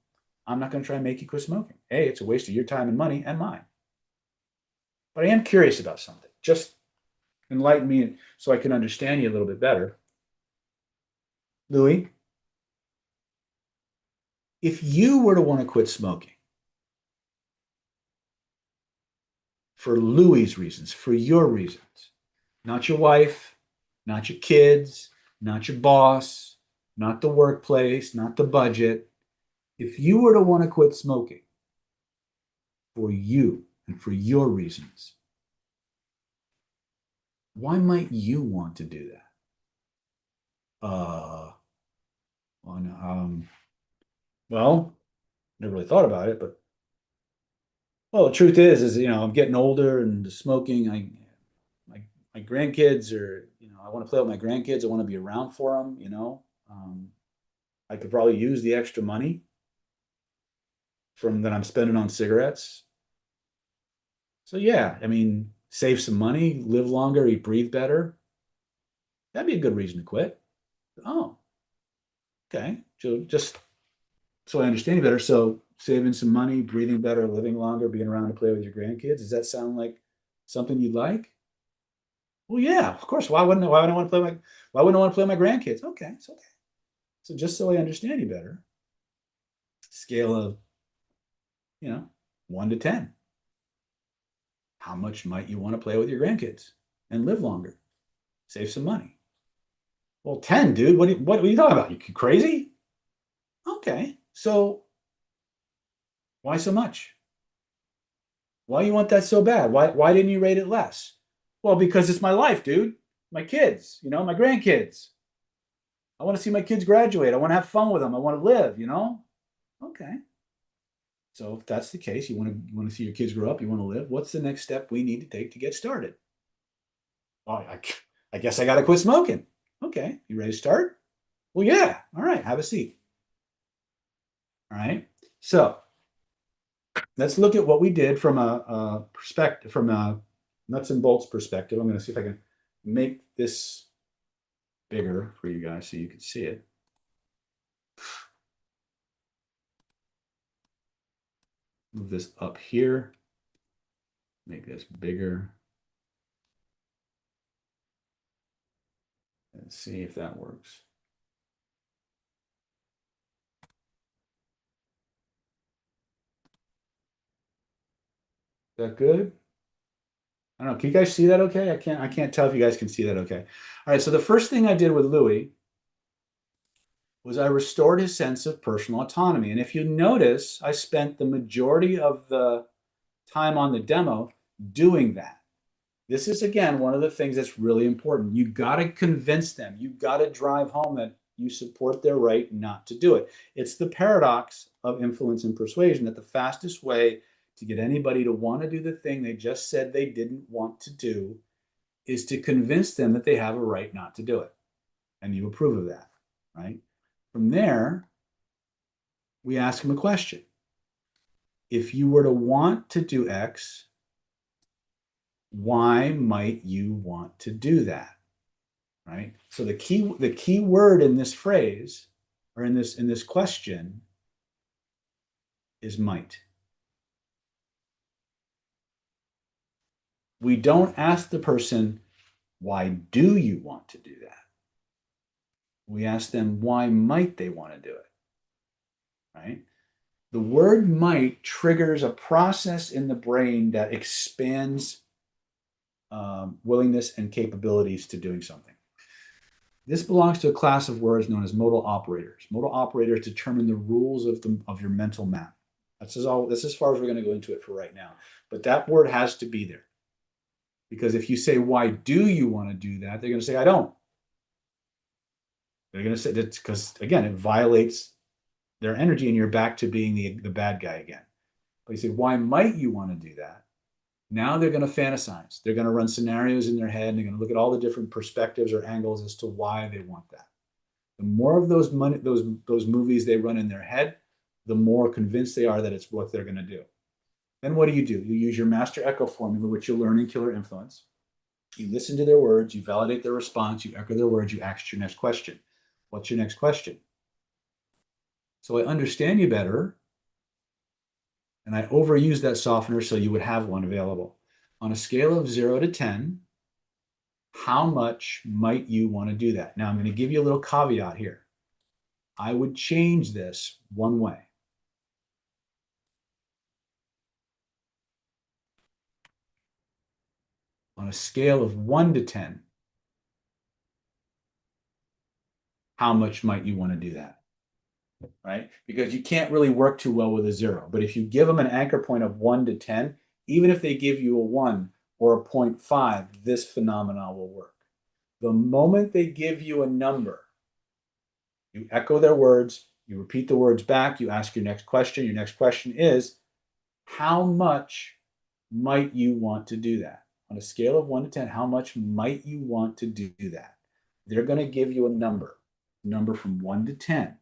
I'm not going to try and make you quit smoking. A, it's a waste of your time and money and mine. But I am curious about something. Just enlighten me so I can understand you a little bit better. Louis, if you were to want to quit smoking for Louis's reasons, for your reasons, not your wife, not your kids, not your boss, not the workplace, not the budget. If you were to want to quit smoking for you and for your reasons, why might you want to do that? On well, never really thought about it, but well, the truth is I'm getting older and the smoking. My my grandkids are, I want to play with my grandkids. I want to be around for them. I could probably use the extra money from that I'm spending on cigarettes. So yeah, I mean, save some money, live longer, eat, breathe better. That'd be a good reason to quit. Oh, okay. So just so I understand you better. So saving some money, breathing better, living longer, being around to play with your grandkids. Does that sound like something you'd like? Well, yeah, of course. Why would I want to play why wouldn't I want to play with my grandkids? Okay, it's okay. So just so I understand you better, scale of, you know, 1 to 10. How much might you want to play with your grandkids and live longer? Save some money. Well, 10, dude. What are you talking about? You crazy? Okay. So why so much? Why you want that so bad? Why didn't you rate it less? Well, because it's my life, dude. My kids, my grandkids. I want to see my kids graduate. I want to have fun with them. I want to live. Okay. So if that's the case, you want to see your kids grow up, you want to live, what's the next step we need to take to get started? Well, I guess I got to quit smoking. Okay. You ready to start? Well, yeah. All right. Have a seat. All right. So let's look at what we did from a perspective, from a nuts and bolts perspective. I'm going to see if I can make this bigger for you guys so you can see it. Move this up here. Make this bigger. And see if that works. Is that good? I don't know. Can you guys see that okay? I can't tell if you guys can see that okay. All right, so the first thing I did with Louis was I restored his sense of personal autonomy. And if you notice, I spent the majority of the time on the demo doing that. This is, again, one of the things that's really important. You got to convince them. You got to drive home that you support their right not to do it. It's the paradox of influence and persuasion that the fastest way to get anybody to want to do the thing they just said they didn't want to do is to convince them that they have a right not to do it. And you approve of that, right? From there, we ask them a question. If you were to want to do X, why might you want to do that? right? So the key word in this phrase or in this question is might. We don't ask the person, why do you want to do that? We ask them, why might they want to do it? Right? The word might triggers a process in the brain that expands willingness and capabilities to doing something. This belongs to a class of words known as modal operators. Modal operators determine the rules of your mental map. That's as far as we're going to go into it for right now. But that word has to be there. Because if you say, why do you want to do that? They're going to say, I don't. They're going to say that because, again, it violates their energy and you're back to being the bad guy again. But you say, why might you want to do that? Now they're going to fantasize. They're going to run scenarios in their head and they're going to look at all the different perspectives or angles as to why they want that. The more of those movies they run in their head, the more convinced they are that it's what they're going to do. Then what do? You use your master echo formula, which you'll learn in Killer Influence. You listen to their words, you validate their response, you echo their words, you ask your next question. What's your next question? So I understand you better. And I overused that softener so you would have one available. On a scale of 0 to 10, how much might you want to do that? Now, I'm going to give you a little caveat here. I would change this one way. On a scale of 1 to 10, how much might you want to do that? Right? Because you can't really work too well with a 0. But if you give them an anchor point of 1 to 10, even if they give you a 1 or a 0.5, this phenomenon will work. The moment they give you a number, you echo their words, you repeat the words back, you ask your next question. Your next question is, how much might you want to do that? On a scale of 1 to 10, how much might you want to do that? They're going to give you a number from 1 to 10.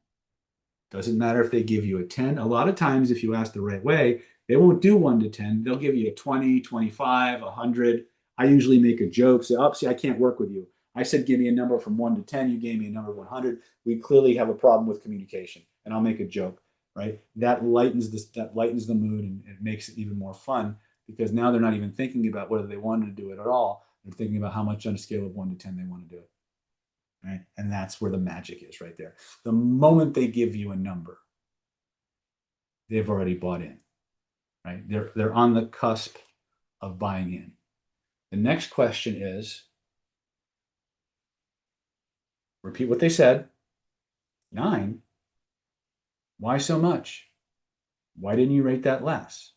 Doesn't matter if they give you a 10. A lot of times, if you ask the right way, they won't do 1 to 10. They'll give you a 20, 25, 100. I usually make a joke, say, oh, see, I can't work with you. I said, give me a number from 1 to 10. You gave me a number 100. We clearly have a problem with communication. And I'll make a joke, right? That lightens the mood and it makes it even more fun because now they're not even thinking about whether they wanted to do it at all. They're thinking about how much on a scale of 1 to 10 they want to do it. Right? And that's where the magic is right there. The moment they give you a number, they've already bought in, right? They're on the cusp of buying in. The next question is, repeat what they said. 9. Why so much? Why didn't you rate that less?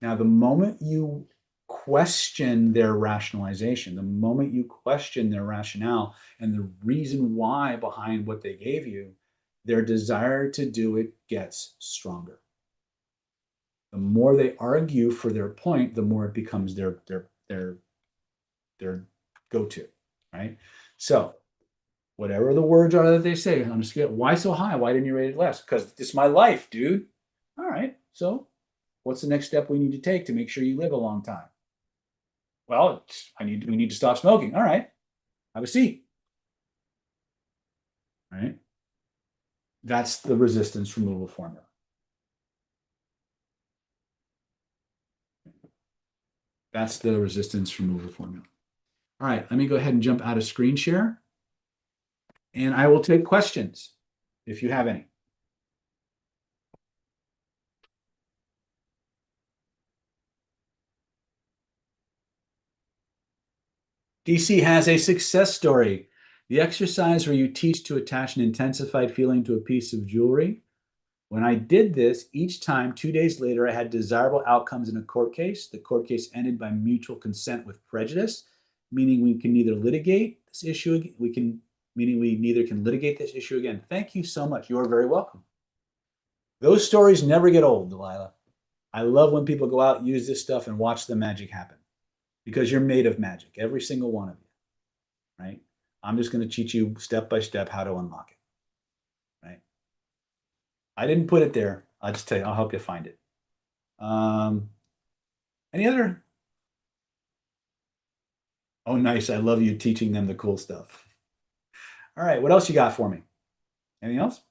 Now, the moment you question their rationalization, the moment you question their rationale and the reason why behind what they gave you, their desire to do it gets stronger. The more they argue for their point, the more it becomes their go-to, right? So whatever the words are that they say on a scale, why so high? Why didn't you rate it less? Because it's my life, dude. All right. So what's the next step we need to take to make sure you live a long time? Well, we need to stop smoking. All right. Have a seat. All right. That's the resistance removal formula. That's the resistance removal formula. All right. Let me go ahead and jump out of screen share. And I will take questions if you have any. DC has a success story. The exercise where you teach to attach an intensified feeling to a piece of jewelry. When I did this, each time, 2 days later, I had desirable outcomes in a court case. The court case ended by mutual consent with prejudice, meaning we can neither litigate this issue, meaning we neither can litigate this issue again. Thank you so much. You are very welcome. Those stories never get old, Delilah. I love when people go out, use this stuff, and watch the magic happen because you're made of magic, every single one of you, right? I'm just going to teach you step by step how to unlock it, right? I didn't put it there. I'll just tell you, I'll help you find it. Any other? Oh, nice. I love you teaching them the cool stuff. All right. What else you got for me? Anything else?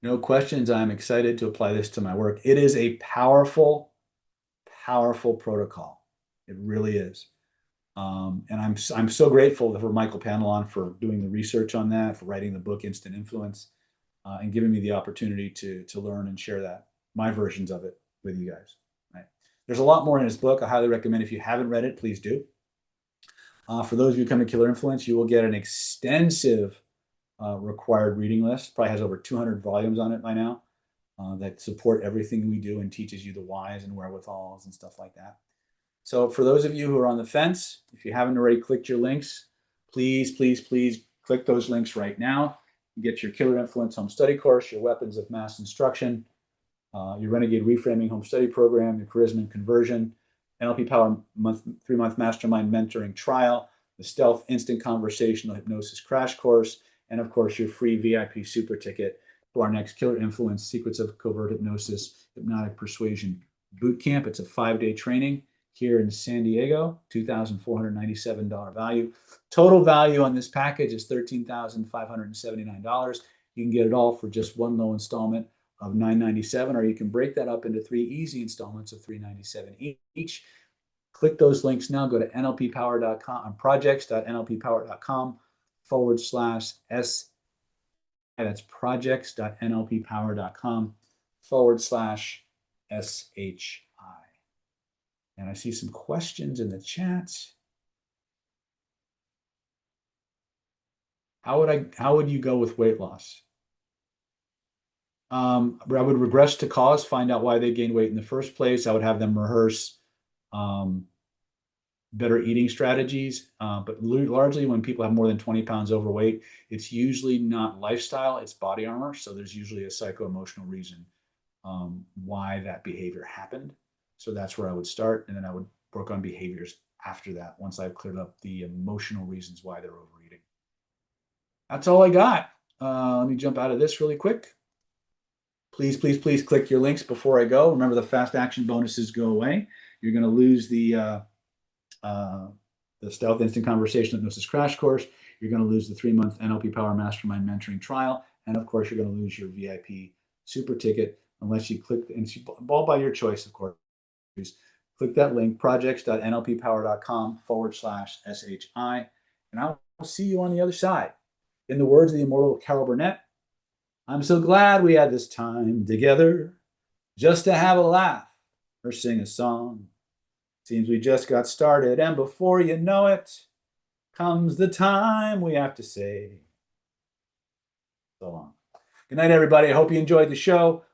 No questions. I'm excited to apply this to my work. It is a powerful, powerful protocol. It really is. And I'm so grateful for Michael Panelon for doing the research on that, for writing the book Instant Influence, and giving me the opportunity to learn and share that, my versions of it, with you guys. Right. There's a lot more in his book. I highly recommend, if you haven't read it, please do. For those of you coming to Killer Influence, you will get an extensive required reading list. Probably has over 200 volumes on it by now, that support everything we do and teaches you the whys and wherewithals and stuff like that. So for those of you who are on the fence, if you haven't already clicked your links, please, please, please click those links right now. You get your Killer Influence Home Study course, your Weapons of Mass Instruction, your Renegade Reframing Home Study Program, your Charisma and Conversion, NLP Power 3-month Mastermind Mentoring Trial, the Stealth Instant Conversational Hypnosis Crash Course, and of course your free VIP super ticket to our next Killer Influence Secrets of Covert Hypnosis Hypnotic Persuasion Bootcamp. It's a 5-day training here in San Diego, $2,497 value. Total value on this package is $13,579. You can get it all for just one low installment of $997, or you can break that up into 3 easy installments of $397 each. Click those links now. Go to nlppower.com, projects.nlppower.com/s. That's projects.nlppower.com/SHI. And I see some questions in the chat. How would you go with weight loss? I would regress to cause, find out why they gained weight in the first place. I would have them rehearse better eating strategies. But largely when people have more than 20 pounds overweight, it's usually not lifestyle, it's body armor. So there's usually a psycho-emotional reason why that behavior happened. So that's where I would start. And then I would work on behaviors after that, once I've cleared up the emotional reasons why they're overeating. That's all I got. Let me jump out of this really quick. Please, please, please click your links before I go. Remember, the fast action bonuses go away. You're going to lose the Stealth Instant Conversation Hypnosis Crash Course. You're going to lose the 3-month NLP Power Mastermind Mentoring Trial. And of course, you're going to lose your VIP super ticket unless you click, and it's all by your choice, of course. Click that link, projects.nlppower.com/SHI. And I'll see you on the other side. In the words of the immortal Carol Burnett, I'm so glad we had this time together just to have a laugh or sing a song. Seems we just got started, and before you know it, comes the time we have to say so long. Good night, everybody. I hope you enjoyed the show.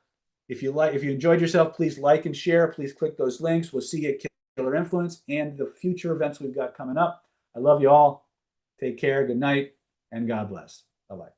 If you enjoyed yourself, please like and share. Please click those links. We'll see you at Killer Influence and the future events we've got coming up. I love you all. Take care. Good night, and God bless. Bye-bye.